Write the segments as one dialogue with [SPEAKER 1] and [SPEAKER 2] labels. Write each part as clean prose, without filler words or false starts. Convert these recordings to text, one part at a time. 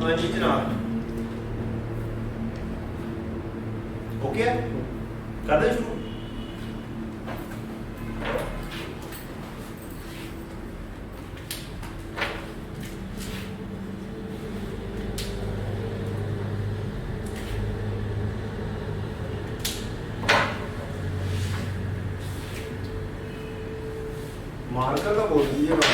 [SPEAKER 1] हाँ जी जनाब, ओके कर दे शुरू। मार्कर का बोल दीजिएगा।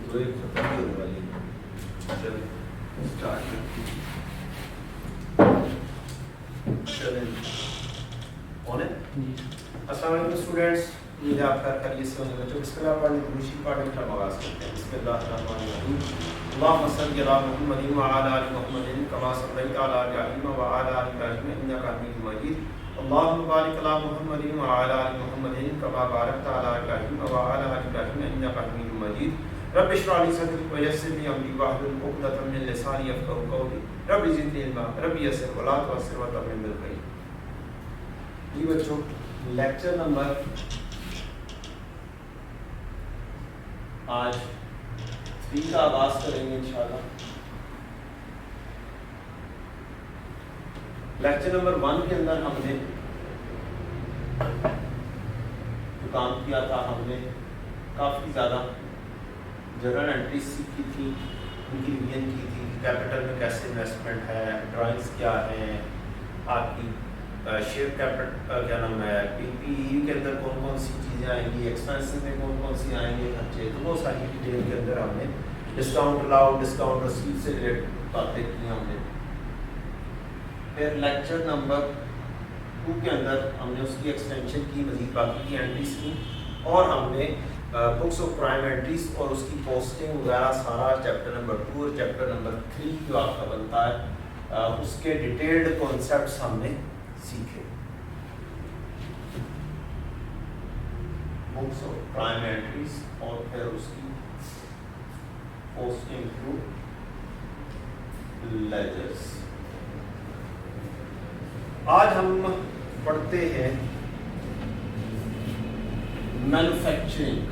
[SPEAKER 2] तो एक खत्म ही होने वाली है। चलिए स्टार्ट
[SPEAKER 1] चलें ऑन है। अस्सलाम वालेकुम स्टूडेंट्स, उम्मीद है आप खैरियत से होंगे बच्चों। बिस्मिल्लाह पढ़ने दूसरी पार्ट का आगाज़ करते हैं। बिस्मिल्लाहिर्रहमानिर्रहीम। अल्लाहुम्मा सल्लि अला मुहम्मदिन व अला आलि मुहम्मदिन कमा सल्लैता अला इब्राहीम व अला आलि इब्राहीम इन्नका हमीदुम मजीद। अल्लाहुम्मा बारिक अला मुहम्मदिन व अला आलि मुहम्मदिन कमा बारकता अला इब्राहीम व अला आलि इब्राहीम इन्नका हमीदुम मजीद। रब्बि इश्रह ली सदरी व यस्सिर ली अमरी वहलुल उक़दतम मिन लिसानी यफ़क़हू क़ौली। रब्बि ज़िदनी इल्मा रब्बि यस्सिर व ला तुअस्सिर व तम्मिम बिल खैर। जी बच्चों, लेक्चर नंबर आज 3 का आगाज़ करेंगे इंशाल्लाह। लेक्चर नंबर 1 के अंदर हमने जो काम किया था, हमने काफ़ी ज़्यादा जर्नल एंट्रीज सीखी थी, उनकी रिवीजन की थी। कैपिटल में कैसे इन्वेस्टमेंट है, ड्राइंग्स क्या हैं, आपकी शेयर कैपिटल क्या नाम है, पीपीई के अंदर कौन कौन सी चीज़ें आएंगी, एक्सपेंसेस में कौन कौन सी आएंगे खर्चे, तो वो सारी डिटेल के अंदर हमने डिस्काउंट अलाउड, डिस्काउंट रसीद से रिलेटेड बातें की हमने। फिर लेक्चर नंबर 2 के अंदर हमने उसकी एक्सटेंशन की, मजीद बाकी की एंट्रीज की, और हमने बुक्स ऑफ प्राइम एंट्रीज और उसकी पोस्टिंग वगैरह सारा चैप्टर नंबर 2 और चैप्टर नंबर 3 जो आपका बनता है उसके डिटेल्ड कॉन्सेप्ट्स हमने सीखे। बुक्स ऑफ प्राइम एंट्रीज और फिर उसकी पोस्टिंग थ्रू लेजर्स। आज हम पढ़ते हैं मैन्युफैक्चरिंग।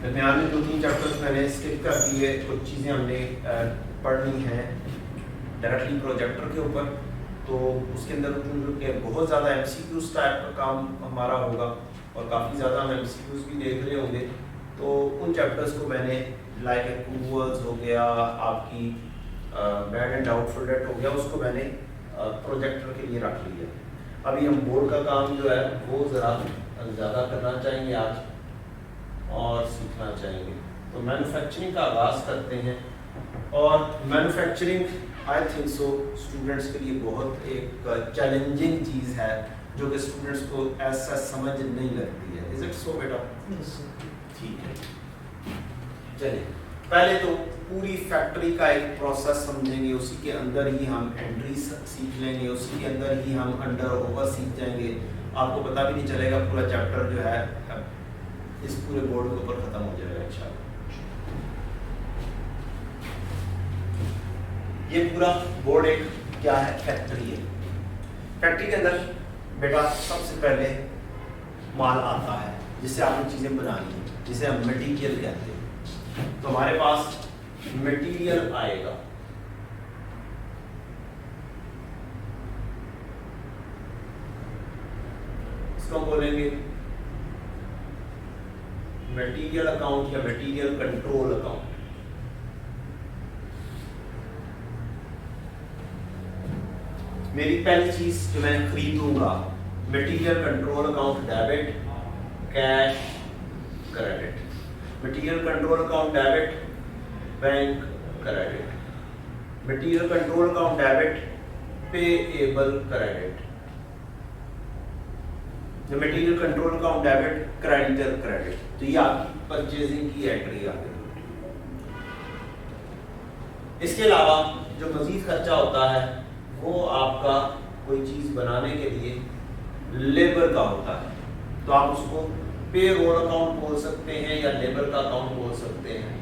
[SPEAKER 1] दरमियान में 2-3 चैप्टर्स मैंने स्किप कर दिए, कुछ चीज़ें हमने पढ़नी हैं डायरेक्टली प्रोजेक्टर के ऊपर, तो उसके अंदर क्योंकि बहुत ज़्यादा MCQs टाइप का काम हमारा होगा और काफ़ी ज़्यादा हम MCQs भी देख रहे होंगे, तो उन चैप्टर्स को मैंने लाइक अप्रूवल्स हो गया, आपकी बैड एंड डाउटफुल डेट हो गया, उसको मैंने प्रोजेक्टर के लिए रख लिया। अभी हम बोर्ड का काम जो है वो ज़रा ज़्यादा करना चाहेंगे आज और सीखना चाहेंगे। तो मैन्युफैक्चरिंग का आगाज़ करते हैं। और manufacturing I think so students के लिए बहुत एक चैलेंजिंग चीज़ है जो कि स्टूडेंट्स को ऐसा समझ नहीं लगती है। इज इट सो बेटा? ठीक है, चलिए पहले तो पूरी फैक्ट्री का एक प्रोसेस समझेंगे, उसी के अंदर ही हम एंट्री सीख लेंगे, उसी के अंदर ही हम अंडर ओवर सीख जाएंगे। आपको पता भी नहीं चलेगा, पूरा चैप्टर जो है इस पूरे बोर्ड के ऊपर खत्म हो जाएगा इंशाल्लाह। ये पूरा बोर्ड एक क्या है, फैक्ट्री है। फैक्ट्री के अंदर बेटा सबसे पहले माल आता है जिससे आपने चीज़ें बनानी है, जिसे हम मटेरियल कहते हैं। तो हमारे पास मटेरियल आएगा, इसको हम बोलेंगे मटेरियल अकाउंट या मटेरियल कंट्रोल अकाउंट। मेरी पहली चीज जो मैं खरीदूंगा, material control account debit, cash credit. Material control account debit, bank credit. Material control account debit, payable credit. Material control account debit, creditor credit. तो ये आपकी परचेजिंग की एंट्री आ गई। इसके अलावा जो मजीद खर्चा होता है वो आपका कोई चीज बनाने के लिए लेबर का होता है, तो आप उसको पे रोल अकाउंट बोल सकते हैं या लेबर का अकाउंट बोल सकते हैं।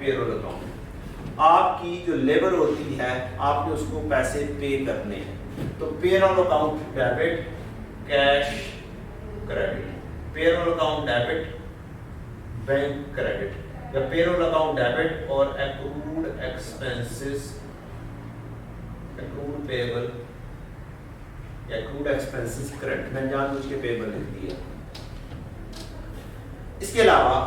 [SPEAKER 1] Payroll account. आपकी जो लेबर होती है आपने उसको पैसे पे करने हैं, तो payroll account debit, cash credit, payroll account debit, bank credit, या पेरोल अकाउंट डेबिट और accrued expenses, accrued payable, accrued expenses credit. मैंने जानबूझ के पेएबल लिख दिया। इसके अलावा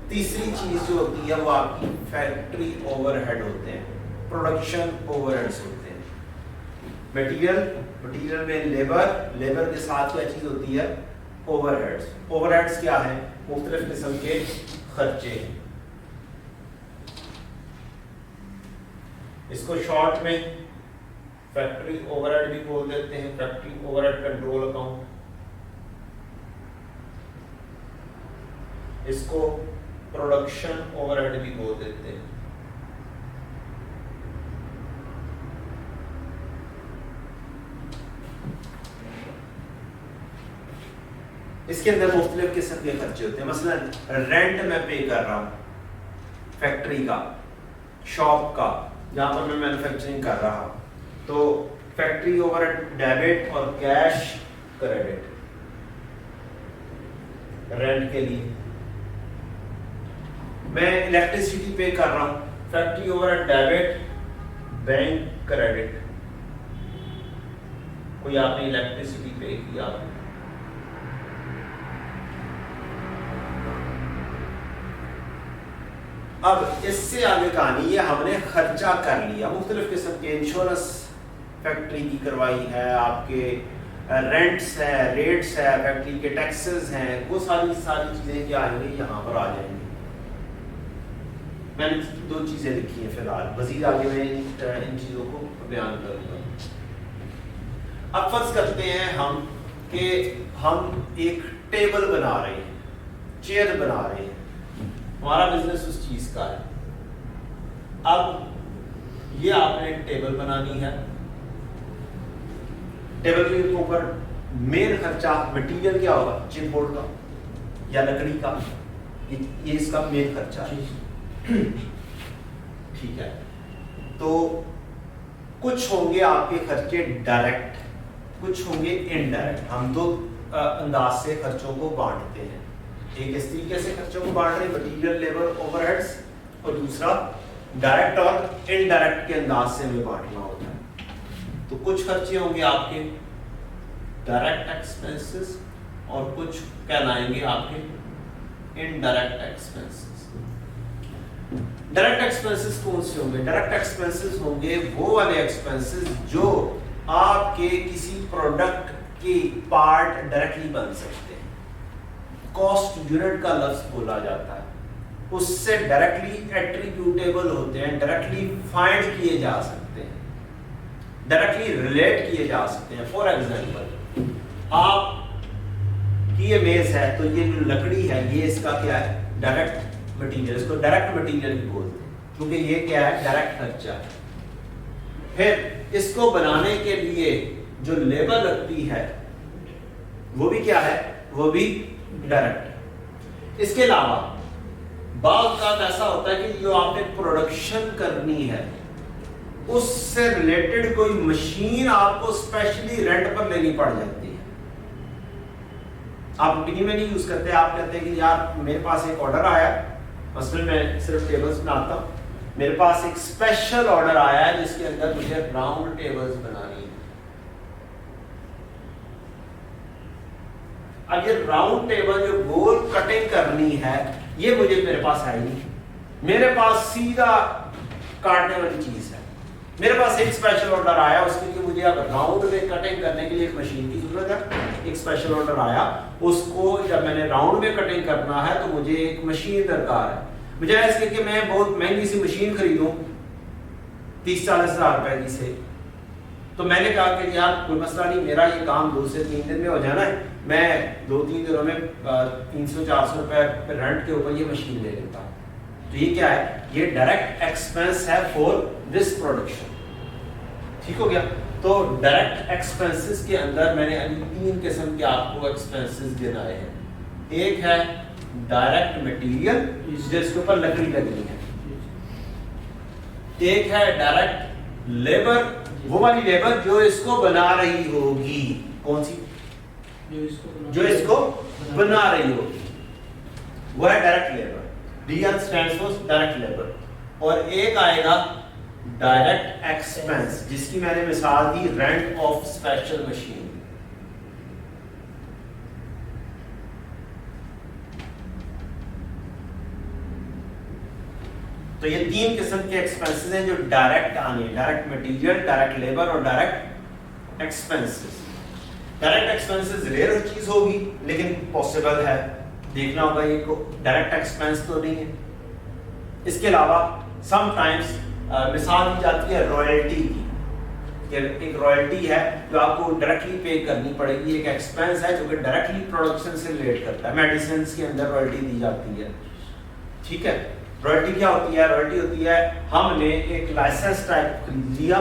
[SPEAKER 1] तीसरी चीज जो होती है वो आपकी फैक्ट्री ओवरहेड होते हैं, प्रोडक्शन ओवरहेड्स होते हैं। मटेरियल में लेबर के साथ क्या चीज होती है, ओवरहेड्स। ओवरहेड्स क्या है, मुख्तलिफ किस्म के खर्चे हैं। इसको शॉर्ट में फैक्ट्री ओवरहेड भी बोल देते हैं, फैक्ट्री ओवरहेड कंट्रोल अकाउंट। इसको प्रोडक्शन ओवरहेड भी बोल देते हैं। इसके अंदर मुख्तलिफ किस्म के खर्चे होते हैं। मसलन रेंट में पे कर रहा हूं फैक्ट्री का, शॉप का, जहां पर मैं मैन्युफैक्चरिंग कर रहा हूं, तो फैक्ट्री ओवरहेड डेबिट और कैश क्रेडिट रेंट के लिए। मैं इलेक्ट्रिसिटी पे कर रहा हूं, factory overhead debit, bank credit. कोई आपने इलेक्ट्रिसिटी पे किया, अब इससे आगे कहानी ये हमने खर्चा कर लिया, मुख्तलिफ किस्म के इंश्योरेंस फैक्ट्री की करवाई है, आपके रेंट्स है, रेट्स है, फैक्ट्री के टैक्सेस हैं, वो सारी चीजें क्या आएंगी यहाँ पर आ जाएंगी। मैंने दो चीजें लिखी हैं फिलहाल, मजीद आगे मैं इन चीजों को बयान करूंगा। अब फर्ज करते हैं हम कि हम एक टेबल बना रहे हैं, चेयर बना रहे हैं, हमारा बिजनेस उस चीज का है। अब ये आपने टेबल बनानी है, टेबल के ऊपर मेन खर्चा मटेरियल क्या होगा, चिपबोर्ड का या लकड़ी का, ये इसका मेन खर्चा है। ठीक है, तो कुछ होंगे आपके खर्चे डायरेक्ट, कुछ होंगे इनडायरेक्ट। हम दो अंदाज से खर्चों को बांटते हैं, एक इस तरीके से खर्चों को बांट रहे हैं, मटेरियल, लेबर, ओवरहेड्स, और दूसरा डायरेक्ट और इनडायरेक्ट के अंदाज से हमें बांटना होता है। तो कुछ खर्चे होंगे आपके डायरेक्ट एक्सपेंसेस और कुछ कहलाएंगे आपके इनडायरेक्ट एक्सपेंसेस। डायरेक्ट एक्सपेंसेस कौन से होंगे? डायरेक्ट एक्सपेंसेस होंगे वो वाले एक्सपेंसेस जो आपके किसी प्रोडक्ट के पार्ट डायरेक्टली बन सकते हैं। कॉस्ट यूनिट का लफ्ज बोला जाता है, उससे डायरेक्टली एट्रीब्यूटेबल होते हैं, डायरेक्टली फाइंड किए जा सकते हैं, डायरेक्टली रिलेट किए जा सकते हैं। फॉर एग्जांपल, आप की ये मेज है, तो ये जो लकड़ी है ये इसका क्या है, डायरेक्ट मटेरियल, इसको डायरेक्ट मटेरियल भी बोलते हैं, क्योंकि ये क्या है, डायरेक्ट खर्चा है। फिर इसको बनाने के लिए जो लेबर लगती है वो भी क्या है, वो भी डायरेक्ट है। इसके अलावा बाज़ का ऐसा होता है कि जो आपने प्रोडक्शन करनी है उससे रिलेटेड कोई मशीन आपको स्पेशली रेंट पर लेनी पड़ जाती है। आप टीम में नहीं यूज करते, आप कहते हैं कि यार मेरे पास एक ऑर्डर आया, मसलन मैं सिर्फ टेबल्स बनाता हूं, मेरे पास एक स्पेशल ऑर्डर आया है जिसके अंदर मुझे राउंड टेबल्स बनानी है। अब ये राउंड टेबल जो गोल कटिंग करनी है ये मेरे पास है नहीं, मेरे पास सीधा काटने वाली चीज है। मेरे पास एक स्पेशल ऑर्डर आया, उसके लिए मुझे अब राउंड में कटिंग करने के लिए एक मशीन की जरूरत है। एक स्पेशल ऑर्डर आया, उसको जब मैंने राउंड में कटिंग करना है तो मुझे एक मशीन दरकार है। बजाय इसके कि मैं बहुत महंगी सी मशीन खरीदूं 30-40 हजार रुपए की से, तो मैंने कहा कि यार कोई मसला नहीं, मेरा ये काम 2 से 3 दिन में हो जाना है, मैं 2-3 दिनों में 300-400 रुपए रेंट के ऊपर ये मशीन ले लेता हूँ। तो ये क्या है, ये डायरेक्ट एक्सपेंस है फॉर दिस प्रोडक्शन। ठीक हो गया। तो डायरेक्ट एक्सपेंसेस के अंदर मैंने अभी 3 किस्म के आपको एक्सपेंसेस गिनाए हैं। एक है डायरेक्ट मटेरियल जिसके ऊपर लकड़ी लगनी है, एक है डायरेक्ट लेबर, वो वाली लेबर जो इसको बना रही होगी। कौन सी? जो इसको बना रही होगी, वो है direct labour. DL stands for direct labour. और एक आएगा डायरेक्ट एक्सपेंस, जिसकी मैंने मिसाल दी रेंट ऑफ स्पेशल मशीन। तो ये तीन किस्म के एक्सपेंसेस हैं जो डायरेक्ट आने, डायरेक्ट मटेरियल, डायरेक्ट लेबर और direct expenses. Direct expenses rare चीज होगी लेकिन पॉसिबल है, देखना होगा ये को डायरेक्ट एक्सपेंस तो नहीं है। इसके अलावा समटाइम्स मिसाल दी जाती है रॉयल्टी की, एक रॉयल्टी है जो आपको डायरेक्टली पे करनी पड़ेगी, एक एक्सपेंस है जो कि डायरेक्टली प्रोडक्शन से रिलेट करता है। मेडिसिन के अंदर रॉयल्टी दी जाती है, ठीक है। रॉयल्टी क्या होती है? रॉयल्टी होती है हमने एक लाइसेंस टाइप खरीद लिया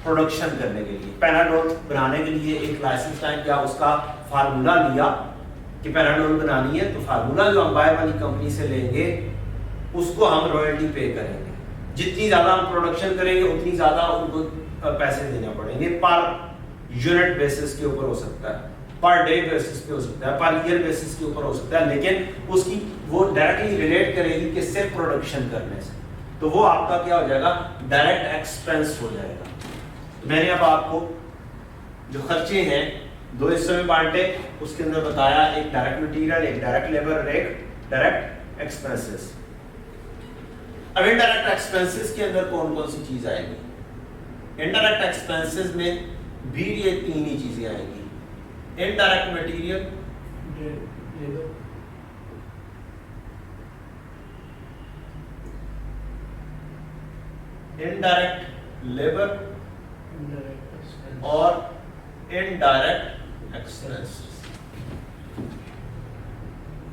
[SPEAKER 1] प्रोडक्शन करने के लिए, पैराडोल बनाने के लिए एक लाइसेंस टाइप या उसका फार्मूला लिया कि पैराडोल बनानी है, तो फार्मूला जो हम बाय वाली कंपनी से लेंगे उसको हम रॉयल्टी पे करेंगे। जितनी ज्यादा हम प्रोडक्शन करेंगे उतनी ज्यादा उनको पैसे देना पड़ेंगे। पर यूनिट बेसिस के ऊपर हो सकता है, पर डे बेसिस पे हो सकता है, पर ईयर बेसिस के ऊपर हो सकता है, लेकिन उसकी वो डायरेक्टली रिलेट करेगी किससे? प्रोडक्शन करने से। तो वो आपका क्या हो जाएगा? डायरेक्ट एक्सपेंस हो जाएगा। तो मैंने अब आपको जो खर्चे हैं दो हिस्सों में बांटे, उसके अंदर बताया एक डायरेक्ट मटेरियल, एक डायरेक्ट लेबर और एक डायरेक्ट एक्सपेंसेस। अब इनडायरेक्ट एक्सपेंसेस के अंदर कौन कौन सी चीज आएगी? इनडायरेक्ट एक्सपेंसेस में भी ये तीन ही चीजें आएंगी, इनडायरेक्ट मटेरियल, इनडायरेक्ट लेबर और इनडायरेक्ट एक्सपेंसेस।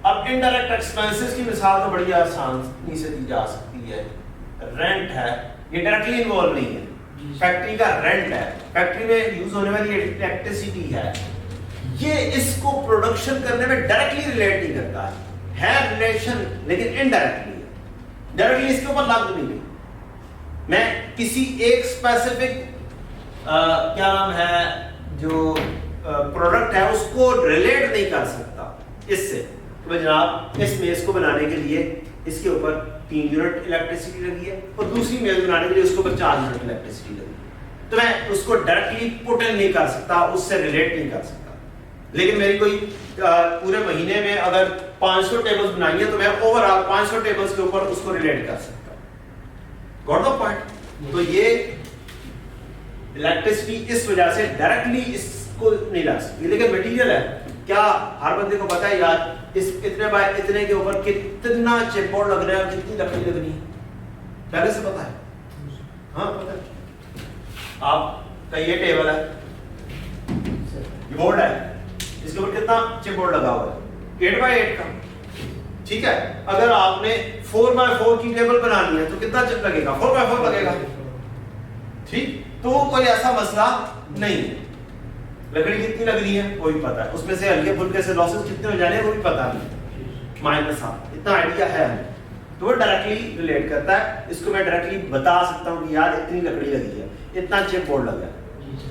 [SPEAKER 1] अब इनडायरेक्ट एक्सपेंसेस की मिसाल तो बड़ी आसानी से दी जा सकती है। रेंट है, ये डायरेक्टली इन्वॉल्व नहीं है, फैक्ट्री का रेंट है, फैक्ट्री में यूज होने वाली इलेक्ट्रिसिटी है, ये इसको प्रोडक्शन करने में डायरेक्टली रिलेट नहीं करता है रिलेशन, लेकिन इनडायरेक्टली है। डायरेक्टली इसके ऊपर लागू नहीं है। मैं किसी एक स्पेसिफिक क्या नाम है जो प्रोडक्ट है उसको रिलेट नहीं कर सकता इससे। तो जनाब इस मेज को बनाने के लिए इसके ऊपर 3 यूनिट इलेक्ट्रिसिटी लगी है और दूसरी मेज बनाने के लिए उसके ऊपर 4 यूनिट इलेक्ट्रिसिटी लगी है। तो मैं उसको डायरेक्टली पुट इन नहीं कर सकता, उससे रिलेट नहीं कर सकता। लेकिन मेरी कोई पूरे महीने में अगर 500 टेबल्स बनाई है तो मैं ओवरऑल 500 टेबल्स के ऊपर उसको रिलेट कर सकता। Got the point? तो ये इलेक्ट्रिसिटी इस वजह से डायरेक्टली इसको नहीं ला सकती, लेकिन मटेरियल है। क्या हर बंदे को पता है यार इस इतने बाय इतने के ऊपर कितना चिपबोर्ड लग रहा है, कितनी लकड़ी लगनी है? पहले से पता है? हाँ पता है। आपका ये टेबल है, ये बोर्ड है, इसके ऊपर कितना चिपबोर्ड लगा हुआ है? 8 बाय 8 का, ठीक है। अगर आपने 4 बाय 4 की टेबल बनानी है तो कितना चिप लगेगा? 4 बाय 4 लगेगा, ठीक। तो कोई ऐसा मसला नहीं है। लकड़ी कितनी लग रही है वो भी पता है, उसमें से हल्के फुल्के से लॉसेस कितने हो जाने हैं वो भी पता नहीं, माइनस हाफ, इतना आइडिया है हमें। तो वो डायरेक्टली रिलेट करता है। इसको मैं डायरेक्टली बता सकता हूँ कि यार इतनी लकड़ी लगी है, इतना चिप बोर्ड लगा है।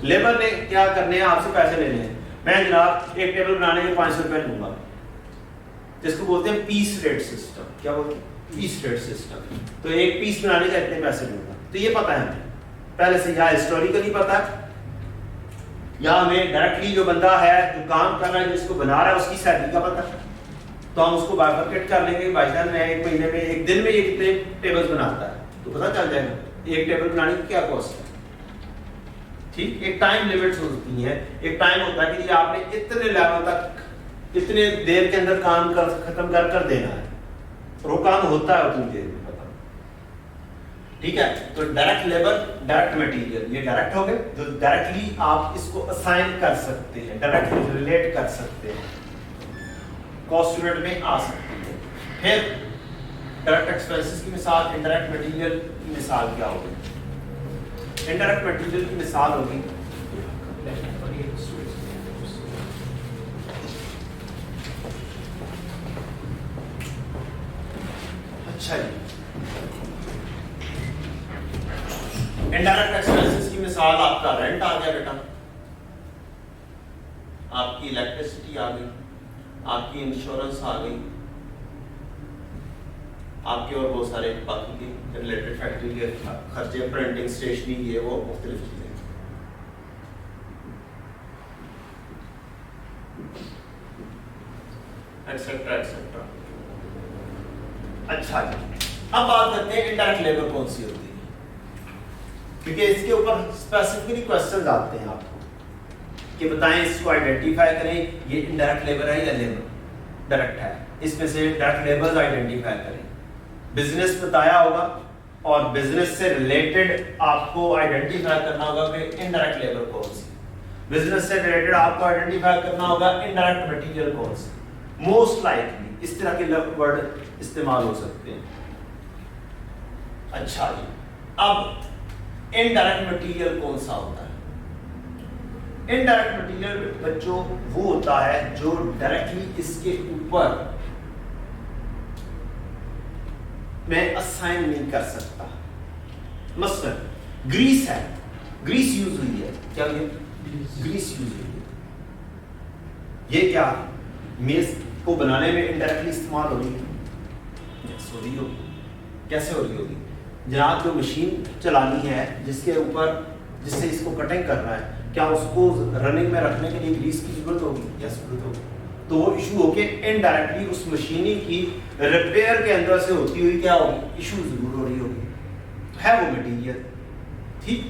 [SPEAKER 1] लेबर ने क्या करने हैं? आपसे पैसे लेने हैं। मैं जनाब एक टेबल बनाने के 500 रुपए लूंगा, जिसको बोलते हैं पीस रेट सिस्टम। क्या बोलते हैं? Piece rate system. तो एक पीस बनाने का इतने पैसे लूंगा। तो ये पता है हमें पहले से, या हिस्टोरिकली पता है या हमें डायरेक्टली जो बंदा है जो काम कर रहा है जिसको बना रहा है उसकी सैलरी का पता है। तो हम उसको बाइफरकेट कर लेंगे, भाई जान मैं एक महीने में एक दिन में ये कितने टेबल्स बनाता है तो पता चल जाएगा एक टेबल बनाने की क्या कॉस्ट है, ठीक। एक टाइम लिमिट्स होती है, एक टाइम होता है कि आपने इतने लेवल तक इतने देर के अंदर काम कर खत्म कर देना है, और वो काम होता है उतनी देर में, पता, ठीक है। तो डायरेक्ट लेबर, डायरेक्ट मटेरियल, ये डायरेक्ट हो गए जो डायरेक्टली आप इसको असाइन कर सकते हैं, डायरेक्टली रिलेट कर सकते हैं, कॉस्ट यूनिट में आ सकती है। फिर डायरेक्ट एक्सपेंसेस की मिसाल, इनडायरेक्ट मटेरियल की मिसाल क्या होगी? इनडायरेक्ट मटेरियल की मिसाल होगी अच्छा जी, इनडायरेक्ट एक्सपेंसेस की मिसाल आपका रेंट आ गया बेटा, आपकी इलेक्ट्रिसिटी आ गई, आपकी इंश्योरेंस आ गई, आपके और बहुत सारे बाकी के रिलेटेड फैक्ट्री के खर्चे, प्रिंटिंग, स्टेशनरी, ये वो मुख्तलिफ चीजें। Etcetera etcetera. अच्छा जी, अब बात करते हैं इनडायरेक्ट लेबर कौन सी होती है, क्योंकि इसके ऊपर स्पेसिफिकली क्वेश्चंस आते हैं आपको कि बताएं, इसको आइडेंटिफाई करें, ये इनडायरेक्ट लेबर है या लेबर डायरेक्ट है, इसमें से डायरेक्ट लेबर्स आइडेंटिफाई करें। बिजनेस बताया होगा और बिजनेस से रिलेटेड आपको आइडेंटिफाई करना होगा कि इनडायरेक्ट लेबर कौन सी, बिजनेस से रिलेटेड आपको आइडेंटिफाई करना होगा इनडायरेक्ट मटेरियल कौन सी। मोस्ट लाइकली इस तरह के वर्ड इस्तेमाल हो सकते हैं। अच्छा जी, अब इनडायरेक्ट मटेरियल कौन सा होता है? इनडायरेक्ट मटेरियल बच्चों वो होता है जो डायरेक्टली इसके ऊपर मैं असाइन नहीं कर सकता। मसलन ग्रीस है, ग्रीस यूज हुई है, क्या ये ग्रीस यूज हुई है, ये क्या मेज को बनाने में इनडायरेक्टली इस्तेमाल हो रही है, हो रही होगी। कैसे हो रही होगी जनाब? जो मशीन चलानी है जिसके ऊपर, जिससे इसको कटिंग करना है, क्या उसको रनिंग में रखने के लिए ग्रीस की जरूरत होगी? यस, जरूरत होगी। तो वो इशू होके इनडायरेक्टली उस मशीनिंग की रिपेयर के अंदर से होती हुई क्या होगी, इशू जरूर हो रही होगी, है वो मटेरियल। ठीक,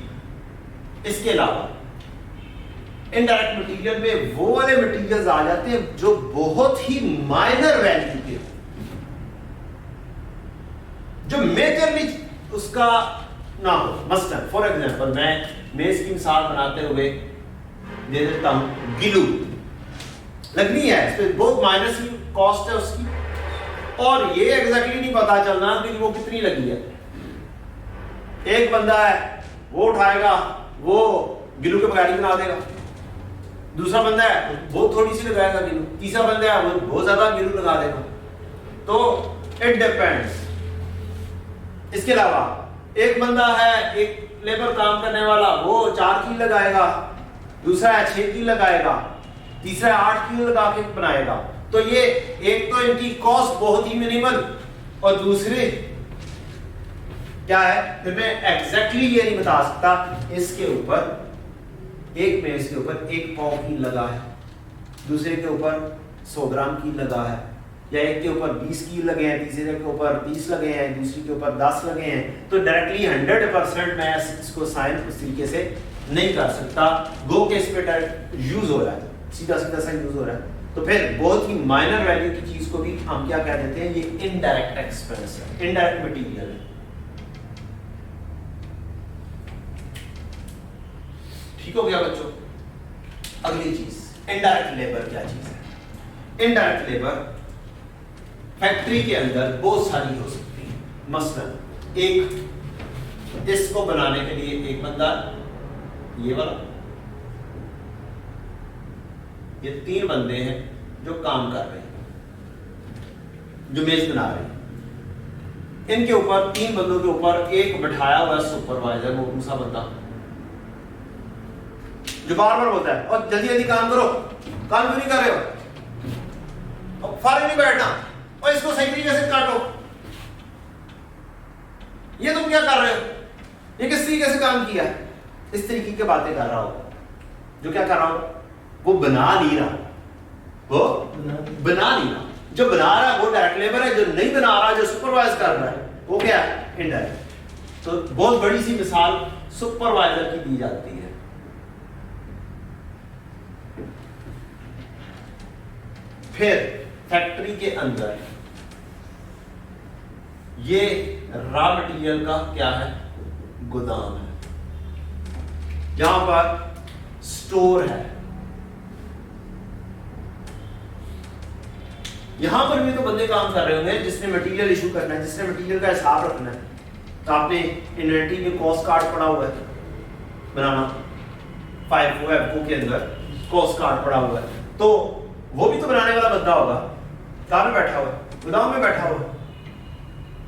[SPEAKER 1] इसके अलावा इनडायरेक्ट मटेरियल में वो वाले मटेरियल्स आ जाते हैं जो बहुत ही माइनर वैल्यू के, जो मेजरली उसका ना हो। मसलन फॉर एग्जांपल मैं मेज की मिसाल बनाते हुए दे देता हूं, गिलू लगनी है, इस पे बहुत माइनर सी कॉस्ट है उसकी, और ये एग्जैक्टली नहीं पता चलना कि वो कितनी लगी है। एक बंदा है वो उठाएगा, वो गिलू के बगैर ही बना देगा, दूसरा बंदा है वो थोड़ी सी लगाएगा गिलू, तीसरा बंदा है वो बहुत ज्यादा गिलू लगा देगा। तो इट डिपेंड्स। इसके अलावा एक बंदा है, एक लेबर काम करने वाला, वो 4 कील लगाएगा, दूसरा है 6 कील लगाएगा, तीसरा 8 कील लगा के बनाएगा। तो ये एक तो इनकी कॉस्ट बहुत ही मिनिमल, और दूसरे क्या है, फिर मैं एग्जैक्टली ये नहीं बता सकता इसके ऊपर, एक में इसके ऊपर 1 पाव कील लगा है, दूसरे के ऊपर 100 ग्राम कील लगा है, या एक के ऊपर 20 कील लगे हैं, तीसरे के ऊपर 30 लगे हैं, दूसरी के ऊपर 10 लगे हैं। तो डायरेक्टली 100% मैं इसको साइन उस तरीके से नहीं कर सकता, गो के इस पे डायरेक्ट यूज हो रहा है, सीधा सीधा सा यूज हो रहा है। तो फिर बहुत ही माइनर वैल्यू की चीज को भी हम क्या कह देते हैं, ये इनडायरेक्ट एक्सपेंस है, इनडायरेक्ट मटेरियल है। ठीक हो गया बच्चों? अगली चीज, इनडायरेक्ट लेबर क्या चीज है? इनडायरेक्ट लेबर फैक्ट्री के अंदर बहुत सारी हो सकती है। मसलन एक इसको बनाने के लिए एक बंदा, ये वाला, ये 3 बंदे हैं जो काम कर रहे हैं, जो मेज बना रहे हैं। इनके ऊपर 3 बंदों के ऊपर एक बिठाया हुआ सुपरवाइजर, वो दूसरा बंदा जो बार बार बोलता है और जल्दी जल्दी काम करो, काम क्यों नहीं कर रहे हो, और फारे नहीं बैठना, और इसको सही तरीके से काटो, ये तुम क्या कर रहे हो, ये किस तरीके से काम किया है, इस तरीके की बातें कर रहा हो। जो क्या कर रहा हो, वो बना नहीं रहा, वो बना नहीं रहा। जो बना रहा है वो डायरेक्ट लेबर है, जो नहीं बना रहा, जो सुपरवाइज कर रहा है, वो क्या है, इनडायरेक्ट। तो बहुत बड़ी सी मिसाल सुपरवाइजर की दी जाती है। फिर फैक्ट्री के अंदर ये रॉ मटेरियल का क्या है, गोदाम है, यहां पर स्टोर है। यहां पर भी तो बंदे काम कर रहे होंगे जिसने मटेरियल इशू करना है, जिसने मटेरियल का हिसाब रखना है। तो आपने इन्वेंटरी में कॉस्ट कार्ड पड़ा हुआ है बनाना, 5FO के अंदर कॉस्ट कार्ड पड़ा हुआ है, तो वो भी तो बनाने वाला बंदा होगा, कहां में बैठा हुआ है, गोदाम में बैठा हुआ है,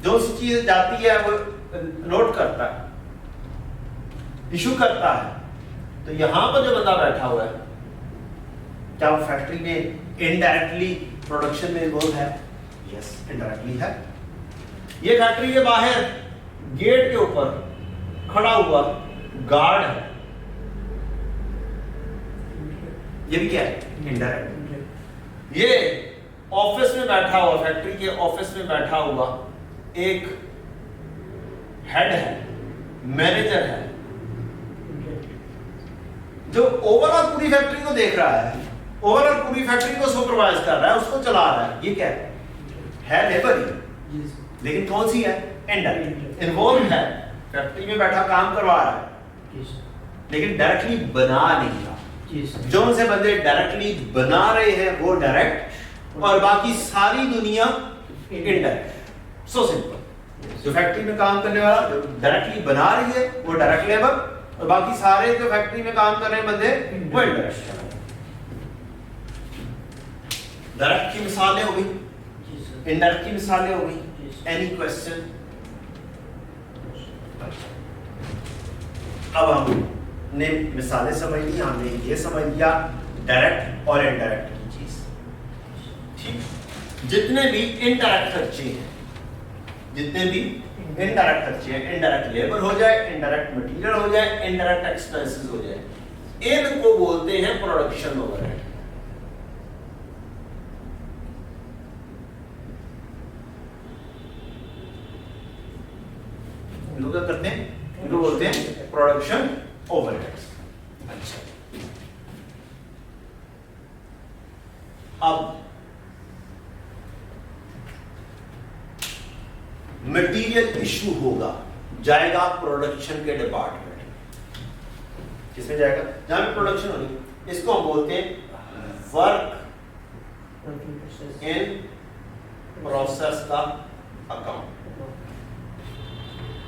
[SPEAKER 1] जो उस चीज जाती है वो नोट करता है। इशू करता है, तो यहां पर जो बंदा बैठा हुआ है, क्या वो फैक्ट्री में इनडायरेक्टली प्रोडक्शन में इन्वॉल्व है? यस, इनडायरेक्टली है। ये फैक्ट्री के बाहर गेट के ऊपर खड़ा हुआ गार्ड है, ये भी क्या है? इनडायरेक्ट। ये ऑफिस में बैठा हुआ, फैक्ट्री के ऑफिस में बैठा हुआ एक हेड है, मैनेजर है, जो ओवरऑल पूरी फैक्ट्री को देख रहा है, ओवरऑल पूरी फैक्ट्री को सुपरवाइज कर रहा है, उसको चला रहा है। ये क्या है लेबर ही, लेकिन कौन सी है? इनडायरेक्ट। इन्वॉल्व है, फैक्ट्री में बैठा काम करवा रहा है, लेकिन डायरेक्टली बना नहीं रहा। जो उनसे बंदे डायरेक्टली बना रहे हैं वो डायरेक्ट, और बाकी सारी दुनिया इनडायरेक्ट। So simple. जो फैक्ट्री में काम करने वाला जो डायरेक्टली बना रही है वो डायरेक्ट लेबर, और बाकी सारे जो फैक्ट्री में काम कर रहे हैं बंदे वो इनडायरेक्ट। डायरेक्ट की मिसालें हो गई, इनडायरेक्ट की मिसालें हो गई। Any question? अब हमने मिसालें समझ ली, हमने ये समझ लिया डायरेक्ट और इनडायरेक्ट की चीज। ठीक, जितने भी इनडायरेक्ट खर्चे हैं, जितने भी इनडायरेक्ट खर्चे हैं, इनडायरेक्ट लेबर हो जाए, इनडायरेक्ट मटेरियल हो जाए, इनडायरेक्ट एक्सपेंसेस हो जाए, इनको बोलते हैं प्रोडक्शन ओवरहेड। लोग क्या करते हैं? इनको बोलते हैं प्रोडक्शन ओवरहेड्स। अच्छा, अब मटेरियल इशू होगा, जाएगा प्रोडक्शन के डिपार्टमेंट। किसमें जाएगा? जहां पे प्रोडक्शन होगी, इसको हम बोलते हैं वर्क इन प्रोसेस का अकाउंट।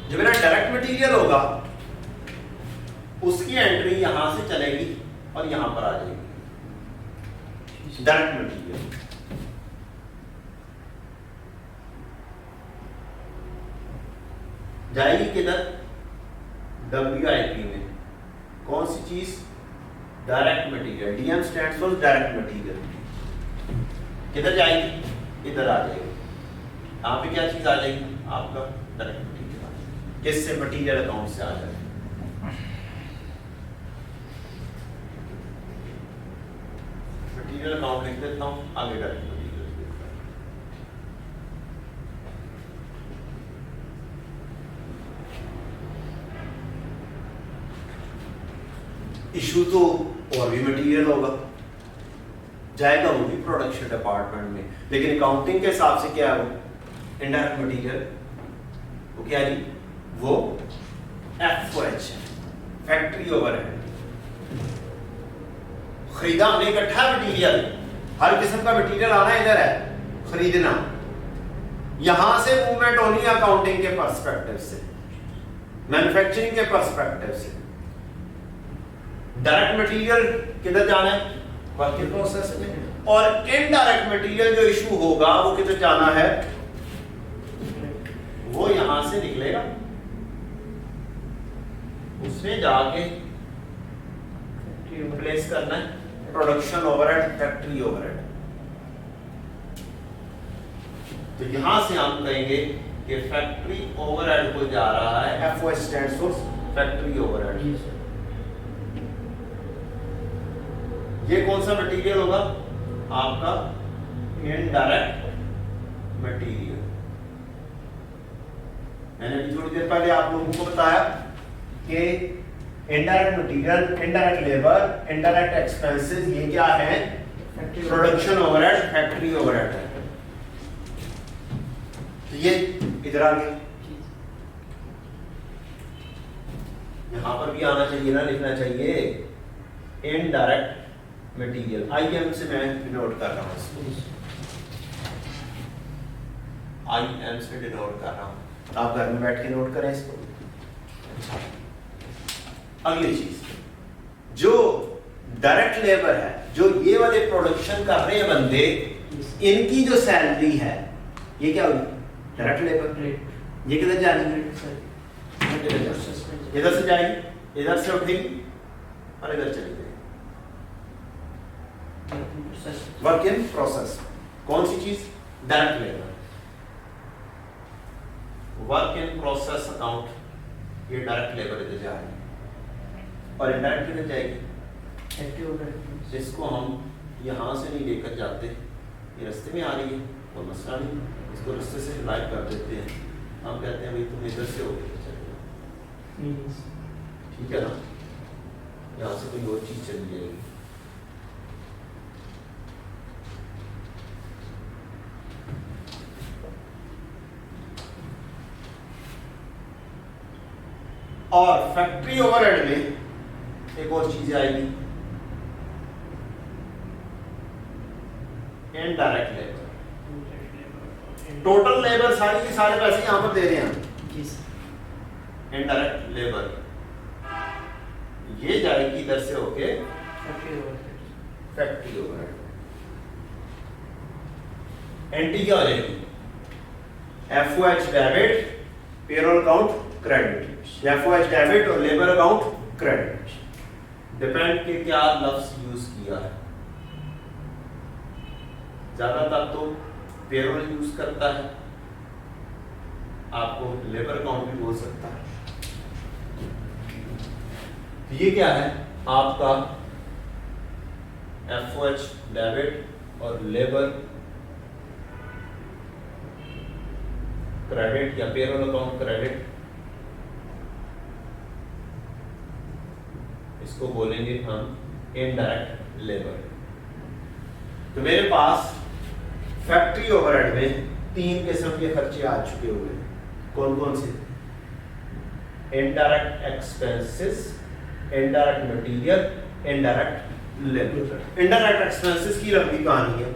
[SPEAKER 1] जो मेरा डायरेक्ट मटेरियल होगा उसकी एंट्री यहां से चलेगी और यहां पर आ जाएगी। डायरेक्ट मटेरियल जाएगी किधर? WIP में। कौन सी चीज? Direct material. DM stands for direct material. किधर जाएगी? इधर आ जाएगी। यहां पे क्या चीज आ जाएगी? आपका डायरेक्ट मटेरियल। किससे? मटेरियल अकाउंट से आ जाएगी। मटेरियल अकाउंट लिख देता हूं, आगे डायरेक्ट मटेरियल लिख देता हूं। इशू तो और भी मटेरियल होगा, जाएगा वो भी प्रोडक्शन डिपार्टमेंट में, लेकिन अकाउंटिंग के हिसाब से क्या है वो? Indirect material. वो क्या है? वो FOH है, फैक्ट्री ओवरहेड। खरीदा हमने इकट्ठा मटेरियल, हर किस्म का मटेरियल आना इधर है, खरीदना। यहां से मूवमेंट होनी है अकाउंटिंग के पर्सपेक्टिव से, मैन्युफैक्चरिंग के पर्सपेक्टिव से। डायरेक्ट मटेरियल किधर जाना है? वर्क इन प्रोसेस में। और इनडायरेक्ट मटेरियल जो इशू होगा वो किधर जाना है? वो यहां से निकलेगा, उसमें जाके प्लेस करना है प्रोडक्शन ओवरहेड, फैक्ट्री ओवरहेड। तो यहां से हम कहेंगे कि फैक्ट्री ओवरहेड को जा रहा है, FOH stands for factory overhead. ये कौन सा मटेरियल होगा? आपका इनडायरेक्ट मटेरियल। मैंने भी थोड़ी देर पहले आप लोगों को बताया कि indirect material, indirect labour, indirect expenses, ये क्या है? प्रोडक्शन ओवरहेड, फैक्ट्री ओवरहेड है। तो ये इधर आ गया, यहां पर भी आना चाहिए ना, लिखना चाहिए इनडायरेक्ट मटेरियल। IM से मैं डिनोट कर रहा हूं इसको, IM से डिनोट कर रहा हूं, आप घर में बैठ के नोट करें इसको। अगली चीज, जो डायरेक्ट लेबर है, जो ये वाले प्रोडक्शन कर रहे हैं बंदे, इनकी जो सैलरी है ये क्या होगी? Direct labour. ये किधर जाएगी? इधर से जाएगी, इधर से उठेगी और इधर चली जाएगी। वर्क इन प्रोसेस कौन सी चीज? Direct labour. Work in process account, ये डायरेक्ट लेबर इधर जा रही है और इनडायरेक्ट किधर जाएगी? इसको हम यहां से नहीं लेकर जाते, ये रास्ते में आ रही है, कोई मसला नहीं, इसको रास्ते से लाइव कर देते हैं। हम कहते हैं भाई तुम इधर से होकर चले जाओ, ठीक है ना, यहाँ से कोई और चीज चली जाएगी। और फैक्ट्री ओवरहेड में एक और चीज आएगी, इनडायरेक्ट लेबर। टोटल लेबर सारी की सारे पैसे यहां पर दे रहे हैं, इनडायरेक्ट लेबर ये जाएगी इधर से होके फैक्ट्री ओवरहेड। एंट्री क्या हो जाएगी? FOH debit, payroll account credit, FOH debit और लेबर अकाउंट क्रेडिट। डिपेंड के क्या लफ्ज यूज किया है, ज्यादातर तो पेरोल यूज करता है, आपको लेबर अकाउंट भी बोल सकता है। ये क्या है आपका FOH डेबिट और लेबर क्रेडिट या पेरोल अकाउंट क्रेडिट, इसको बोलेंगे हम इनडायरेक्ट लेबर। तो मेरे पास फैक्ट्री ओवरहेड में 3 किस्म के खर्चे आ चुके हुए हैं। कौन कौन से? Indirect expenses, indirect material, indirect labour. Indirect expenses की लंबी कहानी है,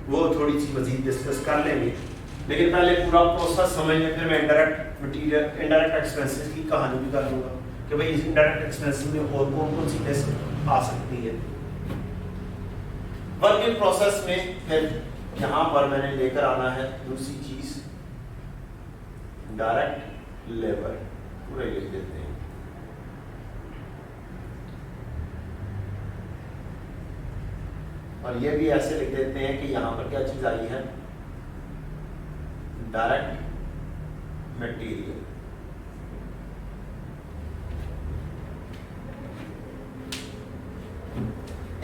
[SPEAKER 1] वो थोड़ी सी मजीद डिस्कस कर लेंगे, लेकिन पहले पूरा प्रोसेस समझने, फिर मैं इनडायरेक्ट मटेरियल, इनडायरेक्ट एक्सपेंसेस की कहानी भी कर लूंगा कि भाई इस इनडायरेक्ट एक्सपेंसेस में और कौन कौन सी लिस्ट आ सकती है। वर्क इन प्रोसेस में फिर यहां पर मैंने लेकर आना है दूसरी चीज, डायरेक्ट लेबर। पूरे लिख देते हैं, और ये भी ऐसे लिख देते हैं कि यहां पर क्या चीज आई है? Direct material.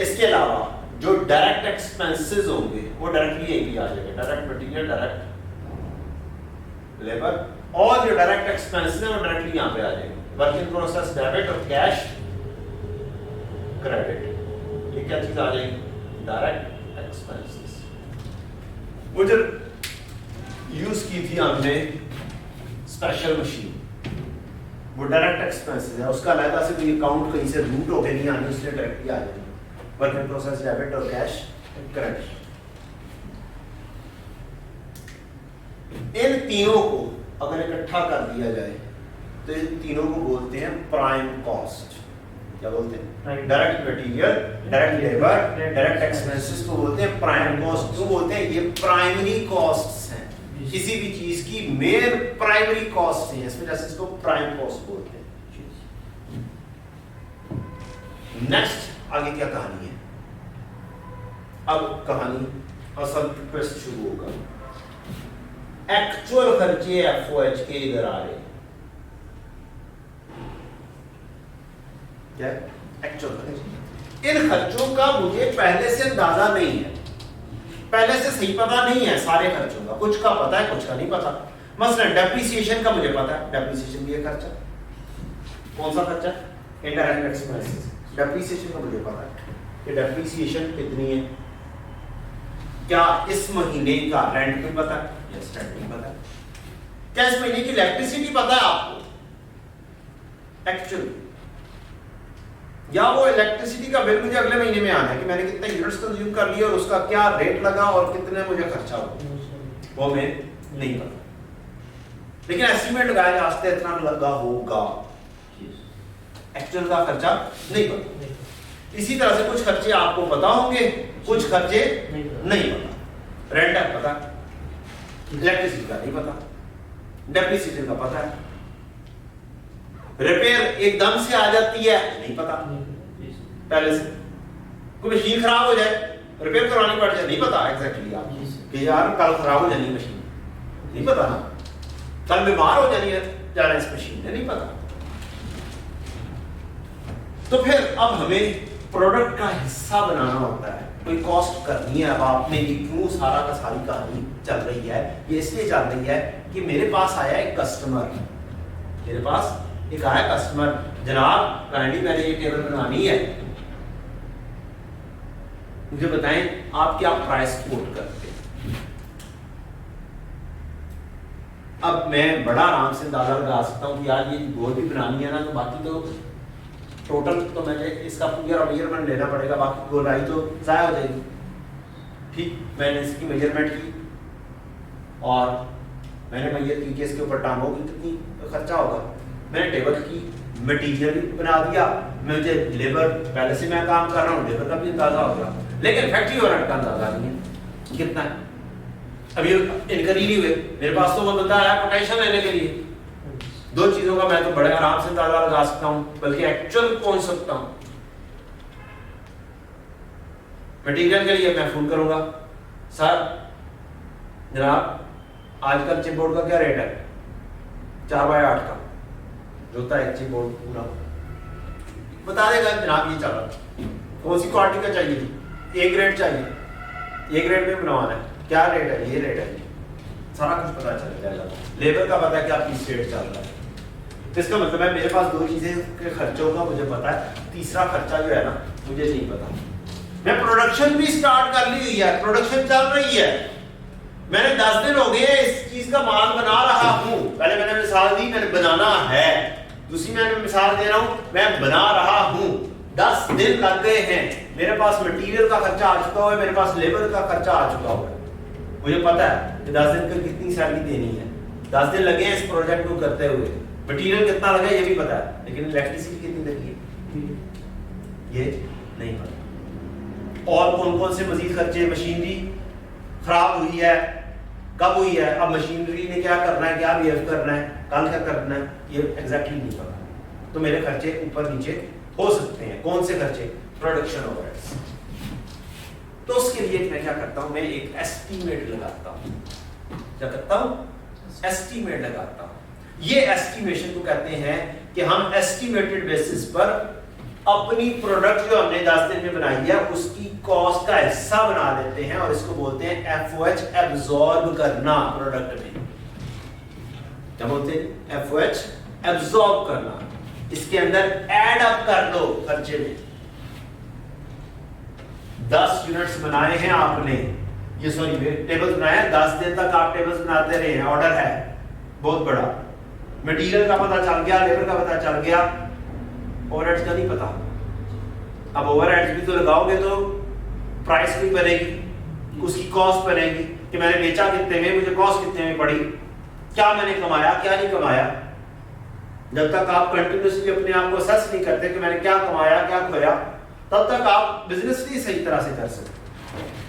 [SPEAKER 1] इसके अलावा जो डायरेक्ट एक्सपेंसेस होंगे वो डायरेक्टली यही आ जाएगा, डायरेक्ट मटेरियल, डायरेक्ट लेबर, और जो डायरेक्ट एक्सपेंसेस है वो डायरेक्टली यहां पे आ जाएंगे। वर्क इन प्रोसेस डेबिट और कैश क्रेडिट, ये क्या चीज आ जाएगी? Direct expenses. वो जो यूज की थी हमने स्पेशल मशीन, वो डायरेक्ट एक्सपेंसेस है, उसका अलग से कोई अकाउंट कहीं से रूट होके नहीं आनी, इसलिए डायरेक्टली आ जाएगी। वर्क इन प्रोसेस डेबिट और कैश क्रेडिट। इन तीनों को अगर इकट्ठा कर दिया जाए तो इन तीनों को बोलते हैं प्राइम कॉस्ट। क्या बोलते हैं? Direct material, direct labour, direct expenses को बोलते हैं प्राइम कॉस्ट। क्यों बोलते हैं? ये प्राइमरी कॉस्ट्स हैं, किसी भी चीज की मेन प्राइमरी कॉस्ट है, इस वजह से इसको प्राइम कॉस्ट बोलते हैं। नेक्स्ट आगे क्या कहानी है? अब कहानी असल ट्विस्ट शुरू होगा। एक्चुअल खर्चे FOH के इधर आ रहे हैं, क्या एक्चुअल खर्चे? इन खर्चों का मुझे पहले से अंदाजा नहीं है, पहले से सही पता नहीं है सारे खर्चों का, कुछ का पता है कुछ का नहीं पता। मसलन डेप्रिसिएशन का मुझे पता है, डेप्रिसिएशन भी एक खर्चा। कौन सा खर्चा? Indirect expenses. डेप्रिसिएशन का मुझे पता है कि डेप्रिसिएशन कितनी है। क्या इस महीने का रेंट भी पता है? यस, रेंट भी पता है। क्या इस महीने की इलेक्ट्रिसिटी पता है आपको एक्चुअली? या वो इलेक्ट्रिसिटी का बिल मुझे अगले महीने में आना है कि मैंने कितने यूनिट्स कंज्यूम कर लिए और उसका क्या रेट लगा और कितने मुझे खर्चा हुआ, वो मैं नहीं पता, लेकिन एस्टिमेट लगाया जा सकता है इतना लगा होगा। एक्चुअल का खर्चा नहीं पता। इसी तरह से कुछ खर्चे आपको पता होंगे, कुछ खर्चे नहीं पता। रेंट का पता, इलेक्ट्रिसिटी का नहीं पता, डेप्रिसिएशन का पता है, रिपेयर एकदम से आ जाती है नहीं पता, पहले से कोई मशीन खराब हो जाए रिपेयर करवानी पड़ जाए नहीं पता एग्जैक्टली आप कि यार कल खराब हो जानी मशीन, नहीं पता ना, कल बीमार हो जानी है जा रहा इस मशीन ने, नहीं पता। तो फिर अब हमें प्रोडक्ट का हिस्सा बनाना होता है, कोई कॉस्ट करनी है। अब आपने ये क्यों सारा का सारी कहानी चल रही है, ये इसलिए चल रही है कि मेरे पास आया एक कस्टमर, मेरे पास एक आया कस्टमर, जनाब काइंडली मैंने ये टेबल बनानी है, मुझे बताएं आप क्या प्राइस कोट करते हैं। अब मैं बड़ा आराम से अंदाजा लगा सकता हूँ कि यार ये गोल भी बनानी है ना, तो बाकी तो टोटल तो मैंने इसका पूरा मेजरमेंट लेना पड़ेगा, बाकी गोलाई तो ज़ाया हो जाएगी। ठीक, मैंने इसकी मेजरमेंट की और मैंने मैयर की कि इसके ऊपर टांगों की कितनी खर्चा होगा, मैंने टेबल की मटीरियल भी बना दिया, मुझे लेबर पहले से मैं काम कर रहा हूँ, लेबर का भी अंदाजा होगा, लेकिन फैक्ट्री ओवरहेड का अंदाजा नहीं है कितना है। अभी इनकरी नहीं हुए, मेरे पास तो वो बंदा आया कोटेशन लेने के लिए, दो चीजों का मैं तो बड़े आराम से अंदाजा लगा सकता हूं, बल्कि एक्चुअल पहुंच सकता हूं। मटेरियल के लिए मैं फोन करूंगा, सर जनाब आजकल चिपबोर्ड का क्या रेट है, 4x8 का जो होता है चिपबोर्ड पूरा, बता देगा जनाब ये चल रहा, कौन सी क्वालिटी का चाहिए, ए ग्रेड चाहिए, ए ग्रेड में बनवाना है, क्या रेट है, ये रेट है, सारा कुछ पता चल जाएगा। लेबर का पता है कि आप किस रेट चल रहा है, तो इसका मतलब है मेरे पास दो चीजें के खर्चों का मुझे पता है, तीसरा खर्चा जो है ना मुझे नहीं पता। मैं प्रोडक्शन भी स्टार्ट कर ली हुई है, प्रोडक्शन चल रही है, मैंने 10 दिन हो गए इस चीज का माल बना रहा हूं, पहले मैंने मिसाल दी मैंने बनाना है, दूसरी मैंने मिसाल दे रहा हूं मैं बना रहा हूं, 10 दिन लग गए हैं, मेरे पास मटेरियल का खर्चा आ चुका हुआ है, मेरे पास लेबर का खर्चा आ चुका हुआ है, मुझे पता है कि 10 दिन का कितनी सैलरी देनी है, 10 दिन लगे हैं इस प्रोजेक्ट को करते हुए, मटेरियल कितना लगा ये भी पता है, लेकिन इलेक्ट्रिसिटी कितनी लगी है ये नहीं पता, और कौन कौन से मजीद खर्चे, मशीनरी खराब हुई है कब हुई है, अब मशीनरी ने क्या करना है, क्या बिहेव करना है, कल क्या करना है, ये एग्जैक्टली नहीं पता। तो मेरे खर्चे ऊपर नीचे हो सकते हैं, कौन से खर्चे, प्रोडक्शन ओवरहेड्स। तो उसके लिए मैं क्या करता हूं, मैं एक एस्टीमेट लगाता हूं, क्या करता हूं, एस्टीमेट लगाता हूं। ये एस्टिमेशन को कहते हैं कि हम एस्टिमेटेड बेसिस पर अपनी प्रोडक्ट जो हमने 10 दिन में बनाई है उसकी कॉस्ट का हिस्सा बना देते हैं, और इसको बोलते हैं एफओएच, एब्जॉर्ब करना प्रोडक्ट में। क्या बोलते हैं, एफओएच, एब्जॉर्ब करना, इसके अंदर ऐड अप कर दो खर्चे में। 10 यूनिट्स बनाए हैं आपने, ये सॉरी टेबल्स बनाए हैं, 10 दिन तक आप टेबल्स बनाते रहे हैं, ऑर्डर है बहुत बड़ा, मटेरियल का पता चल गया, लेबर का पता चल गया, ओवरहेड्स का नहीं पता। अब ओवरहेड्स भी तो लगाओगे तो प्राइस भी बनेगी, उसकी कॉस्ट बनेगी कि मैंने बेचा कितने में, मुझे कॉस्ट कितने में पड़ी, क्या मैंने कमाया क्या नहीं कमाया। जब तक आप कंटिन्यूसली अपने आप को असेस नहीं करते कि मैंने क्या कमाया क्या खोया, तब तक आप बिजनेस नहीं सही तरह से कर सकते।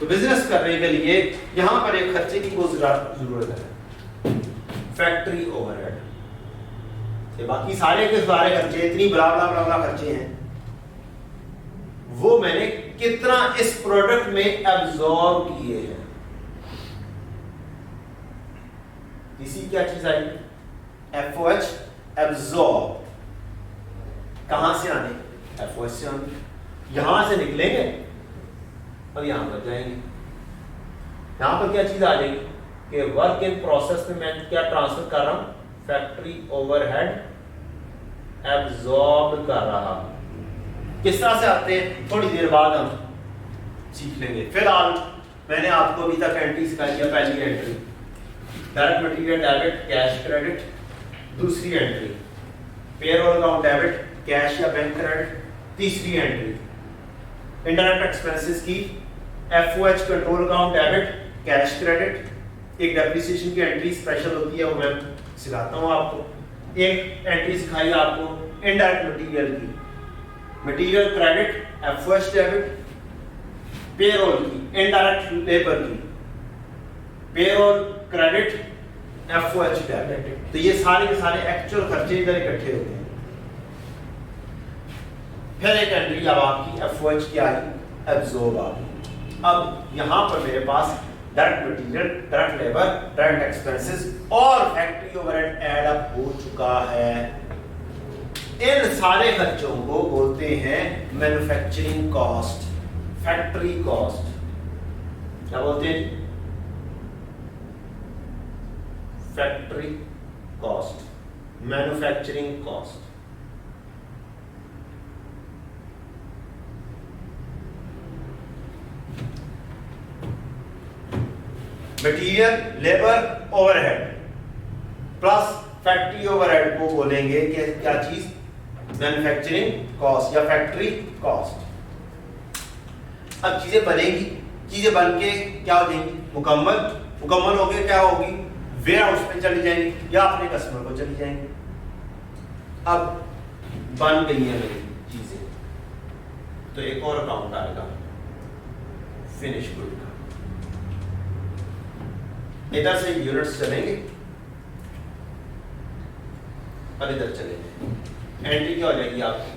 [SPEAKER 1] तो बिजनेस करने के लिए यहां पर एक खर्चे की जरूरत है, फैक्ट्री ओवरहेड। बाकी सारे के सारे खर्चे, इतनी बड़ा बड़ा खर्चे हैं, वो मैंने कितना इस प्रोडक्ट में एब्जॉर्ब किए हैं। इसी क्या चीज आई, एफओएच, एब्जॉर्ब। कहां से आने, एफओएच से आने, यहां से निकलेंगे और यहां पर जाएंगे। यहां पर क्या चीज आ जाएगी कि वर्क इन प्रोसेस में मैं क्या ट्रांसफर कर रहा हूं, फैक्ट्री ओवरहेड एब्जॉर्ब कर रहा हूं। किस तरह से आते हैं थोड़ी देर बाद हम सीख लेंगे। फिलहाल मैंने आपको अभी तक एंट्री सिखाई है, पहली entry direct material debit cash credit, दूसरी entry payroll account debit cash या बैंक क्रेडिट, तीसरी एंट्री इनडायरेक्ट एक्सपेंसेस की FOH control account debit cash credit, एक डेप्रिसिएशन की एंट्री स्पेशल होती है वो मैं सिखाता हूं आपको, एक एंट्री सिखाई आपको इनडायरेक्ट मटेरियल की, material credit FOH debit, payroll की इनडायरेक्ट लेबर की पेरोल क्रेडिट एफओएच डेबिट। तो ये सारे के सारे एक्चुअल खर्चे इधर इकट्ठे होते हैं। फिर एक एंट्री अब आपकी FOH क्या आई, एब्जॉर्ब आ गई। अब यहाँ पर मेरे पास direct material, direct labour, direct expenses और फैक्ट्री ओवरहेड ऐड अप हो चुका है। इन सारे खर्चों को बोलते हैं मैन्युफैक्चरिंग कॉस्ट, फैक्ट्री कॉस्ट। क्या बोलते हैं? Factory cost, manufacturing cost. Material, labour, overhead plus factory overhead को बोलेंगे कि क्या चीज, मैन्युफैक्चरिंग कॉस्ट या फैक्ट्री कॉस्ट। अब चीजें बनेगी, चीजें बन के क्या हो जाएंगी, मुकम्मल हो गए, क्या होगी, वेयर हाउस में चली जाएंगी या अपने कस्टमर को चली जाएंगी। अब बन गई है मेरी चीजें, तो एक और अकाउंट आएगा फिनिश गुड का। इधर से यूनिट्स चलेंगे और इधर चलेंगे। एंट्री क्या हो जाएगी आपकी,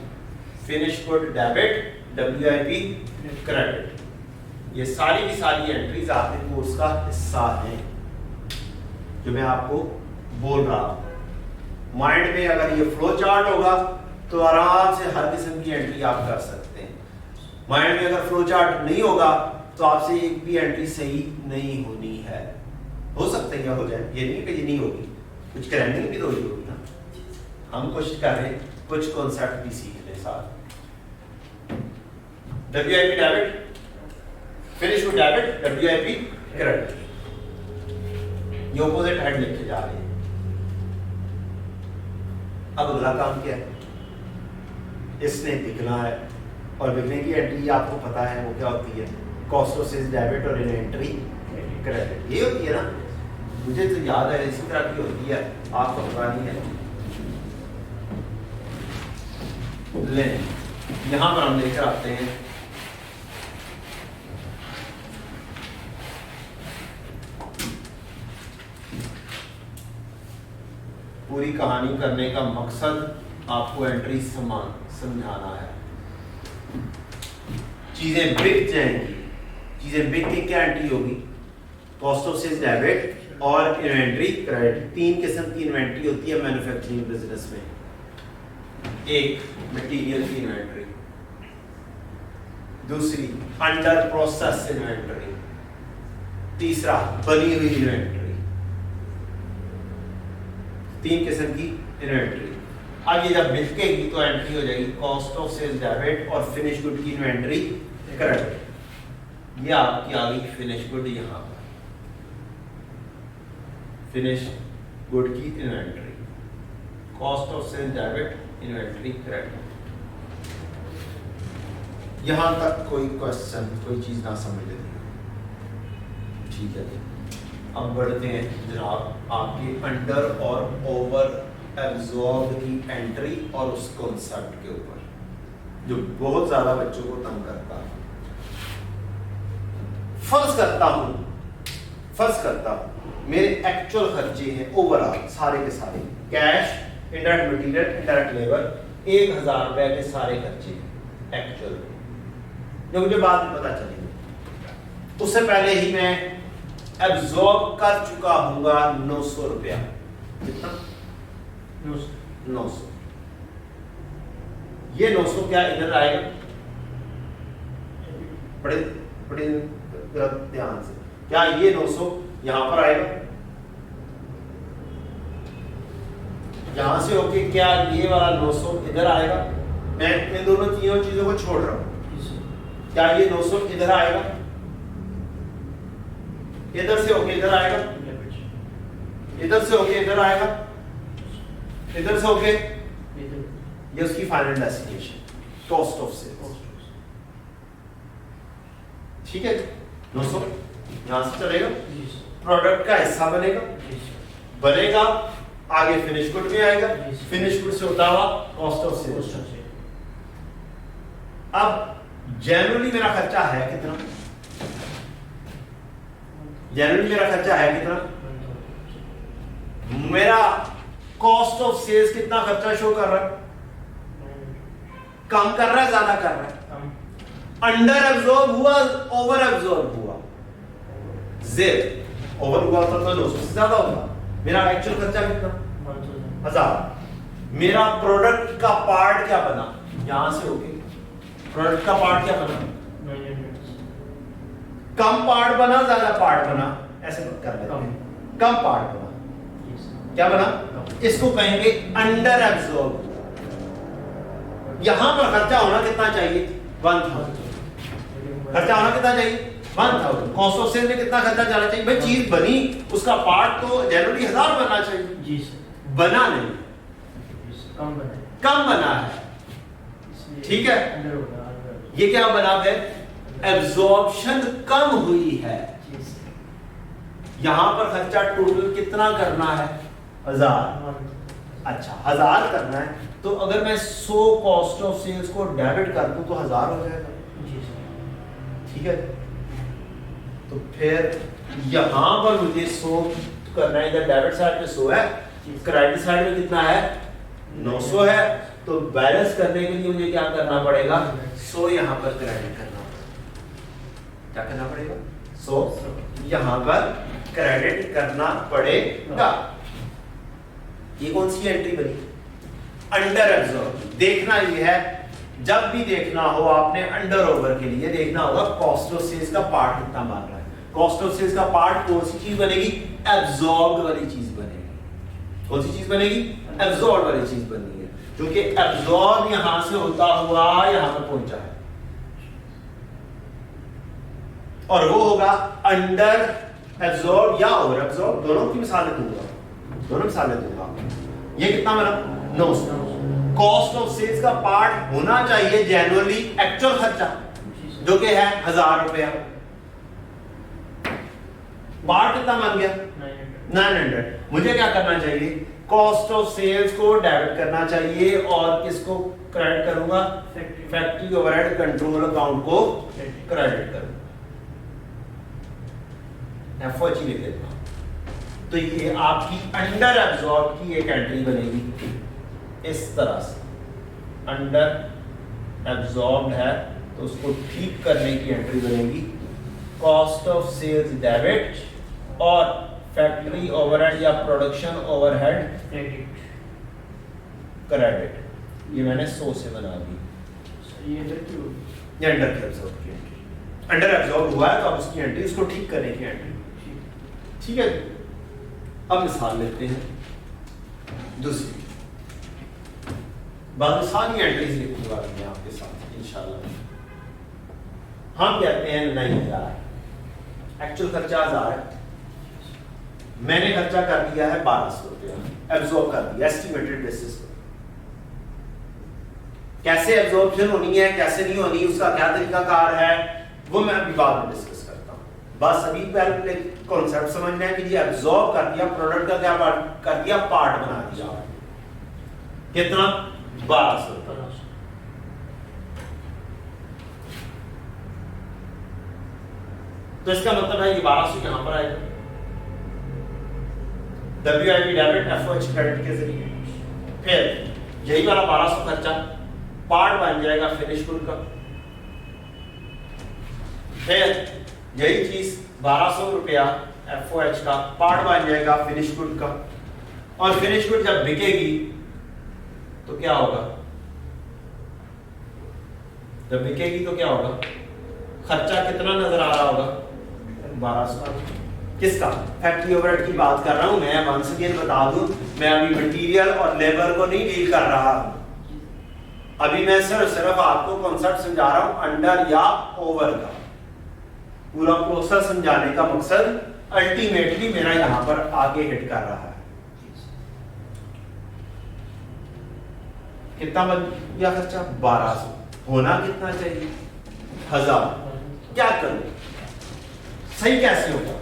[SPEAKER 1] finish good debit, WIP credit. ये सारी की सारी एंट्रीज आपके कोर्स का हिस्सा हैं जो मैं आपको बोल रहा हूं। माइंड में अगर ये फ्लो चार्ट होगा तो आराम से हर किस्म की एंट्री आप कर सकते हैं। माइंड में अगर फ्लो चार्ट नहीं होगा तो आपसे एक भी एंट्री सही नहीं होनी है। हो सकता है हो जाए, ये नहीं कि ये नहीं होगी, कुछ क्रैमिंग भी तो होगी ना। हम कोशिश कर रहे हैं कुछ कॉन्सेप्ट भी सीख लें साथ। WIP debit, finish good debit, WIP credit, ये ऑपोजिट हेड लेके जा रहे हैं। अब अगला काम क्या है, इसने बिकना है और बिकने की एंट्री आपको पता है वो क्या होती है, कॉस्ट ऑफ सेल्स डेबिट और इन्वेंटरी क्रेडिट। ये होती है ना, मुझे तो याद है इसी तरह की होती है, आपको पता नहीं है। ले यहां पर हम लेकर आते हैं पूरी कहानी करने का मकसद आपको एंट्री समझाना है। चीजें बिक जाएंगी, चीजें बिक के क्या एंट्री होगी, कॉस्ट ऑफ सेल्स डेबिट और इन्वेंटरी क्रेडिट। तीन किस्म की इन्वेंटरी होती है मैन्युफैक्चरिंग बिजनेस में। एक मटेरियल की इन्वेंटरी, दूसरी अंडर प्रोसेस इन्वेंटरी, तीसरा बनी हुई इन्वेंटरी। तीन किस्म की इन्वेंटरी। अब ये जब बिकेगी तो एंट्री हो जाएगी कॉस्ट ऑफ सेल्स डेबिट और फिनिश गुड की इन्वेंटरी क्रेडिट। ये आपकी आ गई फिनिश गुड, यहां पर फिनिश गुड की inventory, cost of sales debit, inventory credit. यहां तक कोई क्वेश्चन, कोई चीज ना समझ लेते, ठीक है। अब बढ़ते हैं जनाब आपके अंडर और ओवर एब्जॉर्ब की एंट्री और उस कॉन्सेप्ट के ऊपर जो बहुत ज्यादा बच्चों को तंग करता है। फर्ज करता हूं मेरे एक्चुअल खर्चे हैं ओवरऑल सारे के सारे, cash, indirect material, indirect labour, 1000 रुपए के सारे खर्चे एक्चुअल, जो मुझे बाद में पता चलेगा। उससे पहले ही मैं एब्जॉर्ब कर चुका हूंगा 900 रुपया। कितना? 900। ये 900 क्या इधर आएगा? बड़े बड़े ध्यान से, क्या ये 900 यहां पर आएगा? यहां से होके क्या ये वाला 900 इधर आएगा? मैं इन दोनों तीनों चीजों को छोड़ रहा हूं। क्या ये 900 इधर आएगा? इधर से होके इधर आएगा, इधर से होके इधर आएगा, इधर से होके ये उसकी final destination cost of sales. ठीक है, 900 यहां से चलेगा, प्रोडक्ट का हिस्सा बनेगा, आगे फिनिश गुड में आएगा, फिनिश गुड से होता हुआ कॉस्ट ऑफ सेल्स। अब जनरली मेरा खर्चा है कितना? जनरली मेरा खर्चा है कितना? मेरा कॉस्ट ऑफ सेल्स कितना खर्चा शो कर रहा है? कम कर रहा है ज्यादा कर रहा है? अंडर एब्जॉर्ब हुआ, ओवर एब्जॉर्ब हुआ? जेड ओवर हुआ तो 900 से ज्यादा होगा। मेरा एक्चुअल खर्चा कितना? 1000। मेरा प्रोडक्ट का पार्ट क्या बना? यहां से होके प्रोडक्ट का पार्ट क्या बना? कम पार्ट बना ज्यादा पार्ट बना? ऐसे कर लेते हैं, कम पार्ट बना। क्या बना? इसको कहेंगे अंडर एब्जॉर्ब। यहां पर खर्चा होना कितना चाहिए? 1000। खर्चा होना कितना चाहिए? 1000। कॉस्ट ऑफ सेल में कितना खर्चा जाना चाहिए? भाई चीज बनी, उसका पार्ट तो जनरली 1000 बनना चाहिए।
[SPEAKER 3] जी सर।
[SPEAKER 1] बना नहीं,
[SPEAKER 3] कम बना है।
[SPEAKER 1] कम बना है। ठीक है, ये क्या बना है? एब्जॉर्प्शन कम हुई है। यहां पर खर्चा टोटल कितना करना है? 1000। अच्छा 1000 करना है, तो अगर मैं 100 कॉस्ट ऑफ सेल्स को डेबिट कर दूं तो 1000 हो जाएगा। ठीक है, तो फिर यहां पर मुझे 100 करना है, इधर डेबिट साइड पे 100 है, क्रेडिट साइड में कितना है? 900 है। तो बैलेंस करने के लिए मुझे क्या करना पड़ेगा? 100 यहां पर क्रेडिट करना पड़ेगा। क्या करना पड़ेगा? 100 यहां पर क्रेडिट करना पड़ेगा। ये कौन सी एंट्री बनी? Under absorb. देखना ये है, जब भी देखना हो आपने अंडर ओवर के लिए देखना होगा कॉस्ट ऑफ सेल्स का पार्ट कितना मान रहा है। कॉस्ट ऑफ सेल्स का पार्ट कौन सी चीज बनेगी? एब्जॉर्ब्ड वाली चीज बनेगी। कौन सी चीज बनेगी? एब्जॉर्ब्ड वाली चीज बनेगी, क्योंकि एब्जॉर्ब यहां से होता हुआ यहां पर पहुंचा है, और वो होगा अंडर एब्जॉर्ब या ओवर एब्जॉर्ब। दोनों की मिसालें दूंगा, दोनों मिसालें दूंगा। ये कितना बना? 900। कॉस्ट ऑफ सेल्स का पार्ट होना चाहिए जनरली एक्चुअल खर्चा, जो कि है 1000 रुपया। पार्ट कितना मान गया? 900। मुझे क्या करना चाहिए? कॉस्ट ऑफ सेल्स को डेबिट करना चाहिए और किसको क्रेडिट करूंगा? फैक्ट्री ओवरहेड कंट्रोल अकाउंट को क्रेडिट करूंगा। एफओएच लिख देता हूं। तो ये आपकी अंडर एब्जॉर्ब की एक एंट्री बनेगी इस तरह से। अंडर एब्जॉर्ब है तो उसको ठीक करने की एंट्री बनेगी कॉस्ट ऑफ सेल्स डेबिट और फैक्ट्री ओवरहेड या प्रोडक्शन ओवरहेड क्रेडिट। ये मैंने 100 से बना दी। ये अंडर की एब्जॉर्ब की एंट्री। अंडर एब्जॉर्ब हुआ है तो अब उसकी एंट्री, उसको ठीक करने की एंट्री। ठीक है, अब मिसाल लेते हैं दूसरी। बाकी सारी एंट्रीज लिखने वाली हैं आपके साथ इंशाल्लाह। हम कहते हैं 9000, एक्चुअल खर्चा 1000 है, मैंने खर्चा कर दिया है 1200 रुपया, एब्जॉर्ब कर दिया एस्टिमेटेड बेसिस पर। कैसे एब्जॉर्प्शन होनी है कैसे नहीं होनी, उसका क्या तरीकाकार है, वो मैं अभी बाद में डिस्कस करता हूं। बस अभी पहले कॉन्सेप्ट समझना है कि ये एब्जॉर्ब कर दिया, प्रोडक्ट का क्या कर दिया? पार्ट बना दिया। कितना? 1200। तो इसका मतलब है ये 1200 यहां पर आएगा, WIP डेबिट FOH क्रेडिट के जरिए। फिर यही वाला 1200 खर्चा पार्ट बन जाएगा फिनिश गुड का। फिर यही चीज 1200 रुपया FOH का पार्ट बन जाएगा फिनिश गुड का। और फिनिश गुड जब बिकेगी तो क्या होगा? जब बिकेगी तो क्या होगा? खर्चा कितना नजर आ रहा होगा? 1200। किसका? फैक्ट्री ओवरहेड की बात कर रहा हूं मैं। वंस अगेन बता दूं, मैं अभी मटेरियल और लेबर को नहीं डील कर रहा हूं। अभी मैं सिर्फ आपको कॉन्सेप्ट समझा रहा हूं अंडर या ओवर का। पूरा प्रोसेस समझाने का मकसद अल्टीमेटली मेरा यहां पर आगे हिट कर रहा है। कितना बन गया खर्चा? 1200। होना कितना चाहिए? 1000। क्या करूं? सही कैसे होगा?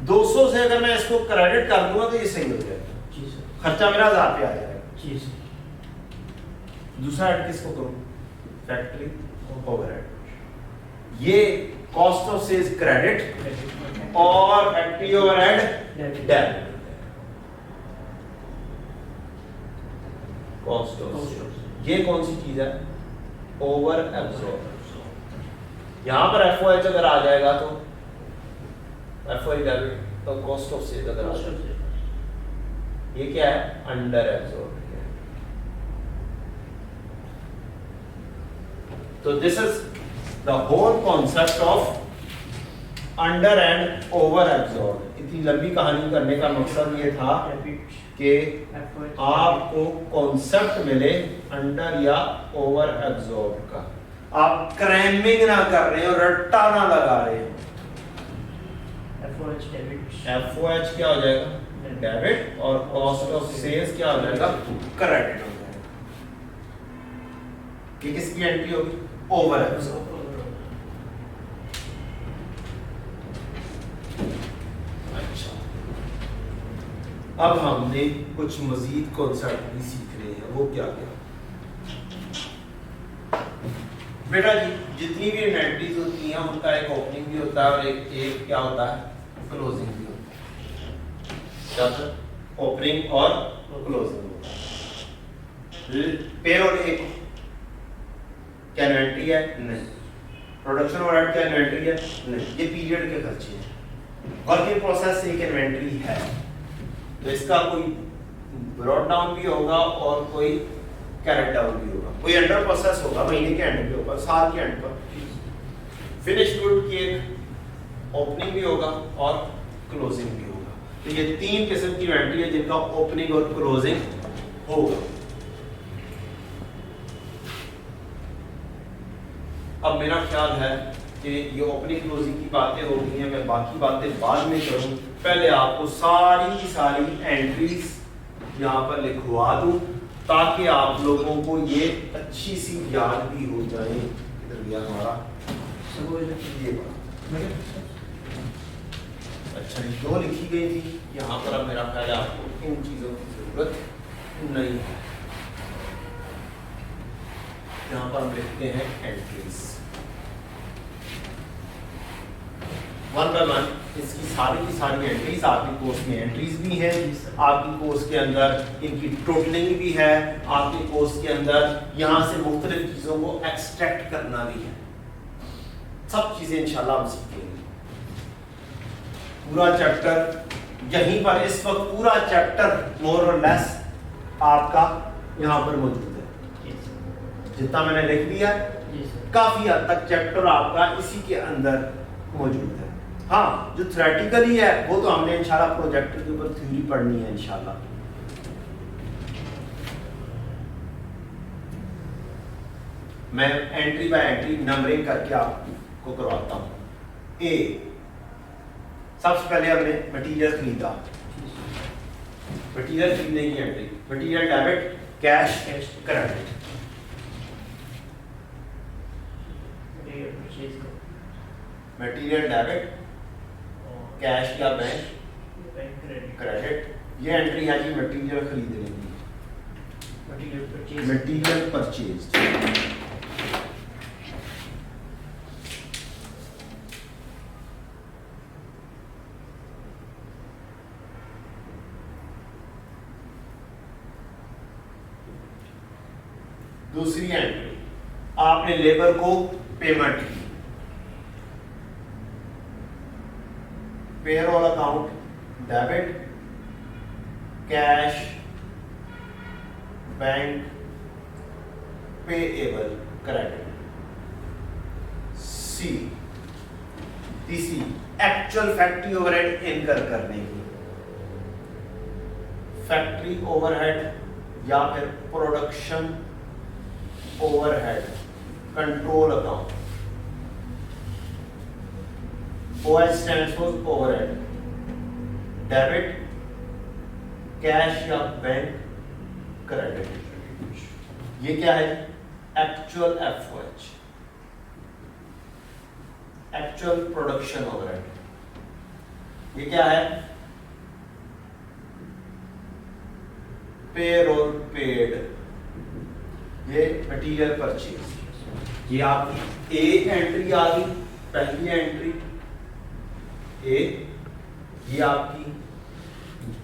[SPEAKER 1] 200 से अगर मैं इसको क्रेडिट कर दूंगा तो ये सही हो जाएगा, खर्चा मेरा 1000 पे आ जाएगा। दूसरा ऐड किसको करूं? Factory overhead. ये कॉस्ट ऑफ सेल्स क्रेडिट और factory overhead debit. Cost of sales ये कौन सी चीज है? Over absorb. यहां पर एफओएच अगर आ जाएगा तो एफओएच डेबिट, तो कॉस्ट ऑफ सेल अगर आ जाएगा, ये क्या है, अंडर एब्जॉर्ब। तो this is the whole concept of under and over absorb. इतनी लंबी कहानी करने का मकसद ये था कि आपको कॉन्सेप्ट मिले अंडर या ओवर एब्जॉर्ब का, आप क्रैमिंग ना कर रहे हो, रट्टा ना लगा रहे हो। एफओएच क्या हो जाएगा, डेबिट, और कॉस्ट ऑफ सेल्स क्या हो जाएगा, क्रेडिट हो जाएगा। ये किसकी एंट्री होगी, ओवर एब्जॉर्ब। अच्छा, अब हमने कुछ मजीद कॉन्सेप्ट भी सीखने हैं। वो क्या क्या बेटा जी, जितनी भी इन्वेंटरीज होती हैं उनका एक ओपनिंग भी होता है और एक क्या होता है, क्लोजिंग भी होता है। क्या सर, ओपनिंग और क्लोजिंग होता है। पेरोल एक क्या इन्वेंटरी है, नहीं। प्रोडक्शन ओवरहेड क्या इन्वेंटरी है, नहीं। ये पीरियड के खर्चे हैं। वर्क इन प्रोसेस एक इन्वेंटरी है, तो इसका कोई ब्रॉड डाउन भी होगा और कोई कैरेट डाउन भी होगा, कोई अंडर प्रोसेस होगा महीने के एंड पे होगा, साल के एंड पर। फिनिश गुड की एक ओपनिंग भी होगा और क्लोजिंग भी होगा। तो ये तीन किस्म की इन्वेंटरी है जिनका ओपनिंग और क्लोजिंग होगा। अब मेरा ख्याल है कि ये ओपनिंग क्लोजिंग की बातें हो गई हैं, मैं बाकी बातें बाद में करूं। पहले आपको सारी की सारी एंट्रीज यहाँ पर लिखवा दूं ताकि आप लोगों को ये अच्छी सी याद भी हो जाए। इधर गया हमारा ये बात, अच्छा जो लिखी गई थी यहाँ पर, अब मेरा ख्याल है आपको इन चीजों की जरूरत नहीं है। यहाँ पर हम लिखते हैं एंट्रीज वन बाय वन। इसकी सारी की सारी एंट्रीज आपकी कोर्स में एंट्रीज भी हैं, आपकी कोर्स के अंदर इनकी टोटलिंग भी है, आपके कोर्स के अंदर यहाँ से मुख्तलिफ चीज़ों को एक्सट्रैक्ट करना भी है। सब चीज़ें इंशाल्लाह हम सीखेंगे। पूरा चैप्टर यहीं पर इस वक्त पूरा चैप्टर मोर और लेस आपका यहाँ पर मौजूद है। जितना मैंने लिख दिया काफ़ी हद तक चैप्टर आपका इसी के अंदर मौजूद है। हाँ, जो थ्योरेटिकली है वो तो हमने इंशाल्लाह प्रोजेक्ट के ऊपर थ्योरी पढ़नी है इंशाल्लाह। मैं एंट्री बाय एंट्री नंबरिंग करके आपको करवाता हूं। ए, सबसे पहले हमने मटेरियल खरीदा, मटेरियल खरीदने की entry, material debit, cash credit. Material debit, cash या बैंक क्रेडिट, ये एंट्री है जी मटेरियल खरीदने की, मटेरियल परचेज। दूसरी एंट्री, आपने लेबर को पेमेंट की, payroll account debit, cash bank payable credit. See, तीसरी एक्चुअल फैक्ट्री ओवरहेड इनकर करने की, फैक्ट्री ओवरहेड या फिर production overhead control account. OH stands for overhead, debit, cash या बैंक क्रेडिट। ये क्या है, actual FOH, actual production overhead. ये क्या है, पेरोल पेड, ये मटेरियल परचेज। ये आपकी ए एंट्री आ गई, पहली एंट्री ए, ये आपकी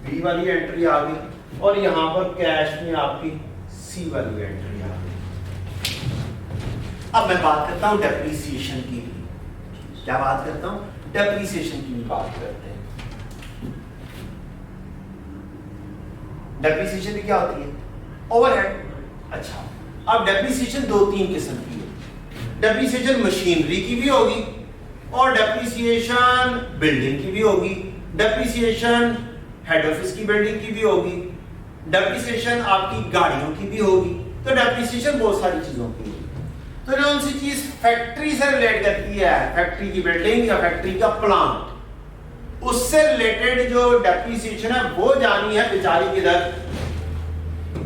[SPEAKER 1] बी वाली एंट्री आ गई, और यहां पर कैश में आपकी सी वाली एंट्री आ गई। अब मैं बात करता हूं डेप्रिसिएशन की भी। क्या बात करता हूं? डेप्रिसिएशन की भी बात करते हैं। डेप्रिसिएशन भी क्या होती है? ओवरहेड। अच्छा, अब डेप्रिसिएशन 2-3 किस्म की है। डेप्रिसिएशन मशीनरी की भी होगी और डेप्रिसिएशन बिल्डिंग की भी होगी, डेप्रिसिएशन हेड ऑफिस की बिल्डिंग की भी होगी, डेप्रिसिएशन आपकी गाड़ियों की भी होगी। तो डेप्रिसिएशन बहुत सारी चीजों की होगी। तो जो सी चीज फैक्ट्री से रिलेट करती है, फैक्ट्री की बिल्डिंग या फैक्ट्री का प्लांट, उससे रिलेटेड जो डेप्रिसिएशन है वो जानी है बेचारी किधर?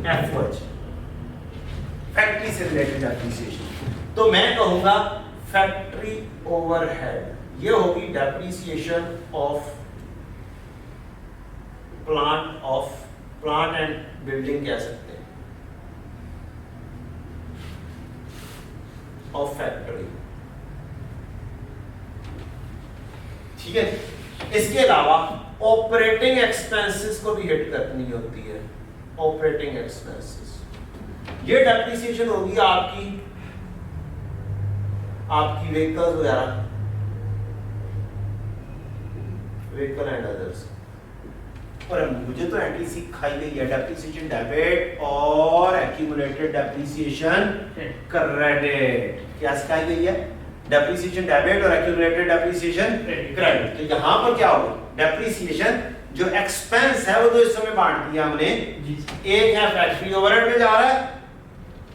[SPEAKER 1] एफओएच, फैक्ट्री से रिलेटेड डेप्रिसिएशन। तो मैं कहूंगा फैक्ट्री ओवरहेड, ये होगी depreciation of plant and building कह सकते हैं, ऑफ फैक्ट्री। ठीक है। इसके अलावा ऑपरेटिंग एक्सपेंसेस को भी हिट करनी होती है। ऑपरेटिंग एक्सपेंसेस, ये डेप्रिसिएशन होगी आपकी व्हीकल्स वगैरह, व्हीकल एंड अदर्स। और मुझे तो एंट्री सिखाई गई है डेप्रिसिएशन डेबिट और एक्यूमुलेटेड डेप्रिसिएशन क्रेडिट। क्या सिखाई गई है? डेप्रिसिएशन डेबिट और एक्यूमुलेटेड डेप्रिसिएशन क्रेडिट। तो यहाँ पर क्या होगा? डेप्रिसिएशन जो एक्सपेंस है वो तो इस समय बांट दिया हमने। एक है फैक्ट्री ओवरहेड में जा रहा है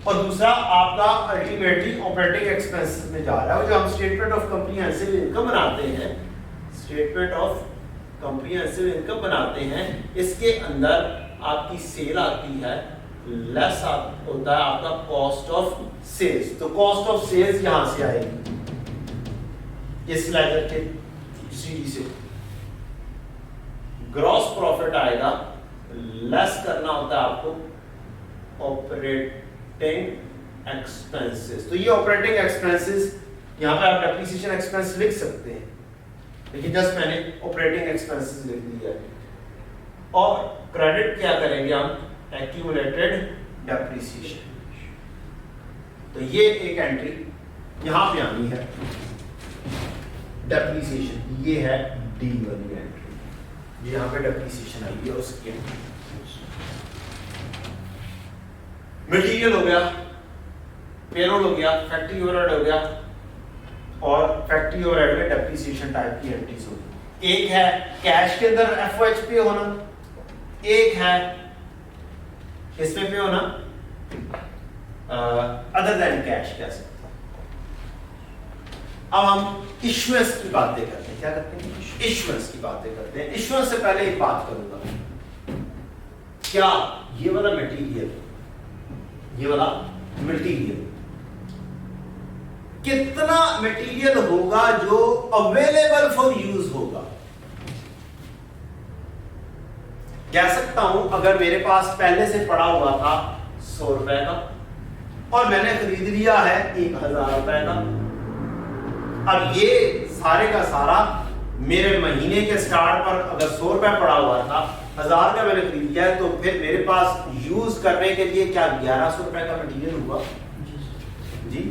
[SPEAKER 1] और दूसरा आपका अल्टीमेटली ऑपरेटिंग एक्सपेंसेस में जा रहा है। जो हम स्टेटमेंट ऑफ कॉम्प्रिहेंसिव इनकम बनाते हैं, स्टेटमेंट ऑफ कॉम्प्रिहेंसिव इनकम बनाते हैं, इसके अंदर आपकी सेल आती है, लेस होता है आपका कॉस्ट ऑफ सेल्स। तो कॉस्ट ऑफ सेल्स यहां से आएगी इस लेजर के सीडी से। ग्रॉस प्रॉफिट आएगा, लेस करना होता है आपको ऑपरेटिंग एक्सपेंसेस। तो ये ऑपरेटिंग एक्सपेंसेस, यहां पे आप डेप्रिसिएशन एक्सपेंस लिख सकते हैं, लेकिन जस्ट मैंने ऑपरेटिंग एक्सपेंसेस लिख दिया है। और क्रेडिट क्या करेंगे हम? Accumulated depreciation. तो ये एक एंट्री यहां पे आनी है डेप्रिसिएशन। ये है डी वाली एंट्री, ये यहां पे डेप्रिसिएशन आई है उसकी एंट्री। मटेरियल हो गया, पेरोल हो गया, फैक्ट्री ओवरहेड हो गया, और फैक्ट्री ओवरहेड में डेप्रिसिएशन टाइप की एंट्रीज होगी। एक है कैश के अंदर एफओएच पे होना, एक है इसमें पे होना अदर देन कैश कह सकते हैं। अब हम इश्यूएंस की बातें करते हैं। क्या करते हैं? इश्यूएंस की बातें करते हैं। इश्यूएंस से पहले एक बात करूंगा, क्या ये वाला मटेरियल, ये वाला मटेरियल, कितना मटेरियल होगा जो अवेलेबल फॉर यूज होगा? कह सकता हूं अगर मेरे पास पहले से पड़ा हुआ था 100 रुपए का और मैंने खरीद लिया है 1000 रुपए का, अब ये सारे का सारा मेरे महीने के स्टार्ट पर अगर 100 रुपए पड़ा हुआ था, 1000 का मैंने खरीद लिया है, तो फिर मेरे पास यूज करने के लिए क्या 1100 रुपए का मटेरियल हुआ? जी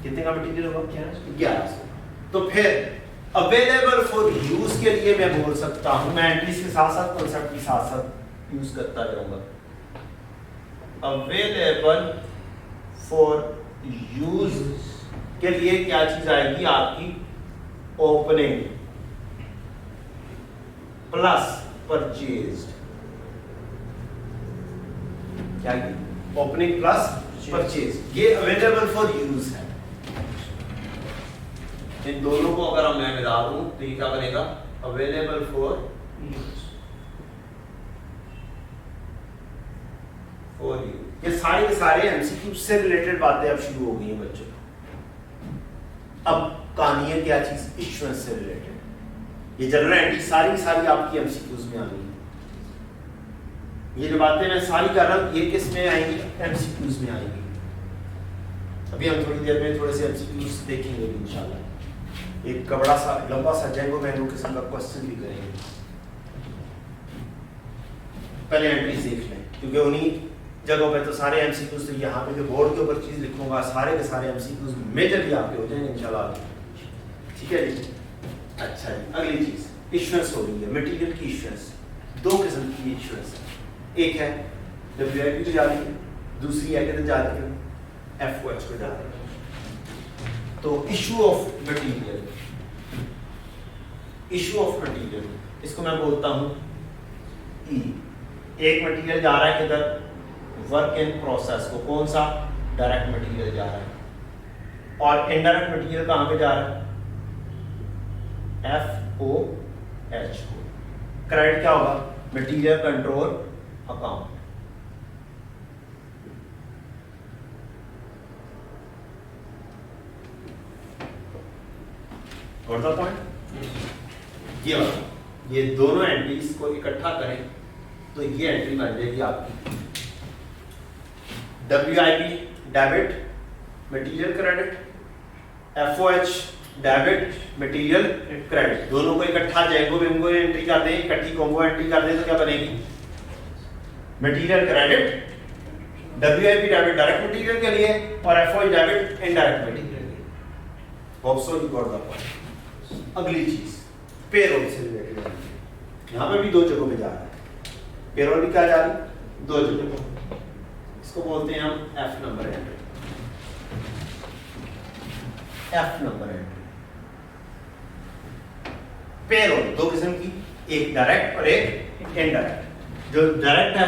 [SPEAKER 1] कितने का मटेरियल होगा? 1100। तो फिर अवेलेबल फॉर यूज के लिए मैं बोल सकता हूं, मैं एंट्रीज के साथ साथ कॉन्सेप्ट के साथ साथ यूज करता जाऊंगा। अवेलेबल फॉर यूज के लिए क्या चीज आएगी आपकी? Opening plus purchased. क्या? ओपनिंग प्लस परचेज, ये अवेलेबल फॉर यूज है। इन दोनों को अगर मैं मिला दूं तो ये क्या बनेगा? Available for use. ये सारे के सारे एमसीक्यू से रिलेटेड बातें अब शुरू हो गई हैं बच्चों। अब कहानी है क्या चीज? इश्यूएंस से रिलेटेड। ये जनरल एंट्री सारी सारी आपकी एमसीक्यूज में आ गई। ये जो बातें मैं सारी कर रहा हूं ये किस में आएंगी? एमसीक्यूज में आएंगी। अभी हम थोड़ी देर में थोड़े से एमसीक्यूज देखेंगे इंशाल्लाह। एक बड़ा सा लंबा सा जैंगो मैंगो किस्म का क्वेश्चन भी करेंगे। पहले एंट्रीज देख लें क्योंकि उन्हीं जगहों पे तो सारे एमसीक्यूज, तो यहाँ पे जो बोर्ड के ऊपर चीज़ लिखूंगा सारे के सारे एमसीक्यूज मेजरली आपके हो जाएंगे इंशाल्लाह। ठीक है जी। अच्छा जी, अगली चीज़ इश्यूएंस हो रही है, मटेरियल की इश्यूएंस। दो किस्म की इश्यूएंस है, एक है WIP को जा रही है, दूसरी है किधर जा रही है, FOH को जा रही है। तो issue of material, issue of material, इसको मैं बोलता हूँ E। एक मटेरियल जा रहा है किधर, वर्क इन प्रोसेस को, कौन सा, डायरेक्ट मटेरियल जा रहा है। और इनडायरेक्ट मटेरियल कहाँ पे जा रहा है, FOH को। क्रेडिट क्या होगा, material control account. Got the point. ये वाला, ये दोनों एंट्रीज को इकट्ठा करें तो ये एंट्री बन जाएगी आपकी WIP debit material credit, FOH debit material credit. दोनों को इकट्ठा जैंगो बिंगो एंट्री कर दें, इकट्ठी कॉम्बो एंट्री कर दें तो क्या बनेगी, material credit, WIP debit direct material के लिए और FOH डेबिट इनडायरेक्ट मटेरियल के लिए। Hope so you got the point. अगली चीज पेरोल से रिलेटेड है, यहाँ पे भी दो जगहों पे जा रहा है, पेरोल भी क्या जा रही है, दो जगहों। इसको बोलते हैं हम F number entry. F number entry payroll दो किस्म की, एक डायरेक्ट और एक इनडायरेक्ट। जो डायरेक्ट है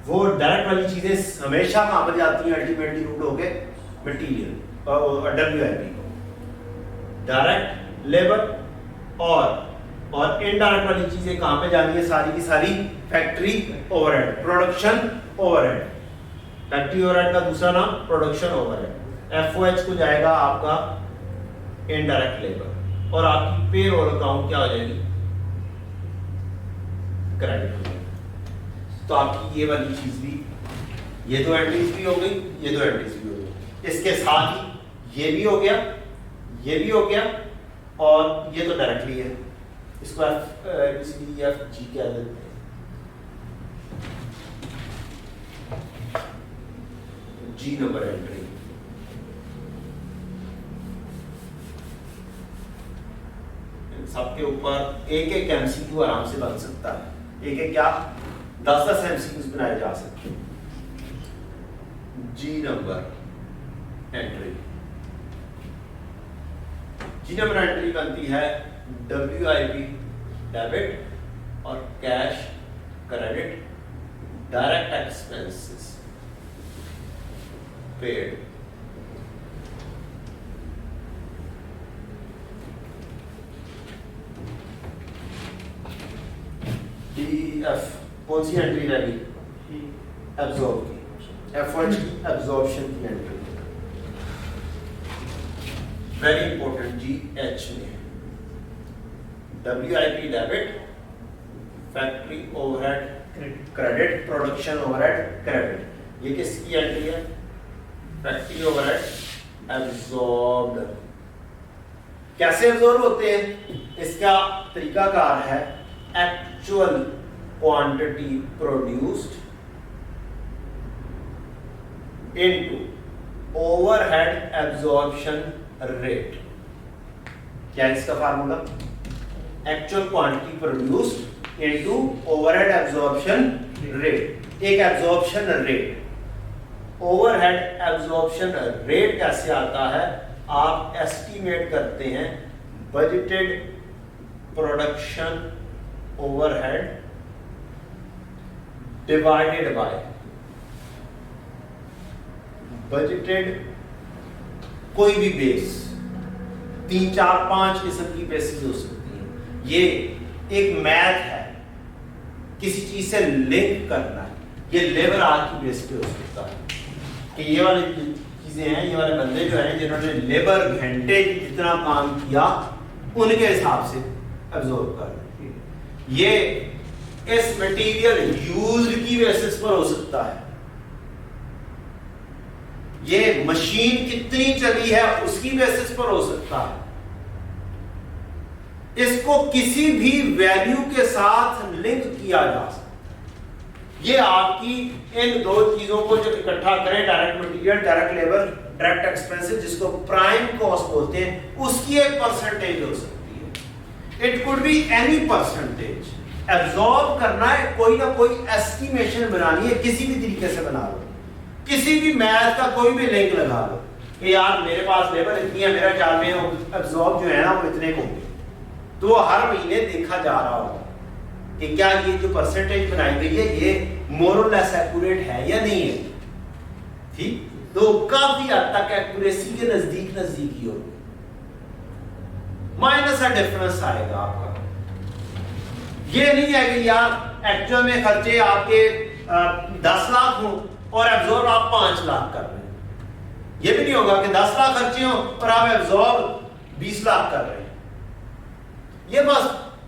[SPEAKER 1] वो डायरेक्ट वाली चीजें हमेशा कहां पर जाती हैं, अल्टीमेटली रूट होके मटेरियल और WIP को, डायरेक्ट लेबर। और इनडायरेक्ट वाली चीजें कहां पे जानी है, सारी की सारी factory overhead, production overhead. Factory overhead का दूसरा नाम प्रोडक्शन ओवरहेड। FOH को जाएगा आपका इनडायरेक्ट लेबर और आपकी पेरोल अकाउंट क्या हो जाएगी, क्रेडिट हो जाएगी। तो आपकी ये वाली चीज भी, ये दो एंट्रीज भी हो गई, ये दो एंट्रीज भी हो गई। इसके साथ ही ये भी हो गया, ये भी हो गया, और ये तो डायरेक्टली है, इसको FG कह देते हैं। G number entry. इन सबके ऊपर एक एक MCQ आराम से बन सकता है, एक एक क्या 10-10 MCQs बनाए जा सकते हैं। G number entry, G number entry बनती है WIP डेबिट और cash credit, direct expenses paid. DF कौन सी एंट्री रहेगी, एब्जॉर्ब की, FOH की एब्जॉर्प्शन की एंट्री। वेरी इंपॉर्टेंट GH में WIP debit, factory overhead credit, production overhead credit. ये किसकी एंट्री है, फैक्ट्री ओवरहेड एब्जॉर्ब्ड। कैसे एब्जॉर्ब होते हैं, इसका तरीकाकार है actual quantity produced into overhead absorption rate. क्या है इसका formula, actual quantity produced into overhead absorption rate. एक absorption rate, overhead absorption rate कैसे आता है, आप एस्टिमेट करते हैं budgeted production overhead divided by budgeted कोई भी बेस, 3, 4, 5 किस्म की बेसिस हो सकती है। ये एक मैथ है, किसी चीज से लिंक करना है। ये लेबर आर्ट की बेस पे हो सकता है कि ये वाली चीजें हैं, ये वाले बंदे जो हैं जिन्होंने लेबर घंटे जितना काम किया उनके हिसाब से एब्जॉर्ब कर। ये इस मटेरियल यूज्ड की बेसिस पर हो सकता है, ये मशीन कितनी चली है उसकी बेसिस पर हो सकता है। इसको किसी भी वैल्यू के साथ लिंक किया जा सकता है। ये आपकी इन दो चीजों को जब इकट्ठा करें, direct material, direct labour, direct expenses, जिसको प्राइम कॉस्ट बोलते हैं, उसकी एक परसेंटेज हो सकती है। It could be any percentage. Absorb करना है, कोई ना कोई एस्टिमेशन बनानी है, किसी भी तरीके से बना लो, किसी भी मैथ का कोई भी लिंक लगा लो कि यार मेरे पास लेबर इतनी है, मेरा ख्याल में एब्जॉर्ब जो है ना वो इतने होंगे, तो वो हर महीने देखा जा रहा होगा कि क्या ये जो परसेंटेज बनाई गई है ये मोर और लेस एक्यूरेट है या नहीं है। ठीक, तो काफी हद तक एक्यूरेसी के नजदीक ही होगी, माइनस का डिफरेंस आएगा आपका। ये नहीं है कि यार एक्चुअल में खर्चे आपके 10 लाख हो और एब्जॉर्ब आप 5 लाख कर रहे हैं। ये भी नहीं होगा कि 10 लाख खर्चे हो और आप एब्जॉर्ब 20 लाख कर रहे हैं। ये बस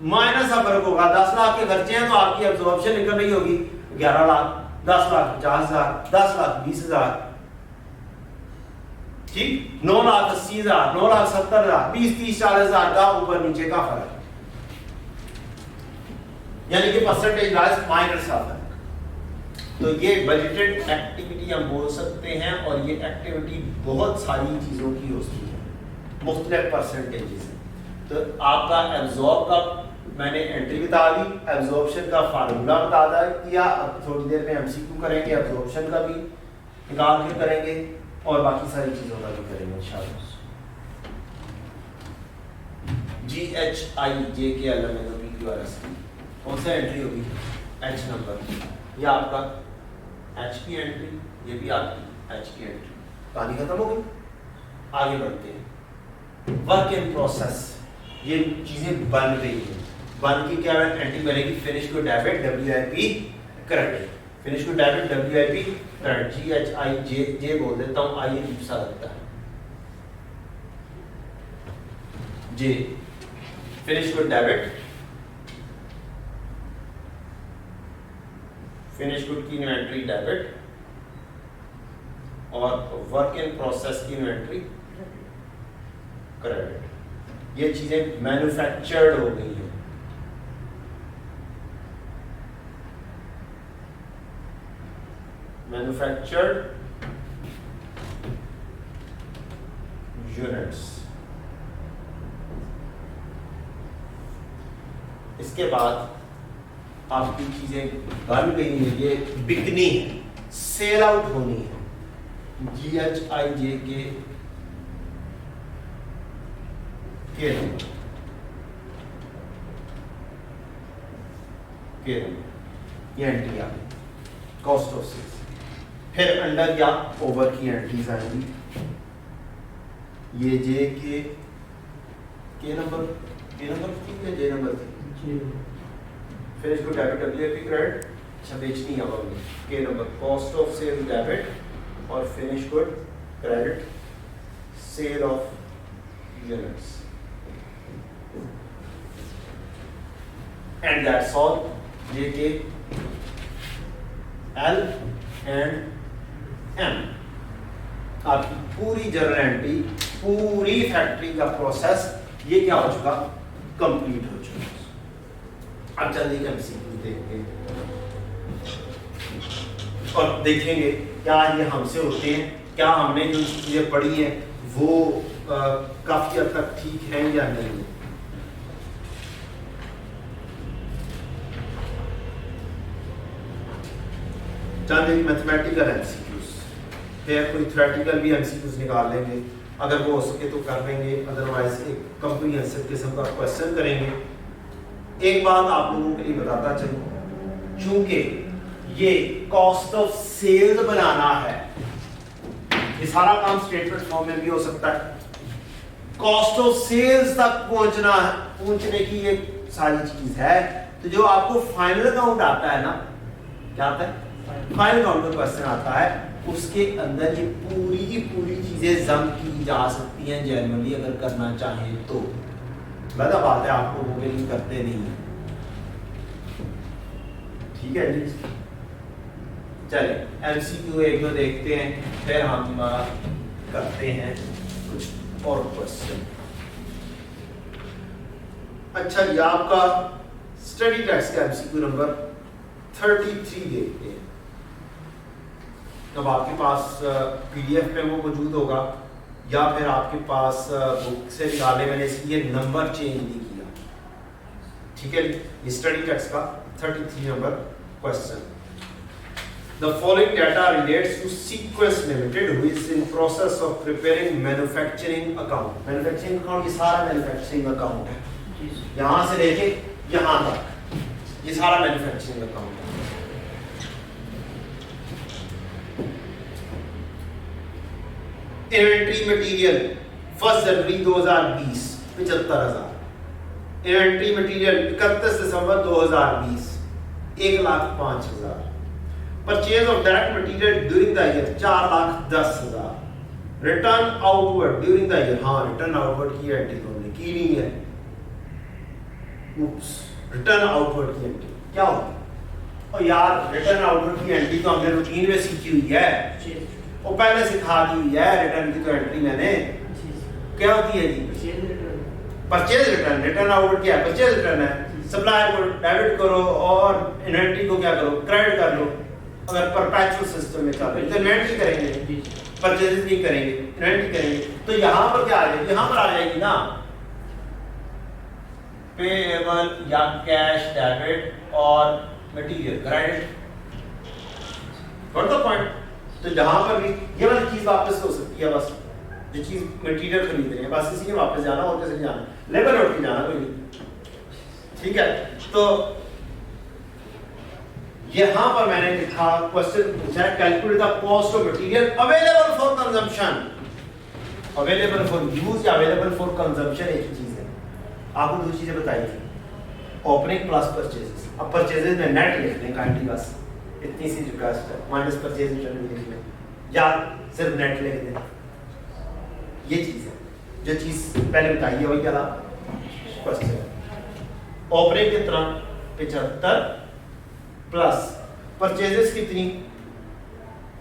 [SPEAKER 1] माइनस का फर्क होगा। 10 लाख के खर्चे हैं तो आपकी एब्जॉर्प्शन निकल रही होगी 11 लाख, 10 लाख 50,000, 10 लाख 20,000, ठीक, 9 लाख 80,000, 9 लाख 70,000, 20, 30, 40,000 का ऊपर नीचे का फर्क, यानी कि परसेंटेज वाइज माइनस का फर्क। तो ये बजटेड एक्टिविटी हम बोल सकते हैं, और ये एक्टिविटी बहुत सारी चीजों की होती है, मुख्तलिफ परसेंटेजेस। तो आपका एब्जॉर्ब का मैंने एंट्री बता दी, एब्जॉर्प्शन का फार्मूला बता दिया। अब थोड़ी देर में एमसीक्यू करेंगे, एब्जॉर्प्शन का भी निकाल के करेंगे और बाकी सारी चीजों का भी करेंगे इंशाल्लाह। GHIJ के LMNO PQRS की कौन सा एंट्री होगी? H नंबर, ये आपका H की एंट्री, ये भी आपकी H की एंट्री। कहानी खत्म हो गई, आगे बढ़ते हैं। वर्क इन प्रोसेस, ये चीजें बन रही है, बन के क्या एंट्री बनेगी? फिनिश को डेबिट, WIP क्रेडिट, फिनिश को डेबिट, WIP क्रेडिट, GHIJ बोल देता हूं, आई अजीब सा लगता है, J फिनिश को डेबिट, फिनिश गुड की इन्वेंट्री डेबिट, और वर्क इन प्रोसेस की इन्वेंट्री क्रेडिट। ये चीजें मैन्युफैक्चर्ड हो गई हैं। Manufactured units. इसके बाद आपकी चीजें बन गई हैं, ये बिकनी है, सेल आउट होनी है। GHIJ के नंबर, ये एंट्री आ गई, कॉस्ट ऑफ सेल्स। फिर अंडर या ओवर की एंट्रीज आएंगी, ये J के नंबर, K नंबर थी या J नंबर थी? फिर इसको डेबिट, WIP क्रेडिट, अच्छा बेचनी है अब के number, cost of sale debit, और finish good credit, sale of units, and that's all. JK L and M, आपकी पूरी जर्नल एंट्री, पूरी फैक्ट्री का प्रोसेस ये क्या हो चुका? कंप्लीट हो चुका। अब जल्दी MCQ देखेंगे और देखेंगे क्या ये हमसे होते हैं, क्या हमने जो चीजें पढ़ी हैं वो काफी हद तक ठीक है या नहीं। चंद एक मैथमेटिकल MCQs, फिर कोई थ्योरेटिकल भी MCQs निकाल लेंगे, अगर वो हो सके तो कर लेंगे, अदरवाइज एक कॉम्प्रिहेंसिव किस्म का क्वेश्चन करेंगे। एक बात आप लोगों के लिए बताता चलूं, चूंकि ये कॉस्ट ऑफ सेल्स बनाना है, ये सारा काम स्टेटमेंट फॉर्म में भी हो सकता है, कॉस्ट ऑफ सेल्स तक पहुंचने की ये सारी चीज है। तो जो आपको फाइनल अकाउंट आता है ना, क्या आता है? फाइनल अकाउंट का क्वेश्चन आता है, उसके अंदर ये पूरी की पूरी चीजें जम की जा सकती हैं जनरली, अगर करना चाहें तो। बता बात है, आपको वो भी करते नहीं है, ठीक है जी। चले MCQ एक दो देखते हैं, फिर हम करते हैं कुछ और क्वेश्चन। अच्छा, ये आपका स्टडी टेक्स्ट का MCQ नंबर 33 देखते हैं। अब आपके पास PDF में वो मौजूद होगा या फिर आपके पास बुक से निकाले, मैंने इसलिए नंबर चेंज नहीं किया। ठीक है, ये स्टडी टेक्स्ट का 33 number question. The following data relates to Sequence Limited, who is in process of preparing manufacturing account. Manufacturing account ये सारा manufacturing account है,
[SPEAKER 3] जी सर।
[SPEAKER 1] यहाँ से लेके यहाँ तक ये सारा manufacturing account है। Inventory material 1 January 2020 75,000। Inventory material 31 December 2020 1,05,000। Purchase of direct material during the year 4,10,000। Return outward during the year, हाँ रिटर्न आउटवर्ड की एंट्री तो हमने की नहीं है। उप्स, रिटर्न आउटवर्ड की एंट्री क्या होती है? और यार रिटर्न आउटवर्ड की एंट्री तो हमने रूटीन में सीखी हुई है,
[SPEAKER 3] जी
[SPEAKER 1] वो पहले सिखा दी हुई है। रिटर्न की तो एंट्री मैंने
[SPEAKER 3] जी सर।
[SPEAKER 1] क्या होती है जी?
[SPEAKER 3] Purchase return.
[SPEAKER 1] Purchase return. Return outward क्या है? परचेज रिटर्न है। सप्लायर को डेबिट करो और इन्वेंट्री को क्या करो? क्रेडिट कर लो। अगर परपेचुअल सिस्टम में चल रही है तो इन्वेंट्री करेंगे,
[SPEAKER 3] जी सर।
[SPEAKER 1] परचेज नहीं करेंगे, इन्वेंट्री करेंगे। तो यहाँ पर क्या आ जाएगी? यहाँ पर आ जाएगी ना पेएबल या कैश डेबिट और material credit. What the point? तो जहां पर भी ये वाली चीज वापस हो सकती है, बस जो चीज मटेरियल खरीद रहे हैं बस इसी के वापस जाना और कैसे जाना, लेबर रोड की जाना कोई नहीं। ठीक है, तो यहां पर मैंने लिखा क्वेश्चन पूछा है calculate the cost of material available for consumption. Available for use या अवेलेबल फॉर कंजम्पशन एक ही चीज है। आपको दो चीजें बताई थी, ओपनिंग प्लस परचेजेस। अब परचेजेस में नेट लिख लें काइंडली, बस इतनी सी रिक्वेस्ट है, माइनस परचेज रिटर्न लिख लें या सिर्फ नेट लिख दें। ये चीज है जो चीज पहले बताई है वही क्या था क्वेश्चन। ओपनिंग कितना 75 प्लस परचेजेस कितनी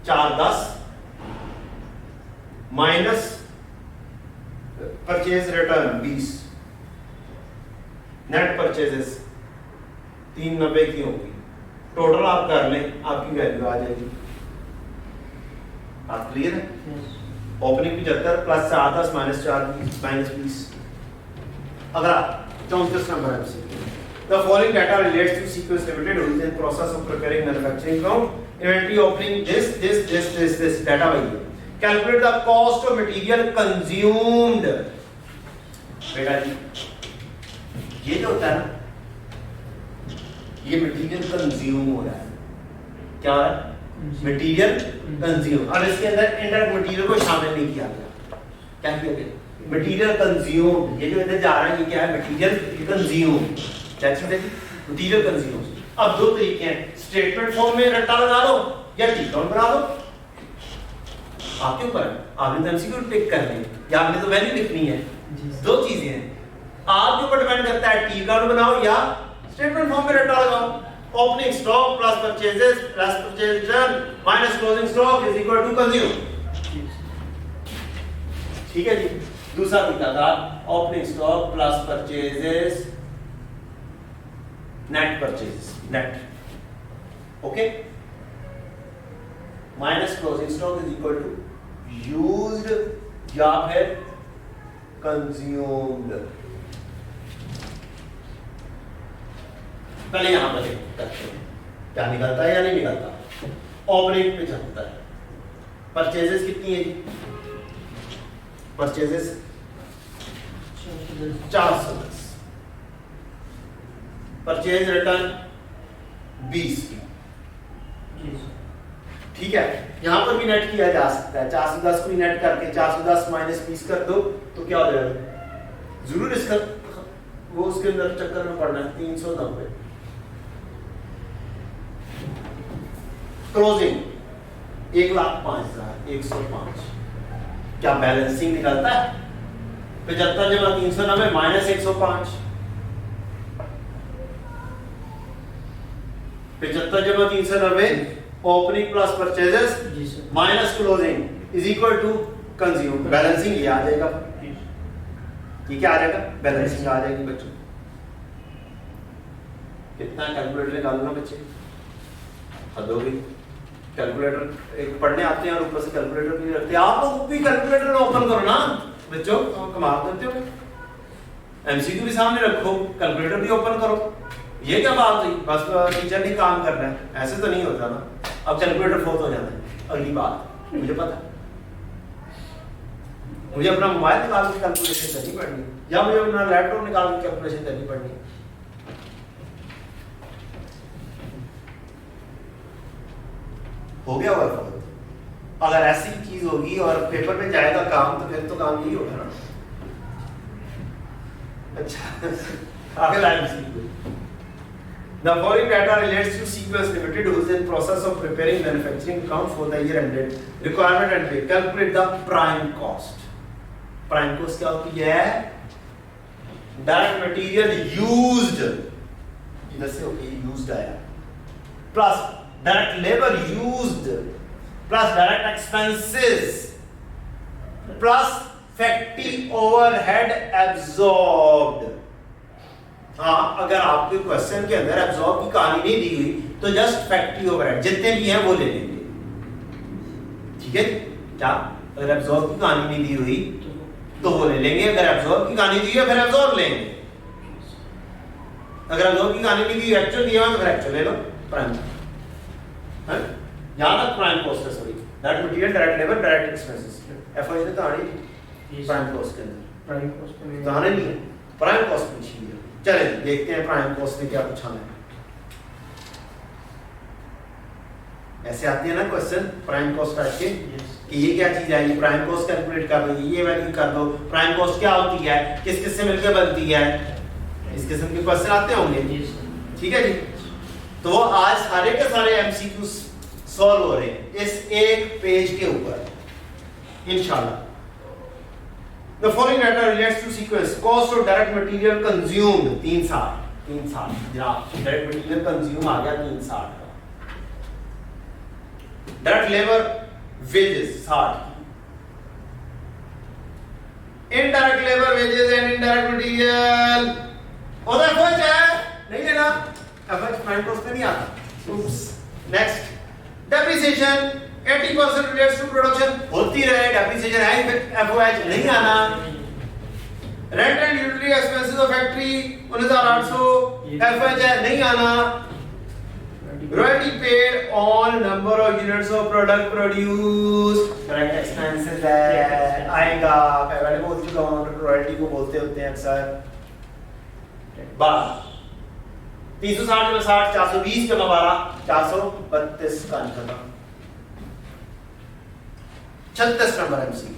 [SPEAKER 1] 410 minus purchase return 20, net purchases 390 की होगी। टोटल आप कर लें, आपकी वैल्यू आ जाएगी। बात क्लियर है? Opening 75 plus 410 minus 4 minus 20। अगला 34 नंबर है। The following data relates to Sequence Limited, who is in process of preparing manufacturing account. Inventory opening this data वही है। Calculate the cost of material consumed. बेटा जी ये जो होता है ना, ये मटेरियल कंज्यूम हो रहा है। क्या हो रहा है? Material consume. और इसके अंदर इनडायरेक्ट मटेरियल को शामिल नहीं किया गया। क्या किया गया? Material consume. ये जो इधर जा रहा है ये क्या है? Material consume. क्या चीज है? Material consume. अब दो तरीके हैं, स्टेटमेंट फॉर्म में रट्टा लगा दो या टी काउंट बना दो, आपके ऊपर है। आपने तो एमसीक्यू टिक करनी है या आपने तो वैल्यू लिखनी है, दो चीजें हैं, आपके ऊपर डिपेंड करता है। टी काउंट बनाओ या स्टेटमेंट फॉर्म में रट्टा लगाओ। Opening stock plus purchases plus purchase return minus closing stock is equal to consume. ठीक है जी। दूसरा तरीका था opening stock plus purchases net purchases, net okay, minus closing stock is equal to used या फिर कंज्यूम्ड। पहले यहां पर देखते हैं क्या निकलता है या नहीं निकलता। ओपनिंग 75, परचेजेस कितनी है जी? परचेजेस 410, परचेज रिटर्न 20 की। ठीक है, यहां पर भी नेट किया जा सकता है। 410 को नेट करके 410 माइनस 20 कर दो तो क्या हो जाएगा? जरूर इसका वो उसके अंदर चक्कर में पड़ना है। 390 क्लोजिंग 1,05,105। क्या बैलेंसिंग निकलता है? 75 जमा 390 माइनस 105। 75 जमा 390 opening plus purchases minus closing is equal to consume. Balancing ये आ जाएगा। ये क्या आ जाएगा? बैलेंसिंग आ जाएगी बच्चों। कितना कैलकुलेटर निकालना बच्चे? हद हो गई। कैलकुलेटर एक पढ़ने आते हैं और ऊपर से कैलकुलेटर भी रखते हैं। आप लोग भी कैलकुलेटर ओपन करो ना बच्चों, कमाल करते हो। एमसीक्यू भी सामने रखो, कैलकुलेटर भी ओपन करो। ये क्या बात हुई, बस टीचर ने काम करना है, ऐसे तो नहीं होता ना। अब कैलकुलेटर फोर्थ हो जाना है, अगली बात मुझे पता। मुझे अपना मोबाइल निकाल के कैलकुलेशन करनी पड़नी है, या मुझे अपना लैपटॉप निकाल के कैलकुलेशन करनी पड़नी है। हो गया वर्क। अगर ऐसी चीज होगी और पेपर में जाएगा काम, तो फिर तो काम यही होगा ना। अच्छा अगला MCQ. The following data relates to Sequence Limited, who is in process of preparing manufacturing account for the year ended. Requirement and pay. Calculate the prime cost. Prime cost क्या होती है? Direct material used. इधर से होके used आया. Plus direct labor used. Plus direct expenses. Plus factory overhead absorbed. हाँ, अगर आपके क्वेश्चन के अंदर एब्जॉर्ब की कहानी नहीं दी हुई तो जस्ट फैक्ट्री ओवरहेड जितने भी हैं वो ले लेंगे। ठीक है क्या? अगर एब्जॉर्ब की कहानी नहीं दी हुई तो वो ले लेंगे, अगर एब्जॉर्ब की कहानी दी है फिर एब्जॉर्ब लेंगे। अगर एब्जॉर्ब की कहानी नहीं दी, एक्चुअल दिया हुआ तो फिर एक्चुअल ले लो। प्राइम यहां तक प्राइम कॉस्ट है, sorry that material direct labour direct expenses. FO ने कहानी प्राइम कॉस्ट के अंदर
[SPEAKER 3] प्राइम कॉस्ट में
[SPEAKER 1] कहानी नहीं है, प्राइम कॉस्ट पूछी है। चले देखते हैं प्राइम कॉस्ट में क्या पूछा है। ऐसे आते हैं ना क्वेश्चन प्राइम कॉस्ट टाइप के कि ये क्या चीज है, ये प्राइम कॉस्ट कैलकुलेट कर दो, ये वैल्यू कर दो। प्राइम कॉस्ट क्या होती है, किस किस से मिलकर बनती है, इस किस्म के क्वेश्चन आते होंगे। ठीक है जी, तो वो आज सारे के सारे एमसीक्यू सॉल्व हो रहे हैं इस एक पेज के ऊपर इंशाल्लाह। The following data relates to sequence cost of direct material consumed 360 जनाब, direct material consume आ गया 360 का। direct labor wages 60, indirect labor wages and indirect material और FH है नहीं लेना, FH प्राइम कॉस्ट में नहीं आता। oops next depreciation 80% relates to production, होती रहे डेप्रिसिएशन है, एफओएच नहीं आना। Rent and utility expenses of factory 19,800, FOH है नहीं आना। Royalty paid on number of units of product produce, direct expenses है आएगा। पहले बोल चुका हूं, रॉयल्टी को बोलते होते हैं अक्सर। बस 360 में 60, 420 में 12, 432 का निकलना। 36 number MCQ.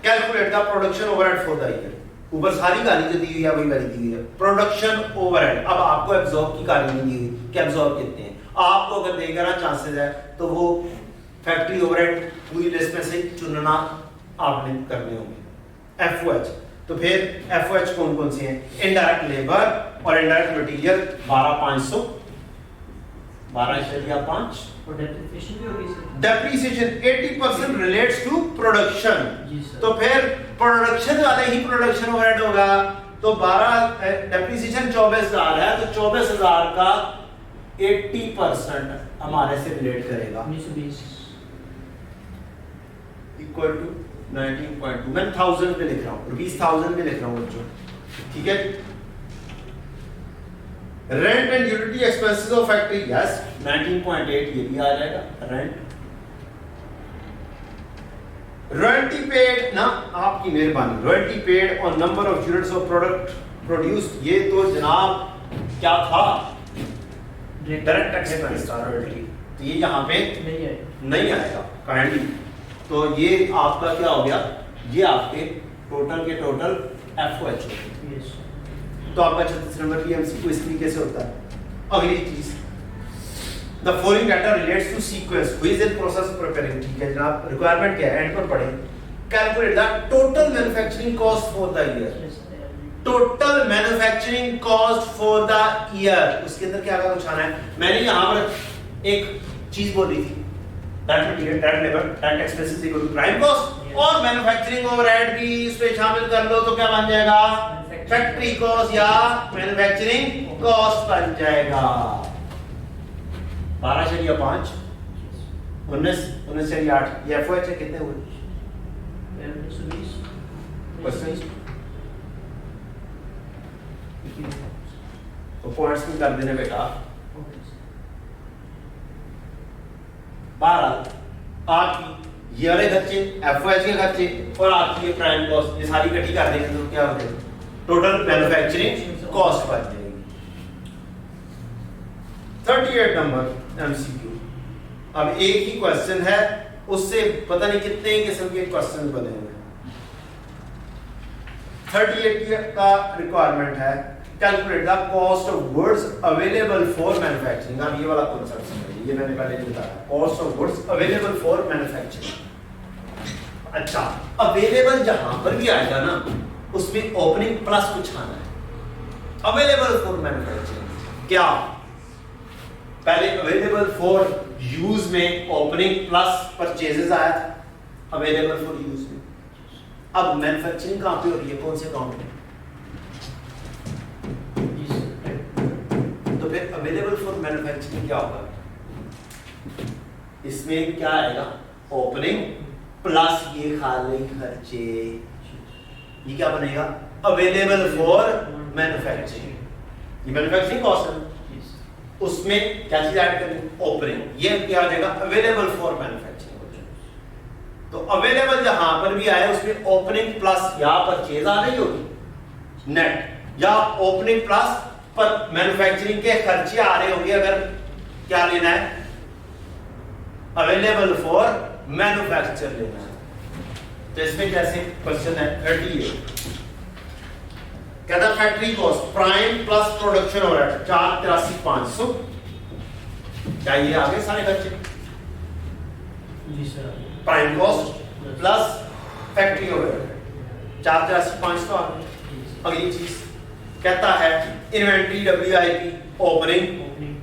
[SPEAKER 1] Calculate the production overhead for the year. ऊपर सारी कहानी जो दी हुई है वही वाली दी हुई है। प्रोडक्शन ओवरहेड, अब आपको एब्जॉर्ब की कहानी नहीं दी हुई कि एब्जॉर्ब कितने हैं। आपको अगर देगा ना चांसेस है तो वो फैक्ट्री ओवरहेड पूरी लिस्ट में से चुनना आपने करने होंगे। एफओएच, तो फिर एफओएच कौन कौन से हैं? इनडायरेक्ट लेबर और इनडायरेक्ट मटेरियल 12,500, 12.5
[SPEAKER 3] और डेप्रिसिएशन भी होगी sir.
[SPEAKER 1] Depreciation 80% relates to production,
[SPEAKER 3] जी सर।
[SPEAKER 1] तो फिर प्रोडक्शन वाले ही प्रोडक्शन ओवरहेड होगा। तो 12 डेप्रिसिएशन 24,000 है तो 24,000 का 80% हमारे से रिलेट करेगा
[SPEAKER 3] 1920
[SPEAKER 1] इक्वल टू 19.2। मैं 1000 पे लिख रहा हूँ, रुपीस 1000 पे लिख रहा हूँ बच्चों, ठीक है। Rent and utility expenses of factory, yes 19.8 ये भी आ जाएगा। रेंट, रॉयल्टी पेड ना, आपकी मेहरबानी, royalty paid on number of units of product produced, ये तो जनाब क्या था, डायरेक्ट एक्सपेंस था रॉयल्टी, तो ये यहाँ पे नहीं आएगा काइंडली। तो ये आपका क्या हो गया, ये आपके टोटल के टोटल एफओएच हो गए।
[SPEAKER 3] यस
[SPEAKER 1] तो आपका 36 नंबर की एमसीक्यू इस तरीके से होता है। अगली चीज, the following data relates to sequence who is in process of preparing, ठीक है जनाब। रिक्वायरमेंट क्या है, एंड पर पढ़ें। Calculate the total manufacturing cost for the year, total manufacturing cost for the year, उसके अंदर क्या क्या कुछ आना है। मैंने यहां पर एक चीज बोल रही थी, that material, that labour, that expenses equal to prime cost, और मैन्युफैक्चरिंग ओवरहेड भी इस पे शामिल कर लो तो क्या बन जाएगा, फैक्ट्री कॉस्ट या मैन्युफैक्चरिंग कॉस्ट बन जाएगा 12.5 19.8 ये एफओएच है कितने हुए क्वेश्चंस तो पॉइंट्स में कर देने बेटा 12 आपकी ये वाले खर्चे एफओएच के खर्चे और आपकी ये प्राइम कॉस्ट ये सारी इकट्ठी कर देंगे तो क्या हो जाएगा टोटल मैन्युफैक्चरिंग कॉस्ट बन जाएगी 38 नंबर एमसीक्यू अब एक ही क्वेश्चन है उससे पता नहीं कितने किस्म के क्वेश्चन बने हुए हैं 38 का रिक्वायरमेंट है calculate the cost of goods available for manufacturing अब ये वाला कॉन्सेप्ट समझिए ये मैंने पहले नहीं बताया cost of goods available for manufacturing अच्छा अवेलेबल जहां पर भी आएगा ना उसमें ओपनिंग प्लस कुछ आना है अवेलेबल फॉर मैन्युफैक्चरिंग क्या पहले अवेलेबल फॉर यूज में ओपनिंग प्लस परचेजेस आया था अवेलेबल फॉर यूज में अब मैन्युफैक्चरिंग कहां पे हो रही है कौन से अकाउंट में तो फिर अवेलेबल फॉर मैन्युफैक्चरिंग क्या होगा इसमें क्या आएगा ओपनिंग प्लस ये खाली खर्चे ये क्या बनेगा अवेलेबल फॉर मैन्युफैक्चरिंग ये मैन्युफैक्चरिंग कॉस्ट है उसमें क्या चीज ऐड करनी ओपनिंग ये क्या हो जाएगा अवेलेबल फॉर मैन्युफैक्चरिंग तो अवेलेबल जहां पर भी आए उसमें ओपनिंग प्लस या परचेज आ रही होगी नेट या ओपनिंग प्लस पर मैन्युफैक्चरिंग के खर्चे आ रहे होंगे अगर क्या लेना है अवेलेबल फॉर मैन्युफैक्चर लेना है तो इसमें कैसे क्वेश्चन है 38 कहता factory cost prime plus production overhead 483,500 क्या ये आगे सारे खर्चे
[SPEAKER 3] जी sir
[SPEAKER 1] prime cost plus factory overhead 483,500 आ गए अगली चीज कहता है inventory WIP opening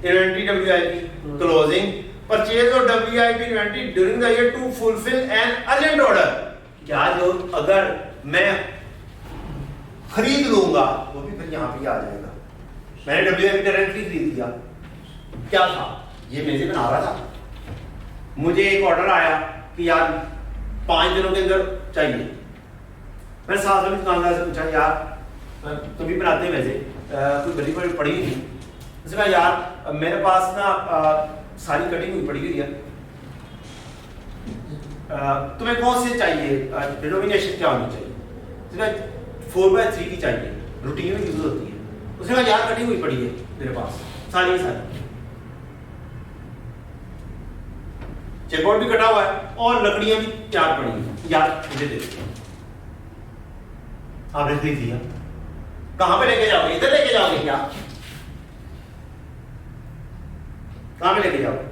[SPEAKER 1] inventory WIP closing purchase of WIP inventory during the year to fulfil an urgent order क्या जो अगर मैं खरीद लूंगा वो भी फिर यहां पे आ जाएगा मैंने डब्ल्यूआईपी डायरेक्टली खरीद लिया क्या था ये मेरे बना रहा था मुझे एक ऑर्डर आया कि यार 5 दिनों के अंदर चाहिए मैंने साथ में दुकानदार से पूछा यार तुम भी बनाते हैं वैसे कोई बड़ी बड़ी पड़ी नहीं उसने कहा यार मेरे पास ना सारी कटिंग हुई पड़ी हुई है तुम्हें कौन से चाहिए डिनोमिनेशन क्या होनी चाहिए 4/3 की चाहिए रूटीन में यूज होती है उसने कहा यार कटिंग हुई पड़ी है मेरे पास सारी सारी चेकबोर्ड भी कटा हुआ है और लकड़ियां भी तैयार पड़ी हैं यार मुझे दे दो आपने खरीद लिया कहां पे लेके जाओगे इधर लेके जाओगे क्या कहां पे लेके जाओगे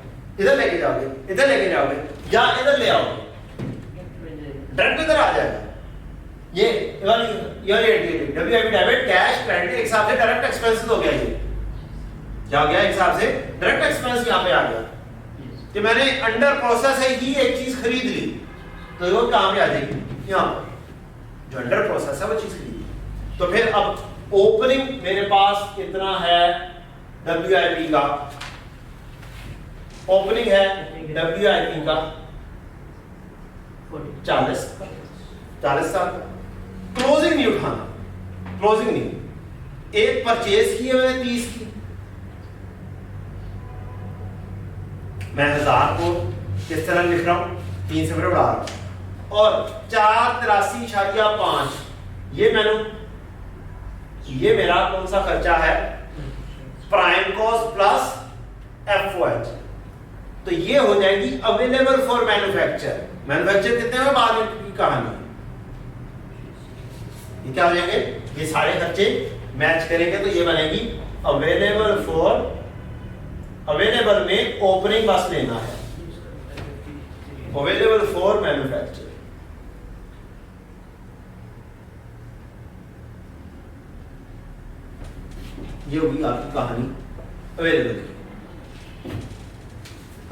[SPEAKER 1] इधर लेके जाओगे इधर लेके जाओगे या इधर ले आओगे डायरेक्ट इधर आ जाएगा ये डब्ल्यूआईपी डेबिट कैश क्रेडिट एक हिसाब से डायरेक्ट एक्सपेंसेस हो गया ये क्या हो गया एक हिसाब से डायरेक्ट एक्सपेंस यहां पे आ गया कि मैंने अंडर प्रोसेस है ही एक चीज खरीद ली तो वो कहां पे आ जाएगी यहां पर जो अंडर प्रोसेस है वो चीज खरीदी तो फिर अब ओपनिंग मेरे पास कितना है डब्ल्यूआईपी का ओपनिंग है डब्ल्यूआईपी का 40 साल क्लोजिंग नहीं उठाना क्लोजिंग नहीं एक परचेज की है मैंने 30 की मैं 1000 को किस तरह लिख रहा हूं 3 से बढ़ा रहा हूं और 483.5 ये मेरा कौन सा खर्चा है प्राइम कॉस्ट प्लस एफओएच तो ये हो जाएगी अवेलेबल फॉर मैन्युफैक्चर कितने में बाद की कहानी ये क्या हो जाएंगे ये सारे खर्चे मैच करेंगे तो ये बनेगी अवेलेबल में ओपनिंग बस लेना है अवेलेबल फॉर मैन्युफैक्चर ये होगी आपकी कहानी अवेलेबल की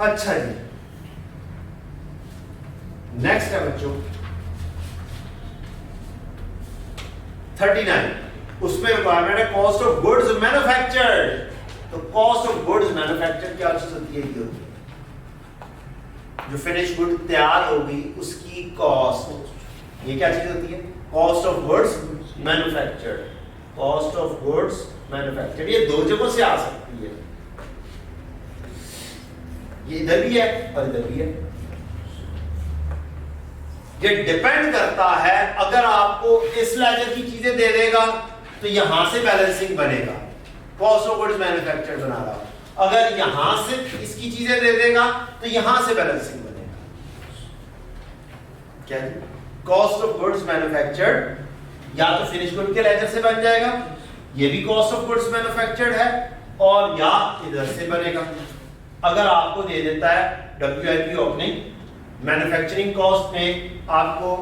[SPEAKER 1] अच्छा जी नेक्स्ट है बच्चों 39 उसमें रिक्वायरमेंट है कॉस्ट ऑफ गुड्स मैन्युफैक्चर्ड। तो कॉस्ट ऑफ गुड्स मैन्युफैक्चर्ड क्या चीज होती है? ये होती है जो फिनिश गुड तैयार होगी उसकी कॉस्ट। ये क्या चीज होती है? Cost of goods manufactured. Cost of goods manufactured ये दो जगहों से आ सकती है, ये इधर भी है और इधर भी है। ये डिपेंड करता है, अगर आपको इस लेजर की चीजें दे देगा तो यहां से बैलेंसिंग बनेगा, कॉस्ट ऑफ गुड्स मैन्युफैक्चर्ड बना रहा हूं। अगर यहां से इसकी चीजें दे देगा तो यहां से बैलेंसिंग बनेगा। क्या जी? कॉस्ट ऑफ गुड्स मैन्युफैक्चर्ड या तो फिनिश गुड के लेजर से बन जाएगा, ये भी कॉस्ट ऑफ गुड्स मैन्युफैक्चर्ड है, और या इधर से बनेगा। अगर आपको दे देता है WIP ओपनिंग, मैन्युफैक्चरिंग कॉस्ट में आपको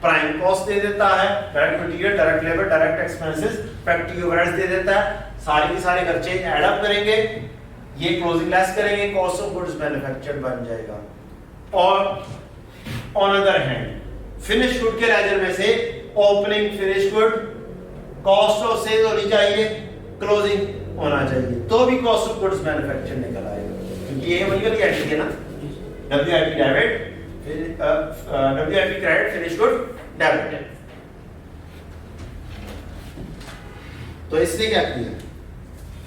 [SPEAKER 1] प्राइम कॉस्ट दे देता है, direct material, direct labour, direct expenses, factory overheads दे देता है, सारे के सारे खर्चे ऐड अप करेंगे, ये क्लोजिंग लेस करेंगे, कॉस्ट ऑफ गुड्स मैन्युफैक्चर्ड बन जाएगा। और on other hand finish good के लेजर में से opening finish good, cost of sale होनी चाहिए, क्लोजिंग होना चाहिए, तो भी कॉस्ट ऑफ गुड्स मैन्युफैक्चर्ड निकल आएगा, क्योंकि ये वही वाली एंट्री है ना, WIP debit, WIP credit, finish good debit. तो इसने क्या किया?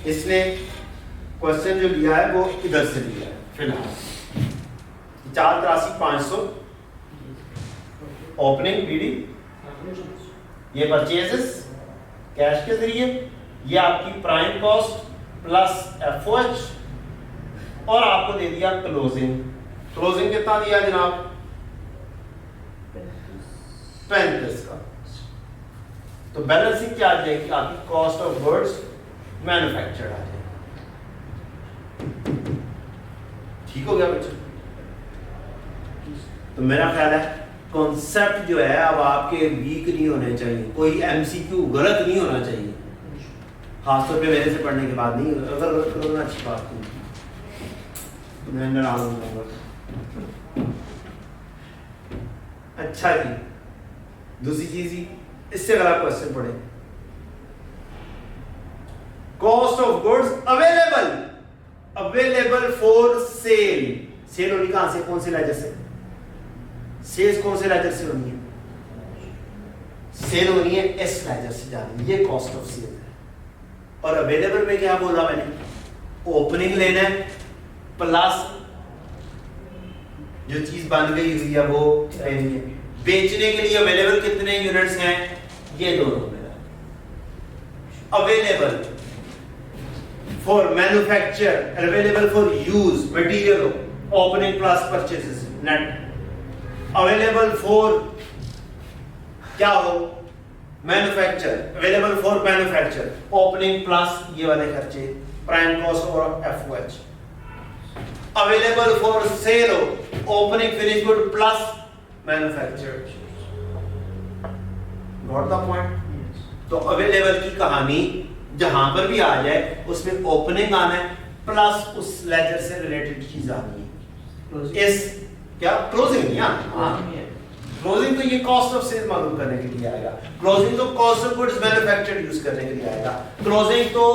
[SPEAKER 1] इसने क्वेश्चन जो लिया है वो इधर से लिया है फिलहाल 483,500 ओपनिंग PD, ये परचेजेस कैश के जरिए, ये आपकी प्राइम कॉस्ट प्लस FOH, और आपको दे दिया क्लोजिंग। क्लोजिंग कितना दिया जनाब? 35 का। तो बैलेंसिंग क्या आ जाएगी? आपकी कॉस्ट ऑफ गुड्स मैन्युफैक्चर्ड आ जाएगी। ठीक हो गया बच्चों? तो मेरा ख्याल है कॉन्सेप्ट जो है अब आपके वीक नहीं होने चाहिए, कोई MCQ गलत नहीं होना चाहिए, खासतौर पे मेरे से पढ़ने के बाद नहीं। अगर गलत करोगे अच्छी बात नहीं, मैं नाराज हो जाऊंगा। अच्छा जी, दूसरी चीज ही इससे अगर आप क्वेश्चन पढ़े, cost of goods available for sale. Sale होनी कहां से? कौन से लेजर से? सेल्स कौन से लेजर से होनी है? सेल होनी है इस लेजर से जानी, ये कॉस्ट ऑफ सेल है। और अवेलेबल में क्या बोला मैंने? ओपनिंग लेना है प्लस जो चीज बन गई हुई है वो लेनी है। बेचने के लिए अवेलेबल कितने यूनिट्स हैं? ये दोनों मेरा available for manufacture, available for use material, opening plus purchases net, available for क्या हो? Manufacture, available for manufacture, opening plus ये वाले खर्चे, प्राइम कॉस्ट और FOH, अवेलेबल फॉर सेल हो, opening finish good plus manufacture. Got the point? तो available की कहानी जहां पर भी आ जाए उसमें ओपनिंग आना है प्लस उस लेजर से रिलेटेड चीज आनी है। इस क्या क्लोजिंग नहीं आना? क्लोजिंग तो ये कॉस्ट ऑफ सेल मालूम करने के लिए आएगा, क्लोजिंग तो cost of goods manufactured use करने के लिए आएगा। क्लोजिंग तो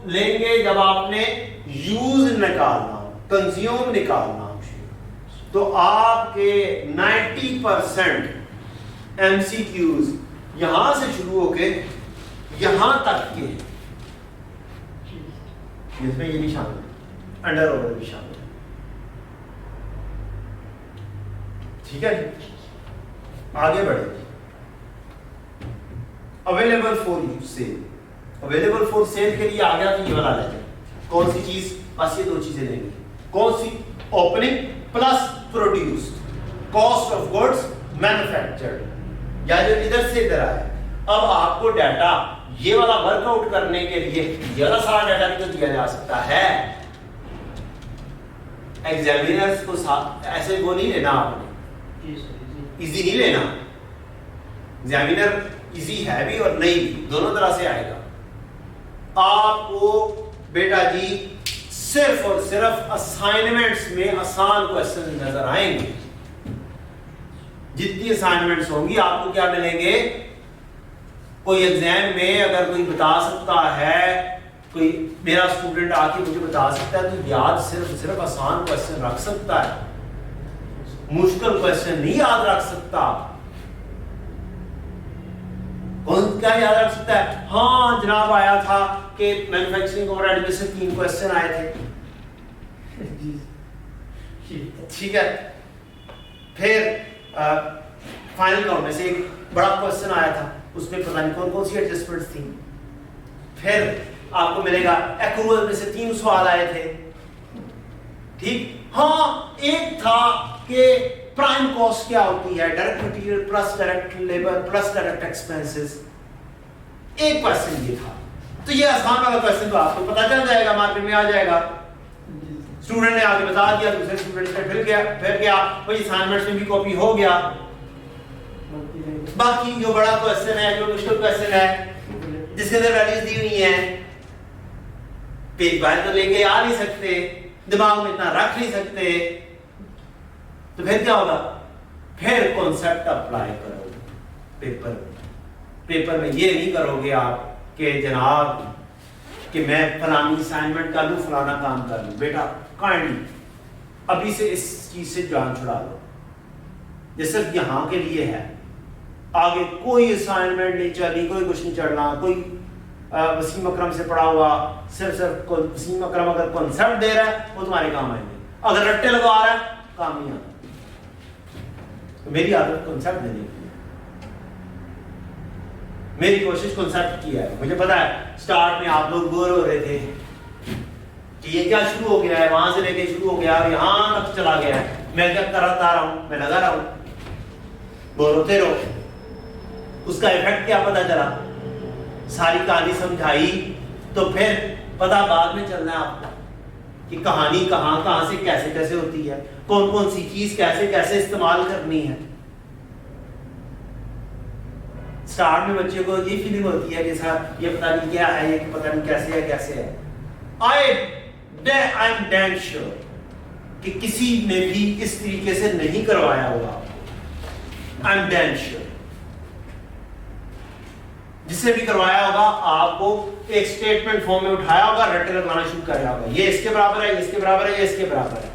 [SPEAKER 1] लेंगे जब आपने यूज निकालना हो, कंज्यूम निकालना हो। तो आपके 90% MCQs यहां से शुरू होके यहां तक के, इसमें ये भी शामिल है, अंडर ओवर भी शामिल है। ठीक है जी, आगे बढ़े। Available for cell, available for cell के लिए आ गया तो ये वाला लेंगे। कौन सी चीज? बस ये दो चीजें लेंगे। कौन सी? Opening plus produced, cost of goods manufactured, या जो इधर से इधर आया। अब आपको डाटा ये वाला वर्कआउट करने के लिए ये वाला सारा डाटा भी तो दिया जा सकता है। एग्जामिनर्स को ऐसे वो नहीं लेना आपने, इजी नहीं लेना। एग्जामिनर इजी है भी और नहीं भी, दोनों तरह से आएगा। आपको बेटा जी सिर्फ और सिर्फ असाइनमेंट्स में आसान क्वेश्चन नजर आएंगे। जितनी असाइनमेंट्स होंगी आपको क्या मिलेंगे? कोई एग्जाम में अगर कोई बता सकता है, कोई मेरा स्टूडेंट आके मुझे बता सकता है, तो याद सिर्फ आसान क्वेश्चन रख सकता है, मुश्किल क्वेश्चन नहीं याद रख सकता। कौन क्या याद रख सकता है? हाँ जनाब आया था कि मैन्युफैक्चरिंग और एडमिशन से 3 क्वेश्चन आए थे, ठीक है। फिर फाइनल काउंट में से एक बड़ा क्वेश्चन आया था, उसमें पता नहीं कौन कौन सी एडजस्टमेंट्स थी। फिर आपको मिलेगा एक्रूअल में से 3 सवाल आए थे, ठीक। हाँ एक था कि प्राइम कॉस्ट क्या होती है, direct material plus direct labour plus direct expenses, एक क्वेश्चन ये था। तो ये आसान वाला क्वेश्चन तो आपको पता चल जाएगा, मार्केट में आ जाएगा, स्टूडेंट ने आगे बता दिया, दूसरे स्टूडेंट से फिर गया वही असाइनमेंट्स में भी कॉपी हो गया। बाकी जो बड़ा क्वेश्चन है, जो मुश्किल क्वेश्चन है, जिसके अंदर वैल्यूज दी हुई हैं, पेज बाहर तो लेके आ नहीं सकते, दिमाग में इतना रख नहीं सकते, तो फिर क्या होगा? फिर कॉन्सेप्ट अप्लाई करोगे पेपर में। ये नहीं करोगे आप कि जनाब कि मैं फलानी असाइनमेंट कर लूं, फलाना काम कर लूं। बेटा काइंडली अभी से इस चीज से जान छुड़ा लो, ये सिर्फ यहाँ के लिए है, आगे कोई असाइनमेंट नहीं चली, कोई कुछ नहीं चढ़ना। कोई वसीम अकरम से पढ़ा हुआ सिर्फ वसीम अकरम अगर कॉन्सेप्ट दे रहा है वो तुम्हारे काम आएंगे, अगर रट्टे लगवा रहा है काम नहीं आता। तो मेरी आदत कॉन्सेप्ट देने की, मेरी कोशिश कॉन्सेप्ट की है। मुझे पता है स्टार्ट में आप लोग बोर हो रहे थे कि ये क्या शुरू हो गया है, वहां से लेके शुरू हो गया और यहां तक चला गया है, मैं क्या करता रहा हूं, मैं लगा रहा हूं, बोर होते रहो। उसका इफेक्ट क्या पता चला? सारी कहानी समझाई तो फिर पता बाद में चलना है आपको कि कहानी कहां से कैसे कैसे होती है, कौन कौन सी चीज कैसे कैसे इस्तेमाल करनी है। स्टार्ट में बच्चे को ये फीलिंग होती है कि सर ये पता नहीं क्या है, ये पता नहीं कैसे है। आई एम डैम श्योर कि किसी ने भी इस तरीके से नहीं करवाया होगा आपको। आई एम डैम श्योर जिससे भी करवाया होगा आपको एक स्टेटमेंट फॉर्म में उठाया होगा, रट्टे लगाना शुरू कराया होगा, ये इसके बराबर है, ये इसके बराबर है, ये इसके बराबर है।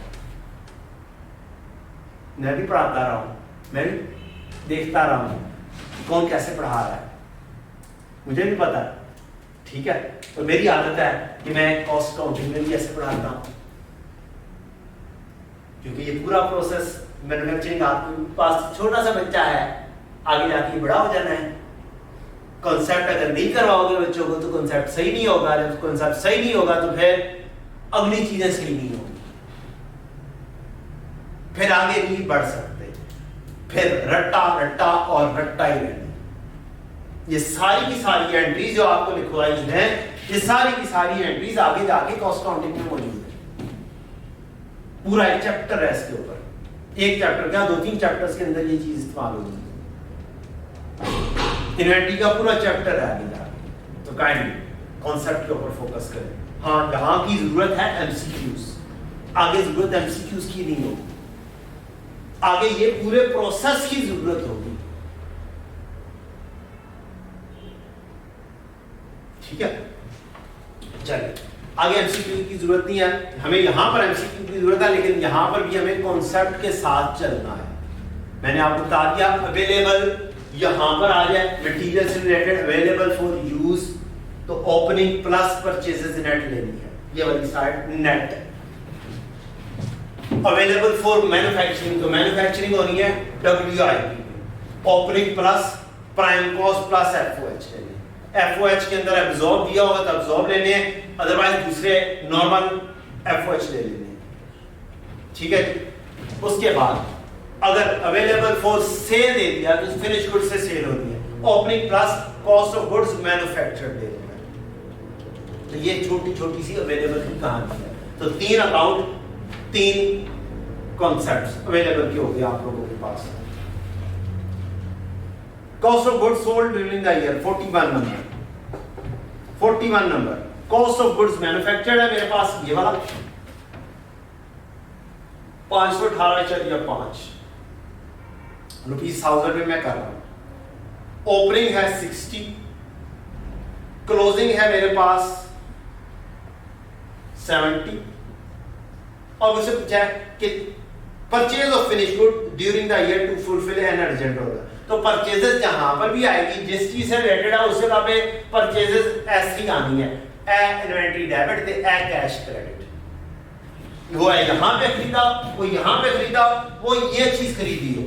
[SPEAKER 1] मैं भी पढ़ाता रहा हूं, मैं भी देखता रहा हूं कौन कैसे पढ़ा रहा है, मुझे भी पता है, ठीक है। तो मेरी आदत है कि मैं कॉस्ट काउंटिंग में भी ऐसे पढ़ाता हूं, क्योंकि ये पूरा प्रोसेस मैन्युफैक्चरिंग आपके पास छोटा सा बच्चा है, आगे जाके बड़ा हो जाना है। कॉन्सेप्ट अगर नहीं करवाओगे बच्चों को तो कॉन्सेप्ट सही नहीं होगा, जब कॉन्सेप्ट सही नहीं होगा तो फिर अगली चीजें सही नहीं होगी, फिर आगे नहीं बढ़ सकते, फिर रट्टा रट्टा और रट्टा ही रहना। ये सारी की सारी एंट्रीज जो आपको लिखवाई हैं, ये सारी की सारी एंट्रीज आगे जाके कॉस्ट काउंटिंग में मौजूद है। पूरा एक चैप्टर है इसके ऊपर, एक चैप्टर क्या 2-3 चैप्टर्स के अंदर ये चीज इस्तेमाल होगी। इन्वेंटरी का पूरा चैप्टर है आगे जाके, तो काइंडली कॉन्सेप्ट के ऊपर फोकस करें। हाँ जहां की जरूरत है एमसीक्यूज, आगे जरूरत एमसीक्यूज की नहीं होगी, आगे ये पूरे प्रोसेस की जरूरत होगी, ठीक है। चलिए आगे एमसीक्यू की जरूरत नहीं है, हमें यहां पर एमसीक्यू की जरूरत है, लेकिन यहां पर भी हमें कॉन्सेप्ट के साथ चलना है। मैंने आपको बता दिया अवेलेबल यहां पर आ जाए, मटेरियल से रिलेटेड अवेलेबल फॉर यूज, तो ओपनिंग प्लस परचेजेस नेट लेनी है, ये वाली side net. Available for manufacturing, तो मैन्युफैक्चरिंग होनी है WIP, opening plus prime cost plus FOH लेने। FOH के अंदर एब्जॉर्ब दिया होगा तो एब्जॉर्ब लेने हैं, अदरवाइज दूसरे नॉर्मल FOH ले लेने हैं, ठीक है। उसके बाद अगर अवेलेबल फॉर सेल दे दिया तो फिनिश गुड्स से सेल होती है, opening plus cost of goods manufactured दे देना है। तो ये छोटी छोटी सी अवेलेबल की कहानी है। तो 3 अकाउंट 3 कॉन्सेप्ट्स अवेलेबल के हो गए आप लोगों के पास। Cost of goods sold during the year 41 number. Cost of goods manufactured है मेरे पास ये वाला 518.5 रुपीज 1000 में मैं कर रहा हूं। ओपनिंग है 60, क्लोजिंग है मेरे पास 70 और मुझसे पूछा है कि purchase of finish good during the year to fulfil an urgent order. तो परचेजेस जहां पर भी आएगी जिस चीज से रिलेटेड है उस जगह पे परचेजेस ऐसी आनी है, ए इन्वेंटरी डेबिट ते ए कैश क्रेडिट। वो यहां पे खरीदा, वो यहां पे खरीदा, वो ये चीज खरीदी हो,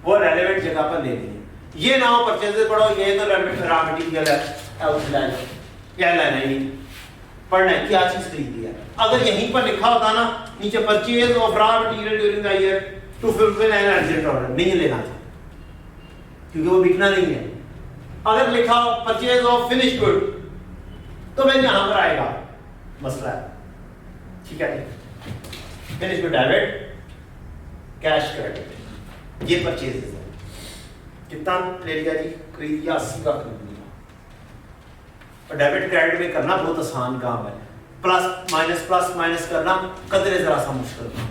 [SPEAKER 1] वो रेलेवेंट जगह पर ले ली। ये ना हो परचेजेस पढ़ो, ये तो रॉ मटेरियल है आउटलाइन, क्या लेना है नहीं पढ़ना है क्या चीज खरीदी है। अगर यहीं पर लिखा होता ना नीचे purchase of raw material during the year to fulfil an urgent order, नहीं लेना था क्योंकि वो बिकना नहीं है। अगर लिखा हो परचेज ऑफ फिनिश गुड तो मैं यहां पर आएगा मसला है, ठीक है। Finish good debit cash credit, ये परचेजेस है। कितना ले लिया जी, खरीद लिया 80 का खरीद लिया। और डेबिट क्रेडिट में करना बहुत आसान काम है, प्लस माइनस करना कदरे जरा सा मुश्किल है।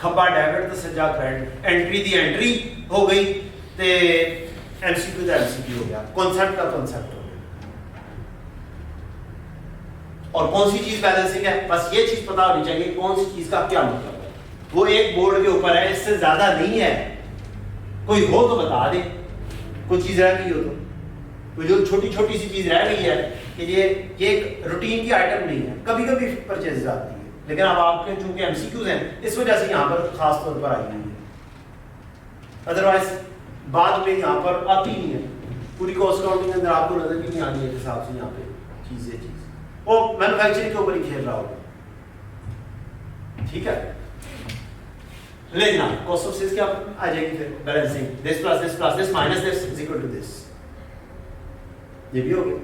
[SPEAKER 1] खब्बा डेबिट तो सज्जा क्रेडिट, एंट्री दी एंट्री हो गई ते एमसीक्यू का एमसीक्यू हो गया, कॉन्सेप्ट का कॉन्सेप्ट हो गया। और कौन सी चीज बैलेंसिंग है, बस ये चीज पता होनी चाहिए कौन सी चीज का क्या मतलब है। वो एक बोर्ड के ऊपर है, इससे ज्यादा नहीं है। कोई हो तो बता दे, कोई चीज रह गई हो तो जो छोटी छोटी सी चीज रह गई है कि ये एक रूटीन की आइटम नहीं है, कभी कभी परचेज आती है, लेकिन अब आपके चूंकि एमसीक्यूज हैं इस वजह से यहाँ पर खास तौर पर आई हुई है। अदरवाइज बाद में यहाँ पर आती नहीं है, पूरी कॉस्ट अकाउंटिंग के अंदर आपको नजर भी नहीं आनी है हिसाब से। यहाँ पे चीज वो मैन्युफैक्चरिंग के ऊपर ही खेल रहा होगा, ठीक है। लेकिन कॉस्ट ऑफ सेल्स क्या आ जाएगी फिर, balancing this plus this minus this is equal to this, ये भी हो गया।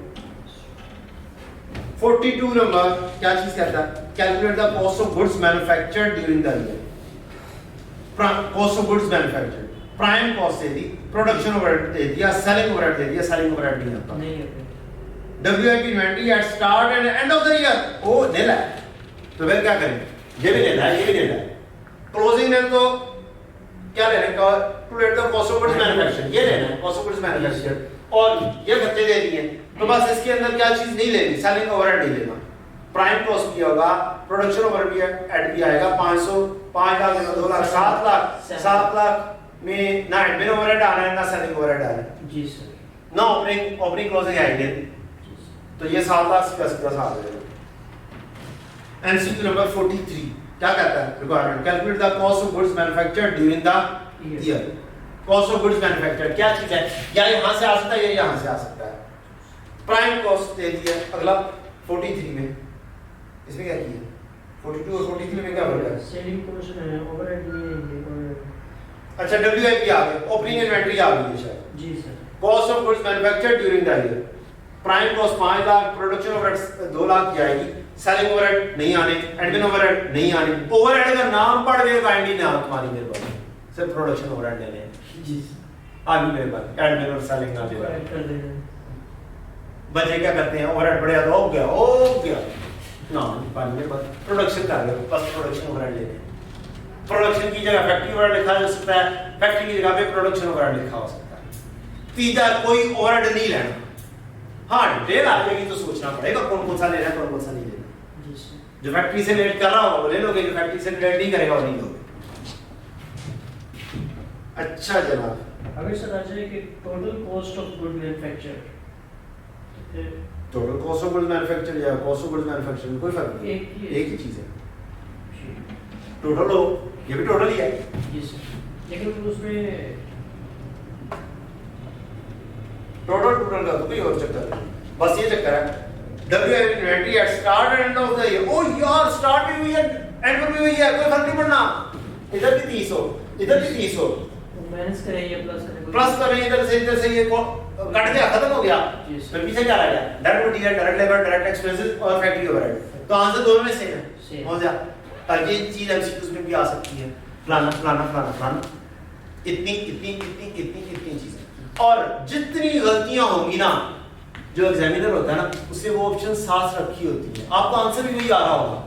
[SPEAKER 1] 42 नंबर क्या चीज कहता है, calculate the cost of goods manufactured during the year. Cost of goods manufactured, prime cost दे दी, प्रोडक्शन ओवरहेड दे दिया, सेलिंग ओवरहेड दे दिया, सेलिंग ओवरहेड नहीं आता। WIP inventory at start and end of the year, ओ ले है तो फिर क्या करें, ये भी लेना है, ये भी लेना है। क्लोजिंग में तो क्या लेना है, calculate the cost of goods manufactured, ये लेना है कॉस्ट ऑफ गुड्स मैन्युफैक्चर्ड, और ये खर्चे दे दिए तो बस इसके अंदर क्या चीज नहीं लेनी, सेलिंग ओवरहेड नहीं लेना। प्राइम कॉस्ट भी होगा, प्रोडक्शन ओवरहेड भी आएगा, 500 5 लाख 2 लाख 7 लाख 7 लाख में ना एडमिन ओवरहेड आ रहा है ना सेलिंग ओवरहेड आ रहा है
[SPEAKER 3] जी सर,
[SPEAKER 1] ना ओपनिंग क्लोजिंग आएंगे, तो ये 7 लाख से 10 आ जाएगा। एमसीक्यू नंबर 43 क्या कहता है, requirement calculate the cost of goods manufactured during the year. Cost of goods manufactured क्या चीज है, या यहां से आ सकता है या यहां से आ सकता है। प्राइम कॉस्ट दे दी है, अगला 43 में इसमें क्या किया, 42 और 43 में क्या फर्क है,
[SPEAKER 3] सेलिंग कमीशन है, ओवरहेड नहीं है।
[SPEAKER 1] अच्छा WIP आ गया, ओपनिंग इन्वेंटरी आ गई है शायद
[SPEAKER 3] जी sir.
[SPEAKER 1] Cost of goods manufactured during the year, prime cost 5 lakh, production overhead 2 lakh की आएगी, सेलिंग ओवरहेड नहीं आने, एडमिन ओवरहेड नहीं आने। ओवरहेड का नाम पढ़ के काइंडली ना तुम्हारी मेरे पास सिर्फ प्रोडक्शन ओवरहेड लेने हैं
[SPEAKER 3] जी
[SPEAKER 1] आ भी मेरे पास, एडमिन और सेलिंग ना दे
[SPEAKER 3] ऐड कर देना।
[SPEAKER 1] बच्चे क्या करते हैं, ओवरहेड बढ़िया तो हो गया ना पानी में बस प्रोडक्शन कर रहे हो, बस प्रोडक्शन ओवरहेड लेने हैं। प्रोडक्शन की जगह फैक्ट्री ओवरहेड लिखा जा सकता है, फैक्ट्री की जगह पे प्रोडक्शन ओवरहेड लिखा हो सकता है। तीसरा कोई ओवरहेड नहीं लेना। हाँ डिटेल आ जाएगी तो सोचना पड़ेगा कौन सा लेना है कौन सा नहीं लेना।
[SPEAKER 3] जी सर।
[SPEAKER 1] जो फैक्ट्री से रिलेट कर रहा होगा वो ले लोगे, जो फैक्ट्री से रिलेट नहीं करेगा वो नहीं लोगे। अच्छा जनाब,
[SPEAKER 3] अगर सर आ जाए कि total cost of good manufacture,
[SPEAKER 1] total cost of goods manufacture या कॉस्ट ऑफ गुड्स मैन्युफैक्चर में कोई फर्क नहीं, एक ही चीज है। टोटल हो, ये भी टोटल ही है।
[SPEAKER 3] जी सर, लेकिन उसमें
[SPEAKER 1] टोटल का तो कोई और चक्कर नहीं, बस ये चक्कर है। WIP inventory at start and end of the year, ओ यार स्टार्ट भी हुई है एंड भी हुई है, कोई फर्क नहीं पड़ना। इधर भी 30 हो, इधर भी 30 हो,
[SPEAKER 3] माइनस करें या
[SPEAKER 1] प्लस करें, इधर से ये कट गया, खत्म हो गया, फिर पीछे क्या रह गया, direct material, direct labour, direct expenses और फैक्ट्री ओवरहेड। तो आंसर दोनों में सेम है, हो जा। और ये चीज एमसीक्यूज में भी आ सकती है, फलाना फलाना फलाना फलाना, इतनी चीजें। और जितनी गलतियां होंगी ना, जो एग्जामिनर होता है ना, उससे वो ऑप्शन साथ रखी होती है, आपका आंसर भी वही आ रहा होगा।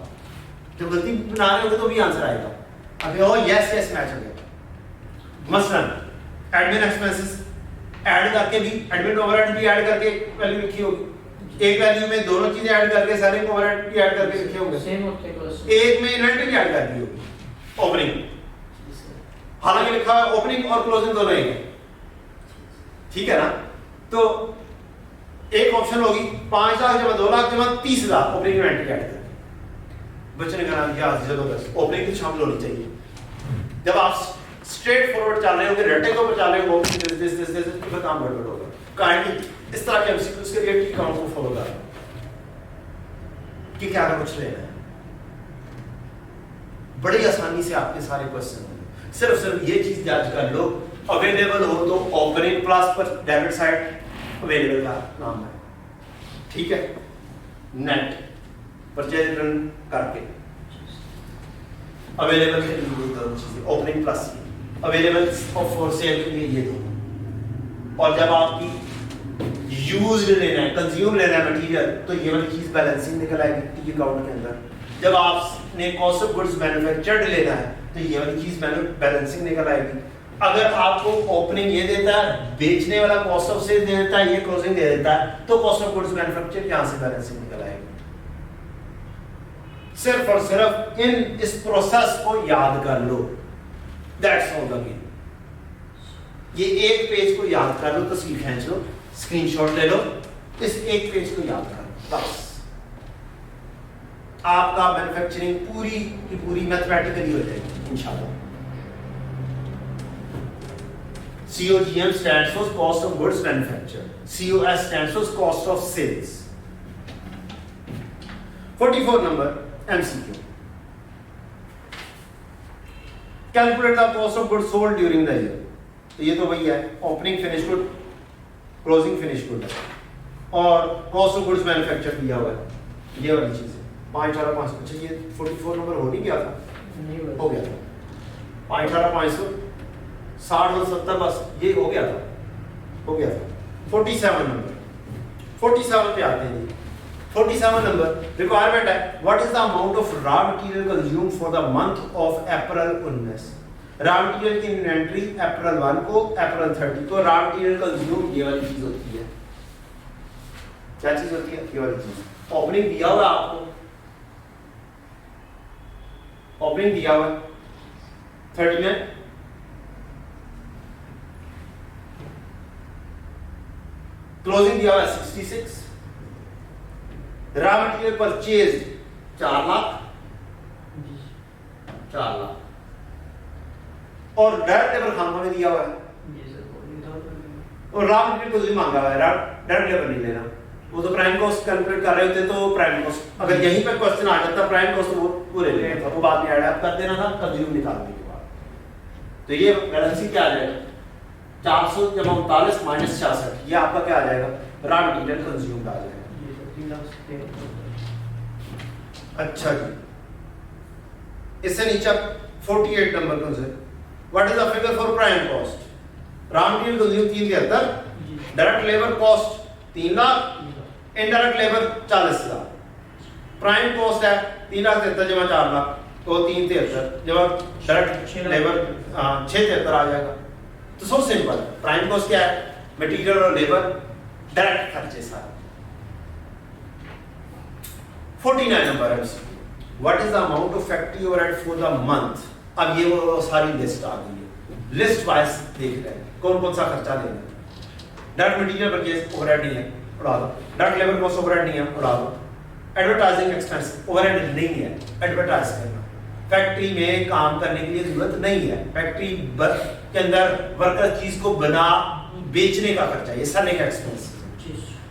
[SPEAKER 1] जब गलती बना रहे होंगे तो भी आंसर आएगा। अभी ओ यस मैच हो गया। मसलन एडमिन एक्सपेंसेस ऐड करके भी एडमिन ओवरहेड भी ऐड करके वैल्यू लिखी होगी, एक वैल्यू में दोनों चीजें ऐड करके सेलिंग ओवरहेड भी ऐड करके लिखे होंगे,
[SPEAKER 3] सेम होते हैं क्वेश्चन।
[SPEAKER 1] एक में इन्वेंटरी भी ऐड कर दी होगी, ओपनिंग, हालांकि लिखा है ओपनिंग और क्लोजिंग दोनों एक है, ठीक है ना। तो एक ऑप्शन होगी 5 लाख जमा 2 लाख जमा 30,000 ओपनिंग इन्वेंटरी ऐड कर, बच्चे ने कहा यार जबरदस्त ओपनिंग तो शामिल होनी चाहिए। जब आप स्ट्रेट फॉरवर्ड चल रहे होगे, रटे के ऊपर चल रहे हो, तो काम गड़बड़ होगा। कहानी इस तरह के एमसीक्यूज के लिए काउंट को फॉलो कर कि क्या कुछ लेना है, बड़ी आसानी से आपके सारे क्वेश्चन होंगे। सिर्फ ये चीज याद कर लो, अवेलेबल हो तो ओपनिंग प्लस पर डेबिट साइड अवेलेबल का नाम है, ठीक है। नेट परचेज रिटर्न करके अवेलेबल के लिए ये दोनों चीजें, ओपनिंग प्लस अवेलेबल और फॉर सेल के लिए ये दो। और जब आपकी यूज्ड लेना है, कंज्यूम लेना है मटेरियल, तो ये वाली चीज बैलेंसिंग निकल आएगी टी अकाउंट के अंदर। जब आपने कॉस्ट ऑफ गुड्स मैन्युफैक्चर्ड लेना है, तो ये वाली चीज बैलेंसिंग निकल आएगी। अगर आपको ओपनिंग ये देता है, बेचने वाला कॉस्ट ऑफ सेल दे देता है, ये क्लोजिंग दे देता है, तो कॉस्ट ऑफ गुड्स मैन्युफैक्चर्ड यहां से बैलेंसिंग निकल आएगी। सिर्फ और सिर्फ इन इस प्रोसेस को याद कर लो, दैट्स ऑल द गेम। ये एक पेज को याद कर लो, तस्वीर खींच लो, स्क्रीनशॉट ले लो, इस एक पेज को याद कर लो, बस आपका मैन्युफैक्चरिंग पूरी की पूरी मैथमेटिकली हो जाएगी इंशाल्लाह। COGM stands for cost of goods manufactured, COS stands for cost of sales। 44 number MCQ, calculate the cost of goods sold during the year. तो ये तो वही है, opening finish good, closing finish good है, और कॉस्ट ऑफ गुड्स मैन्युफैक्चर दिया हुआ है, ये वाली चीज है। 5,18,500, अच्छा ये 44 नंबर हो नहीं गया था, हो गया था 5,18,500 60 और 70, बस ये हो गया था, हो गया था। 47 नंबर, 47 पे आते हैं जी। 47 नंबर रिक्वायरमेंट है, what is the amount of raw material consume for the month of April 19। Raw material की इन्वेंटरी अप्रैल 1 को, अप्रैल 30 को रॉ मटेरियल कंज्यूम ये वाली चीज होती है। क्या चीज होती है? ये वाली चीज। ओपनिंग दिया हुआ आपको, ओपनिंग दिया हुआ 30 में, क्लोजिंग दिया हुआ 66, raw material purchase 4 lakh, 4 lakh, और डायरेक्ट लेबर खानों में दिया हुआ है, और रॉ मटेरियल को मांगा हुआ है, डायरेक्ट लेबर नहीं लेना। वो तो प्राइम कॉस्ट कैलकुलेट कर रहे होते तो प्राइम कॉस्ट, अगर यहीं पर क्वेश्चन आ जाता प्राइम कॉस्ट तो वो पूरे ले लेना था, वो बाद में ऐड अप कर देना था कंज्यूम निकालने के बाद। तो ये बैलेंस क्या आ जाएगा? 400 जमा 39 माइनस 66, ये आपका क्या आ जाएगा? रॉ मटेरियल कंज्यूम्ड आ जाएगा। अच्छा जी, इससे नीचे 48 नंबर कौन से? What is the figure for prime cost? Raw material consume 373, direct labour cost 3 lakh, indirect labour 40 lakh, prime cost है 3,73,000 जमा 4 लाख, तो 373 जमा डायरेक्ट लेबर 673 आ जाएगा। तो सो सिंपल, प्राइम कॉस्ट क्या है? मटेरियल और लेबर, डायरेक्ट खर्चे सारे। 49 नंबर है, what is the amount of factory overhead for the month. अब ये वो सारी लिस्ट आ गई है, लिस्ट वाइज देख रहे हैं कौन कौन सा खर्चा देना है। डायरेक्ट मटेरियल परचेज ओवरहेड नहीं है, उड़ा दो। डायरेक्ट लेबर कॉस्ट ओवरहेड नहीं है, उड़ा दो। एडवर्टाइजिंग एक्सपेंस ओवरहेड नहीं है, एडवर्टाइज करना। फैक्ट्री में काम करने की जरूरत नहीं है, फैक्ट्री के अंदर वर्कर चीज को बना बेचने का खर्चा, ये selling expense.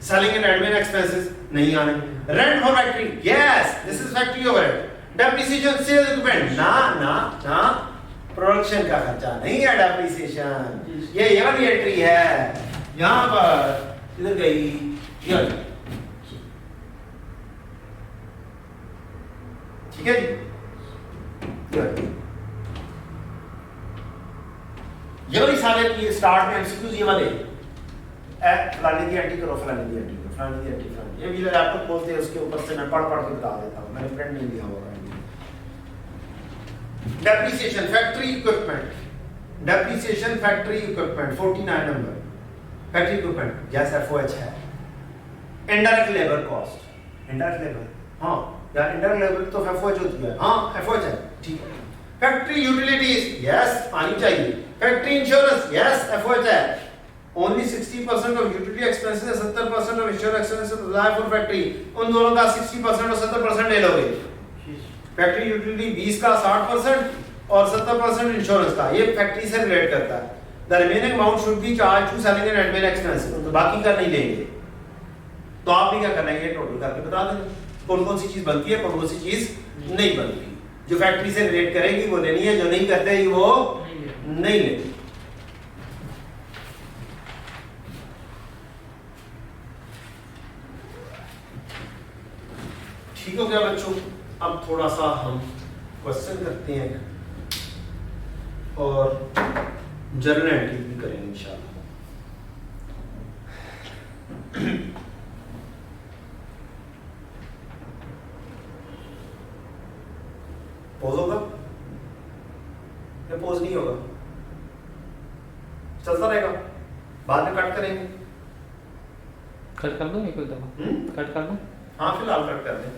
[SPEAKER 1] Selling and admin expenses नहीं आने। Rent for factory, yes this is factory overhead. Depreciation sales equipment, ना ना ना, प्रोडक्शन का खर्चा नहीं है डेप्रिसिएशन। ये वाली एंट्री है, यहां पर इधर गई ये, ठीक है जी। ये वाली सारे स्टार्ट में एमसीक्यूज ये वाले फलाने की एंट्री करो, फलाने की एंट्री करो, फलाने की एंट्री, फलाने। ये भी लैपटॉप खोलते हैं, उसके ऊपर से मैं पढ़ के बता देता हूं, मैंने प्रिंट नहीं लिया होगा। Depreciation factory equipment, depreciation factory equipment 49 number. Factory equipment yes FOH है। Indirect labour cost, indirect labour हाँ या इनडायरेक्ट लेबर तो एफओएच होती है, हाँ एफओएच है ठीक है। फैक्ट्री यूटिलिटीज यस आनी चाहिए। फैक्ट्री इंश्योरेंस यस एफओएच है। Only 60% of utility expenses, 70% of insurance expenses apply for factory. उन दोनों का 60% और 70% ले लोगे। फैक्ट्री यूटिलिटी 20 का 60% और 70% इंश्योरेंस का, ये फैक्ट्री से रिलेट करता है। The remaining amount should be charge to selling and admin expenses, तो बाकी का नहीं लेंगे। तो आप भी क्या करना है, ये टोटल करके बता देना कौन कौन सी चीज बनती है, कौन कौन सी चीज नहीं बनती। जो फैक्ट्री से रिलेट करेगी वो लेनी है, जो नहीं करते वो नहीं लेनी। ठीक हो गया बच्चों। अब थोड़ा सा हम क्वेश्चन करते हैं और जर्नल एंट्री भी करेंगे इंशाल्लाह। पोज होगा या पोज नहीं होगा, चलता रहेगा, बाद में कट करेंगे।
[SPEAKER 4] कट कर दो एक दफा, कट कर दो।
[SPEAKER 1] हाँ फिलहाल कट कर दें।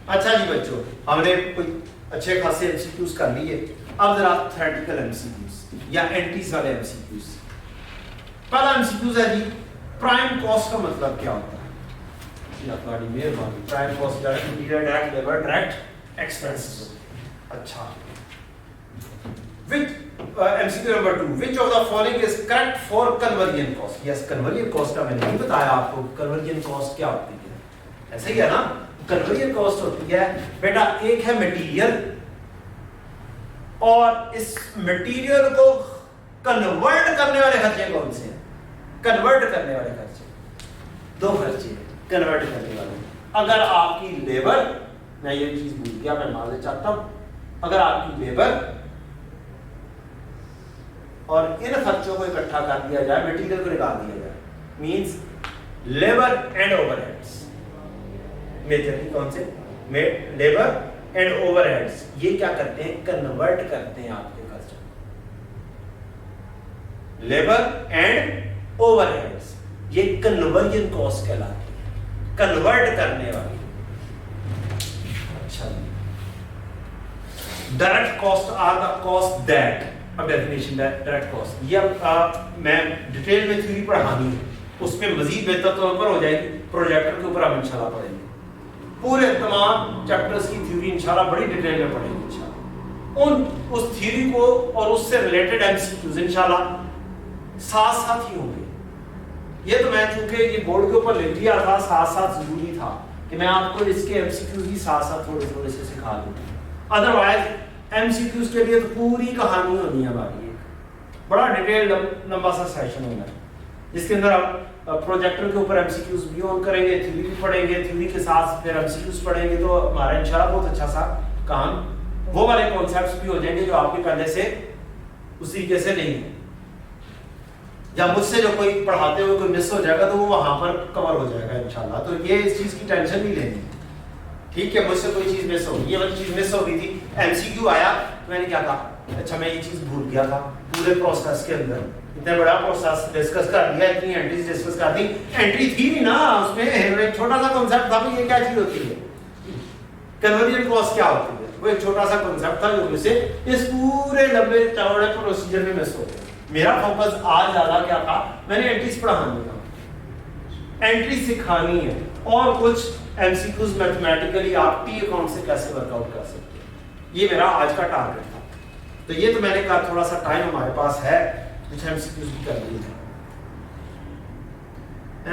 [SPEAKER 1] अच्छा जी बच्चों, हमने कोई अच्छे खासे एमसीक्यूज कर लिए। अब जरा थ्योरेटिकल एमसीक्यूज या एंट्रीज वाले एमसीक्यूज। पहला एमसीक्यूज है जी, प्राइम कॉस्ट का मतलब क्या होता है? या आपकी मेहरबानी। Prime cost direct material, direct labour, direct expenses. अच्छा, which MCQ number 2, which of the following is correct for conversion cost? Yes, conversion cost का मैंने नहीं बताया आपको, conversion cost क्या होती है, ऐसा ही है ना। conversion cost होती है बेटा, एक है मटेरियल और इस मटेरियल को कन्वर्ट करने वाले खर्चे कौन से हैं? कन्वर्ट करने वाले खर्चे, दो खर्चे कन्वर्ट करने वाले। अगर आपकी लेबर, मैं ये चीज भूल गया, मैं मान ले चाहता हूं, अगर आपकी लेबर और इन खर्चों को इकट्ठा कर दिया जाए, मटेरियल को निकाल दिया जाए, means labour and overheads. Majorly कौन से? लेबर एंड ओवरहेड्स, ये क्या करते हैं? कन्वर्ट करते हैं आपके खर्चों। लेबर एंड ओवरहेड्स ये कन्वर्जन कॉस्ट कहलाती है, कन्वर्ट करने वाली। अच्छा, direct cost are the cost that, अब डेफिनेशन डायरेक्ट कॉस्ट, ये अब मैं डिटेल में थ्योरी पढ़ानी है, उसमें मजीद बेहतर तौर पर हो जाएगी, प्रोजेक्टर के ऊपर हम इंशाल्लाह पढ़ेंगे। पूरे तमाम चैप्टर्स की थ्योरी इंशाल्लाह बड़ी डिटेल में पढ़ेंगे इंशाल्लाह। उस थ्योरी को और उससे रिलेटेड एमसीक्यूज इंशाल्लाह साथ साथ ही होंगे। ये तो मैं चूंकि ये बोर्ड के ऊपर लिख दिया था, साथ साथ जरूरी था कि मैं आपको इसके एमसीक्यूज भी साथ साथ थोड़े थोड़े से सिखा दूं। अदरवाइज एमसीक्यूज के लिए तो पूरी कहानी होनी है हमारी, एक बड़ा डिटेल लंबा सा सेशन होना है, जिसके अंदर आप प्रोजेक्टर के ऊपर एमसीक्यूज भी ऑन करेंगे, थ्योरी भी पढ़ेंगे, थ्योरी के साथ फिर एमसीक्यूज पढ़ेंगे, तो हमारा इंशाल्लाह बहुत अच्छा सा काम, वो वाले कॉन्सेप्ट्स भी हो जाएंगे जो आपके पहले से उस तरीके से नहीं है। या मुझसे जो कोई पढ़ाते हुए कोई मिस हो जाएगा तो वो वहां पर कवर हो जाएगा इंशाल्लाह। तो ये इस चीज की टेंशन नहीं लेनी, ठीक है? मुझसे कोई चीज मिस होगी, ये वाली चीज मिस हो गई थी, एमसीक्यू आया तो मैंने क्या कहा, अच्छा मैं ये चीज भूल गया था। पूरे प्रोसेस के अंदर इतना बड़ा प्रोसेस डिस्कस कर दिया, इतनी एंट्रीज डिस्कस कर दी, एंट्री थी नहीं ना उसमें, एक छोटा सा कॉन्सेप्ट था कि ये क्या चीज होती है, कन्वर्जन कॉस्ट क्या होती है, वो एक छोटा सा कॉन्सेप्ट था जो मुझसे इस पूरे लंबे चौड़े प्रोसीजर में मिस हो गया। मेरा फोकस आज ज्यादा क्या था, मैंने एंट्रीज पढ़ानी था, एंट्री सिखानी है, और कुछ एमसीक्यूज मैथमेटिकली आप टी अकाउंट से कैसे वर्कआउट कर सकते हैं, ये मेरा आज का टारगेट था। तो ये तो मैंने कहा थोड़ा सा टाइम हमारे पास है, कुछ एमसीक्यूज भी कर लिए थे।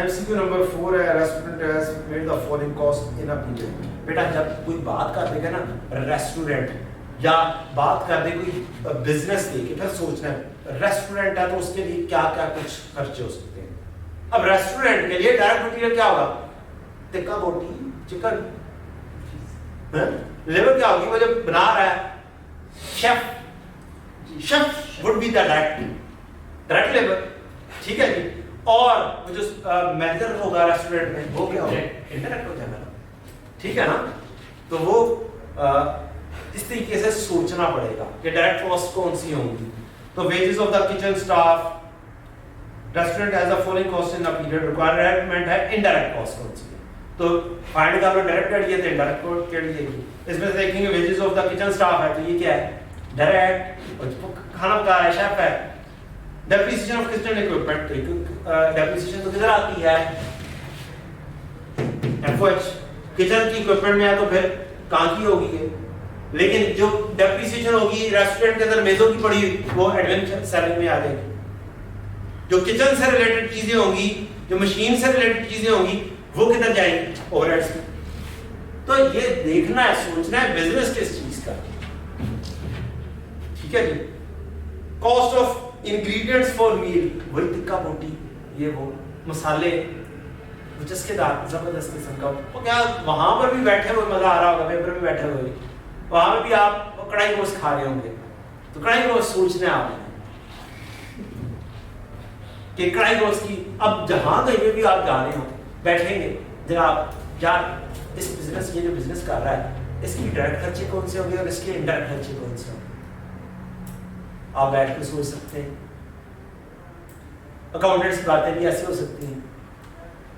[SPEAKER 1] एमसीक्यू नंबर 4 है, restaurant has made the following cost in a period. बेटा जब कोई बात कर देगा ना रेस्टोरेंट, या बात कर दे कोई बिजनेस लेके, फिर सोचना है रेस्टोरेंट है तो उसके लिए क्या क्या कुछ खर्चे हो सकते हैं। अब रेस्टोरेंट के लिए डायरेक्ट मटेरियल क्या होगा, टिक्का बोटी, चिकन, लेबर क्या होगी, वो जो बना रहा है chef, chef would be the direct labour, ठीक है जी। और वो जो मैनेजर होगा रेस्टोरेंट में, वो क्या होगा, इंडायरेक्ट हो जाएगा, ठीक है ना। तो वो इस तरीके से सोचना पड़ेगा कि डायरेक्ट कॉस्ट कौन सी होंगी। तो wages of the kitchen staff, restaurant has a following cost in the period, requirement है इनडायरेक्ट कॉस्ट कौन सी है, तो फाइंड कर लो डायरेक्ट कर दिए थे इनडायरेक्ट कॉस्ट कर दिएगी। इसमें से देखेंगे wages of the kitchen staff है तो ये क्या है डायरेक्ट, खाना पका रहा है शेफ है। Depreciation of kitchen equipment, depreciation तो किधर आती है एफओएच, किचन की इक्विपमेंट में है तो फिर कहां की होगी है, लेकिन जो डेप्रिसिएशन होगी रेस्टोरेंट के अंदर मेजों की पड़ी वो एडमिन सैलरी में आ जाएगी। जो किचन से रिलेटेड चीजें होंगी, जो मशीन से रिलेटेड चीजें होंगी वो किधर जाएंगी ओवरहेड्स में। तो ये देखना है, सोचना है बिजनेस किस चीज का, ठीक है जी। कॉस्ट ऑफ इंग्रेडिएंट्स फॉर मील, वही टिक्का बोटी, ये वो मसाले चस्केदार जबरदस्त किस्म का, वो क्या वहां पर भी बैठे हुए मजा आ रहा होगा, पेपर में बैठे हुए वहां पर भी आप कढ़ाई गोश्त खा रहे होंगे, तो कढ़ाई गोश्त सोचना है आपने कि कढ़ाई गोश्त की, अब जहां कहीं पे भी आप जा रहे हो बैठेंगे जनाब यार इस बिजनेस, ये जो बिजनेस कर रहा है इसकी डायरेक्ट खर्चे कौन से होंगे और इसके इनडायरेक्ट खर्चे कौन से होंगे, आप बैठ के सोच सकते हैं। अकाउंटेंट्स की बातें भी ऐसी हो सकती हैं,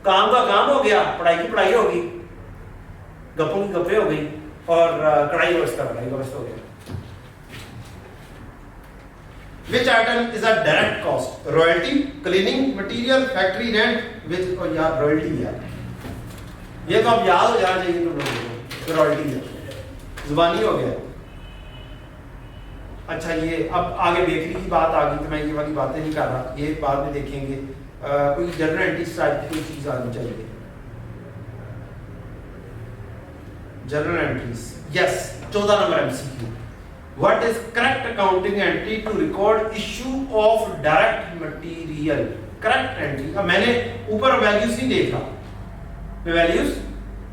[SPEAKER 1] काम का काम हो गया, पढ़ाई की पढ़ाई होगी, गप्पों की गप्पे हो गई और कढ़ाई गोश्त का कढ़ाई गोश्त हो गया। Which item is a direct cost? Royalty, cleaning, material, factory rent, which और यार royalty है, ये तो अब याद हो जाना चाहिए तुम लोगों को, royalty है, जुबानी हो गया। अच्छा ये अब आगे बेकरी की बात आ गई तो मैं ये वाली बातें नहीं कर रहा, ये बाद में देखेंगे। कोई जर्नल एंट्रीज टाइप की कोई चीज आनी चाहिए, journal entries, yes 14 number MCQ. What is correct accounting entry to record issue of direct material? Correct entry, अब मैंने ऊपर वैल्यूज नहीं देख रहा, मैं वैल्यूज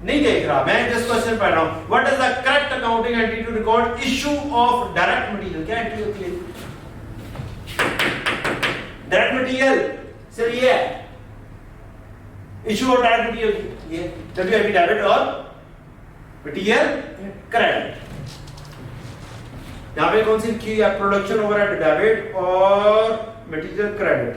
[SPEAKER 1] नहीं देख रहा, मैं जस्ट क्वेश्चन पढ़ रहा हूं। What is the correct accounting entry to record issue of direct material? क्या एंट्री होती है डायरेक्ट मटेरियल? सर ये इशू ऑफ डायरेक्ट मटेरियल, ये डब्ल्यूआईपी डेबिट और मटेरियल क्रेडिट। यहां पे कौन सी लिखी है? प्रोडक्शन ओवरहेड डेबिट और मटेरियल क्रेडिट,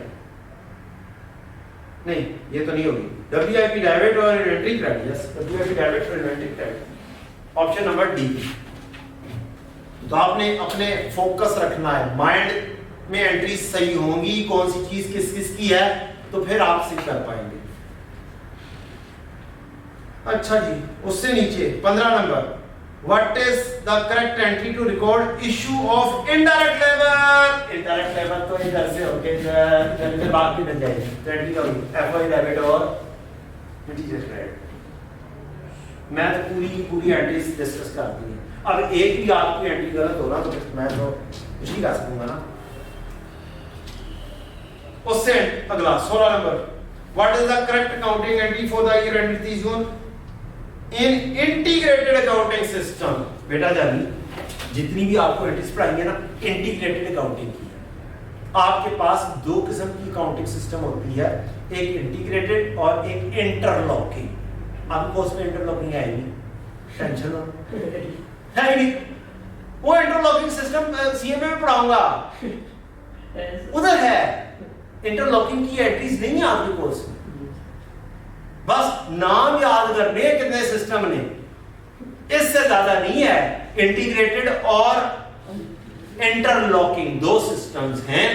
[SPEAKER 1] नहीं ये तो नहीं होगी। डब्ल्यूआईपी डेबिट और inventory credit, yes WIP debit और inventory credit, option number D. तो आपने अपने फोकस रखना है, माइंड में एंट्री सही होंगी, कौन सी चीज किस किस की है, तो फिर आप सीख कर पाएंगे। अच्छा जी, उससे नीचे 15 number, what is the correct entry to record issue of indirect labour? Indirect labour तो इधर से होके इधर से बात की बन जाएगी, तो एंट्री का एफआई डेबिट और मटेरियल क्रेडिट। मैं तो पूरी एंट्रीज डिस्कस कर दी है, अब एक भी आपकी एंट्री गलत हो रहा तो मैं तो कुछ नहीं कर सकूंगा ना। उससे अगला 16 number, what is the correct accounting entry for the year and June in integrated accounting system? बेटा जानी जितनी भी आपको एंट्रीज पढ़ाएंगे ना इंटीग्रेटेड अकाउंटिंग की, आपके पास दो किस्म की अकाउंटिंग सिस्टम होती है, एक इंटीग्रेटेड और एक इंटरलॉकिंग। आपको उसमें इंटरलॉकिंग आएगी, टेंशन है नहीं, वो इंटरलॉकिंग सिस्टम सीएमए में पढ़ाऊंगा, उधर है इंटरलॉकिंग की एंट्रीज नहीं है आपके कोर्स में, बस नाम याद करने कितने सिस्टम ने, इससे ज्यादा नहीं है। इंटीग्रेटेड और इंटरलॉकिंग दो सिस्टम्स हैं।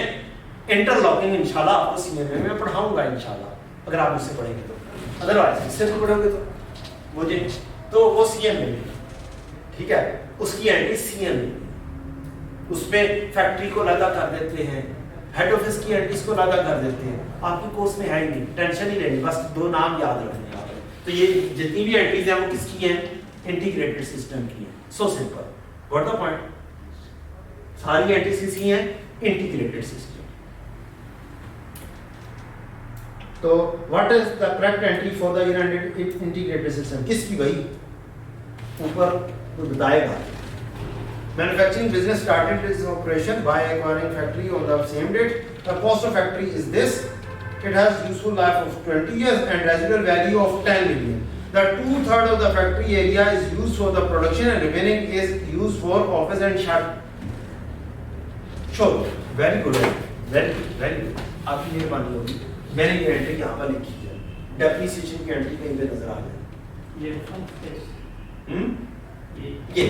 [SPEAKER 1] इंटरलॉकिंग इंशाल्लाह आपको सीएमए में पढ़ाऊंगा इंशाल्लाह, अगर आप उससे पढ़ेंगे तो, अदरवाइज इससे तो पढ़ोगे तो मुझे तो वो सीएमए में, ठीक है, उसकी एंट्री सीएमए, उसमें फैक्ट्री को लगा कर देते हैं, हेड ऑफिस की एंट्रीज को लगा कर देते हैं। आपकी कोर्स में है ही नहीं, टेंशन ही लेनी, बस दो नाम याद रखने हैं। तो ये जितनी भी एंट्रीज हैं वो किसकी हैं? इंटीग्रेटेड सिस्टम की हैं। So simple, got the point? सारी एंट्रीज किसकी हैं? Integrated system. तो what is the correct entry for the year ended integrated system? किसकी भाई? ऊपर तो बताएगा। Manufacturing business started its operation by acquiring factory on the same date. The cost of factory is this. It has useful life of 20 years and residual value of 10 million. The 2/3 of the factory area is used for the production and remaining is used for office and showroom. Very good है, very good, आपकी मेहरबानी होगी। मैंने ये entry यहाँ पर लिखी है, डेप्रिसिएशन की एंट्री कहीं पे नजर आ जाए।
[SPEAKER 3] ये फंक्शन
[SPEAKER 1] ये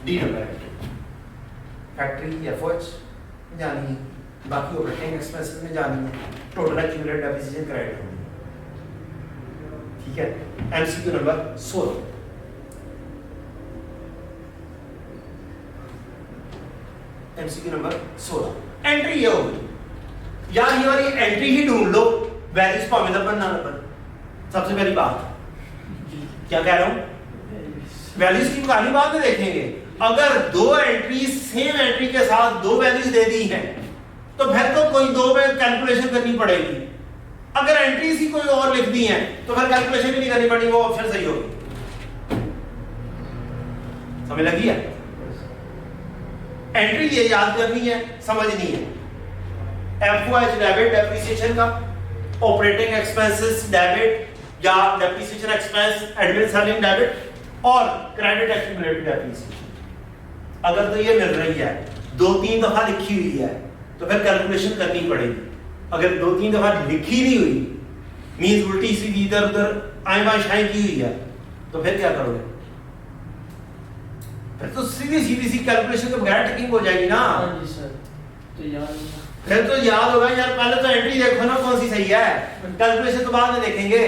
[SPEAKER 1] D number entry, factory efforts जानी है, बाकी ऑपरेटिंग एक्सपेंसेस में जानी है, टोटल एक्यूमुलेटेड डेप्रिसिएशन क्रेडिट होनी है। ठीक है, MCQ number 16। MCQ number 16, entry ये होगी यार, ये वाली एंट्री ही ढूंढ लो, वैल्यूज पावे ना बनना ना। सबसे पहली बात क्या कह रहा हूं, वैल्यूज की कहानी बाद में देखेंगे। अगर दो एंट्री सेम एंट्री के साथ दो वैल्यूज दे दी हैं तो फिर तो कोई दो में कैलकुलेशन करनी पड़ेगी। अगर एंट्रीज ही कोई और लिख दी हैं तो फिर कैलकुलेशन भी नहीं करनी पड़ेगी, वो ऑप्शन सही होगी। समझ लगी है? एंट्री ये याद करनी है, समझनी है। एफओएच डेबिट डेप्रिसिएशन का, ऑपरेटिंग एक्सपेंसेस डेबिट या depreciation expense admin selling debit, और क्रेडिट एक्यूमुलेटेड डेप्रिसिएशन। अगर तो ये मिल रही है, 2-3 दफा लिखी हुई है, तो फिर कैलकुलेशन करनी पड़ेगी। अगर 2-3 दफा लिखी नहीं हुई, मींस उल्टी सीधी इधर उधर आए बाएं शाएं की हुई है, तो फिर क्या करोगे? फिर तो सीधी सीधी सी कैलकुलेशन के बगैर टिकिंग हो जाएगी ना।
[SPEAKER 3] हाँ जी सर, तो यार
[SPEAKER 1] फिर तो याद होगा यार, पहले तो एंट्री देखो ना कौन सी सही है, कैलकुलेशन तो बाद में देखेंगे।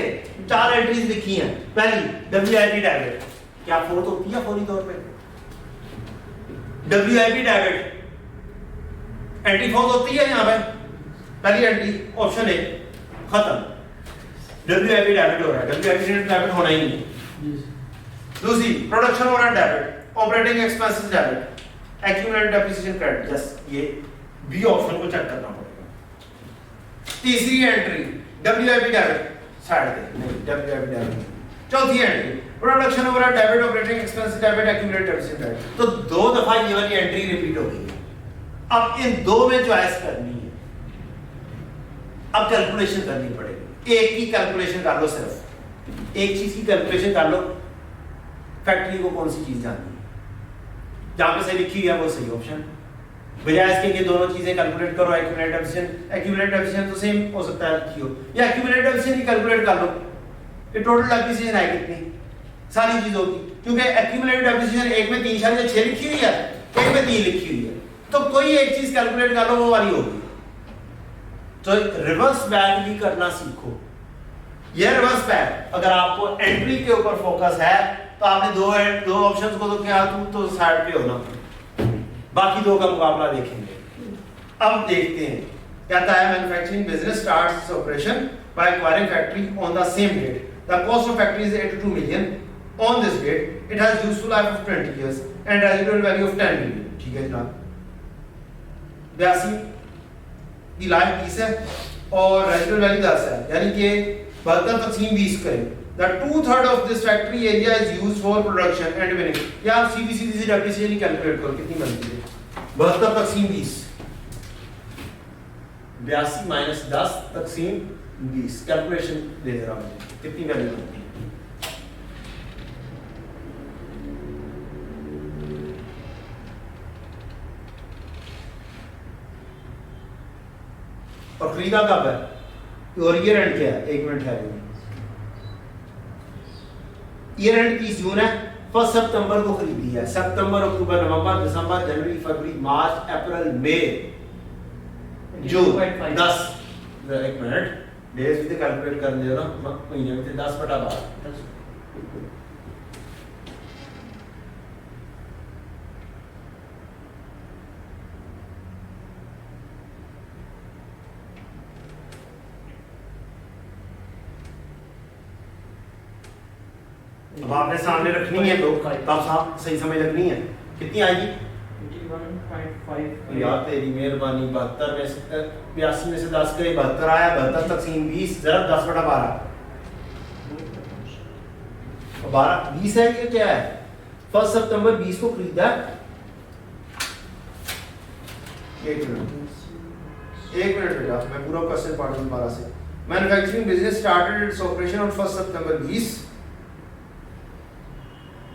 [SPEAKER 1] 4 एंट्रीज लिखी हैं। पहली WIP डेबिट, क्या फोर्थ होती है फौरी तौर पे? WIP डेबिट एंट्री फोर्थ होती है यहाँ पे, पहली एंट्री ऑप्शन ए खत्म। WIP डेबिट हो रहा है, WIP डेबिट होना ही नहीं। दूसरी प्रोडक्शन हो रहा है debit, operating expenses debit, accumulated depreciation credit, yes ये बी ऑप्शन को चेक करना पड़ेगा। तीसरी एंट्री WIP डेबिट, साइड पे नहीं WIP डेबिट। चौथी entry production overhead debit, operating expenses debit, accumulated depreciation credit. तो 2 दफा ये वाली एंट्री रिपीट हो गई है। अब इन दो में चॉइस करनी है, अब कैलकुलेशन करनी पड़ेगी। एक की कैलकुलेशन कर लो, सिर्फ एक चीज की कैलकुलेशन कर लो। फैक्ट्री को कौन सी चीज जाननी है, जहां पे से लिखी है वो सही ऑप्शन, बजाय इसके कि दोनों चीजें कैलकुलेट करो। एक्यूमुलेटेड डेप्रिसिएशन तो सेम हो सकता है लिखी हो, या एक्यूमुलेटेड डेप्रिसिएशन ही कैलकुलेट कर लो। ये टोटल डेप्रिसिएशन है कितनी, सारी चीजों की, क्योंकि एक्यूमुलेटेड डेप्रिसिएशन एक में 3.6 लिखी हुई है, एक में 3 लिखी हुई है, तो कोई एक चीज कैलकुलेट कर लो, वो वाली होगी। तो रिवर्स बैक भी करना सीखो। ये रिवर्स बैक, अगर आपको एंट्री के ऊपर फोकस है तो आपने दो ऑप्शंस को तो क्या तुम तो साइड पे हो ना, बाकी दो का मुकाबला देखेंगे। अब देखते हैं, कहता है manufacturing business starts its operation by acquiring factory on the same date, the cost of factory is 82 million on this date, it has useful life of 20 years and residual value of 10 million. ठीक है जनाब, 82 की life 20 है और residual value 10 है, यानी कि 72 तकसीम 20 करें। The 2/3 of this factory area is used for production and winning. यार सीधी सी डेप्रिसिएशन कैलकुलेट करो कितनी बनती है, 72 तकसीम 20, 82 माइनस 10 तकसीम 20, कैलकुलेशन दे रहा हूं कितनी वैल्यू बनती है। और खरीदा कब है और ईयर एंड क्या है, 1 मिनट है। ईयर एंड 30 जून है, 1 सितंबर को खरीदी है। सितंबर, अक्टूबर, नवंबर, दिसंबर, जनवरी, फरवरी, मार्च, अप्रैल, मई, जून, 10 1 मिनट डेज भी कैलकुलेट कर दे ना, महीने में 10/12। अब आपने सामने रखनी है तो तब साफ सही समझ लगनी है। कितनी आएगी?
[SPEAKER 3] 81.5
[SPEAKER 1] यार तेरी मेहरबानी, 72 में से 82 में से 10 के 72 आया, 72 तकसीम 20 जरा 10/12, 12 20 है। ये क्या है? 1 सितंबर 20 को खरीदा। 1 मिनट बेटा, मैं पूरा क्वेश्चन पढ़ दूं दोबारा से। Manufacturing business started its operation on 1 September 20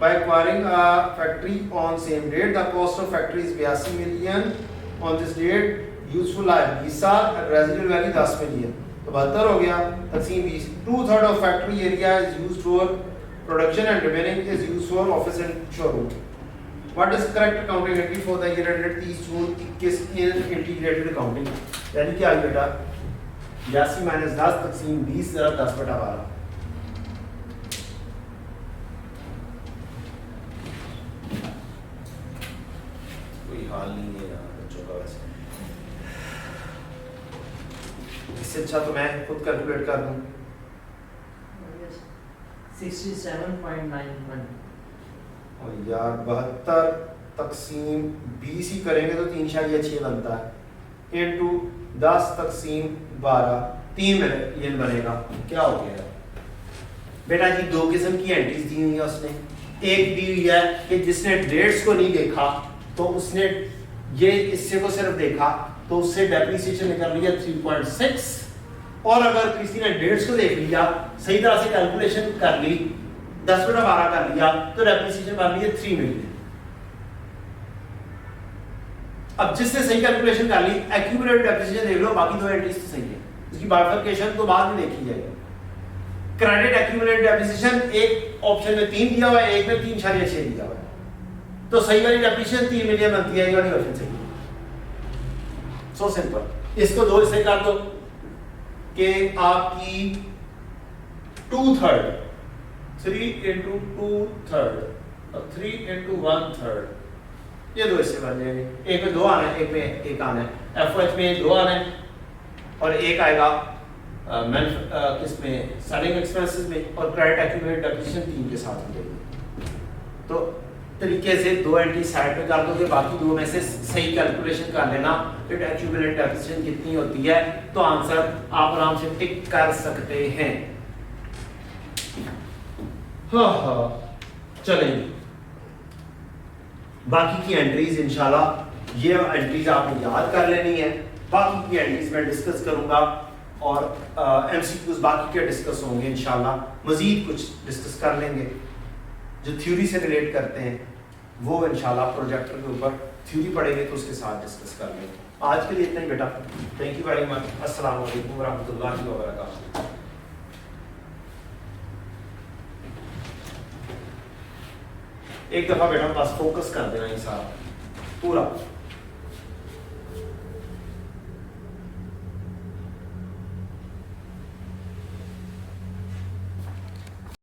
[SPEAKER 1] by acquiring a factory on same date. The cost of factory is 82 million on this date. Useful life 20 साल, रेजिडुअल वैल्यू 10 मिलियन, तो 72 हो गया तकसीम 20। 2/3 of factory area is used for production and remaining is used for office and showroom. What is correct accounting entry for the year ended 30 June 21 in integrated accounting? यानी क्या आई बेटा 82 - 10 तकसीम 20 ज़रा 10/12।
[SPEAKER 2] कोई हाल नहीं है यार बच्चों का वैसे।
[SPEAKER 1] इससे अच्छा तो मैं खुद कैलकुलेट कर दूं।
[SPEAKER 3] 67.91।
[SPEAKER 1] और यार 72 तकसीम 20 ही करेंगे तो 3.6 बनता है इनटू 10 तकसीम 12 3 मिलियन बनेगा। क्या हो गया बेटा जी? दो किस्म की एंट्रीज दी हुई है उसने। एक दी हुई है कि जिसने डेट्स को नहीं देखा तो उसने ये हिस्से को सिर्फ देखा तो उससे डेप्रिसिएशन निकल लिया 3.6, और अगर किसी ने डेट्स को देख लिया सही तरह से कैलकुलेशन कर ली 10/12 कर लिया तो डेप्रिसिएशन बन रही है 3 मिलियन। अब जिसने सही कैलकुलेशन कर ली एक्यूमुलेटेड डेप्रिसिएशन देख लो, बाकी दो एंट्रीज तो सही है, इसकी बाइफरकेशन तो बाद में देखी जाएगी। क्रेडिट एक्यूमुलेटेड डेप्रिसिएशन एक ऑप्शन में 3 दिया हुआ है, एक में 3.6 दिया हुआ है, तो सही वाली डेप्रिसिएशन 3 मिलियन बनती है, ये वाली ऑप्शन सही है। So simple. इसको दो हिस्से कर दो कि आपकी 2/3 3 × 2/3 और 3 × 1/3 ये दो हिस्से बन जाएंगे। एक में 2 आना है, एक में 1 आना है। एफओएच में 2 आना है और 1 आएगा किसमें सेलिंग एक्सपेंसेस में, और क्रेडिट एक्यूमुलेटेड डेप्रिसिएशन 3 के साथ हो जाएगी। तो तरीके से दो एंट्री साइड पे कर दोगे, बाकी दो में से सही कैलकुलेशन कर लेना कि एक्यूमुलेटेड डेप्रिसिएशन कितनी होती है, तो आंसर आप आराम से टिक कर सकते हैं। हाँ चलेंगे बाकी की एंट्रीज इंशाल्लाह ये एंट्रीज आपने याद कर लेनी है। बाकी की एंट्रीज मैं डिस्कस करूंगा और एमसीक्यूज बाकी के डिस्कस होंगे इंशाल्लाह। मजीद कुछ डिस्कस कर लेंगे जो थ्योरी से रिलेट करते हैं, वो इंशाल्लाह प्रोजेक्टर के ऊपर थ्योरी पढ़ेंगे तो उसके साथ डिस्कस कर लेंगे। आज के लिए इतना ही बेटा। Thank you very much. अस्सलाम वालेकुम रहमतुल्लाहि व बरकातहू। एक दफा बेटा बस फोकस कर देना ये सारा पूरा।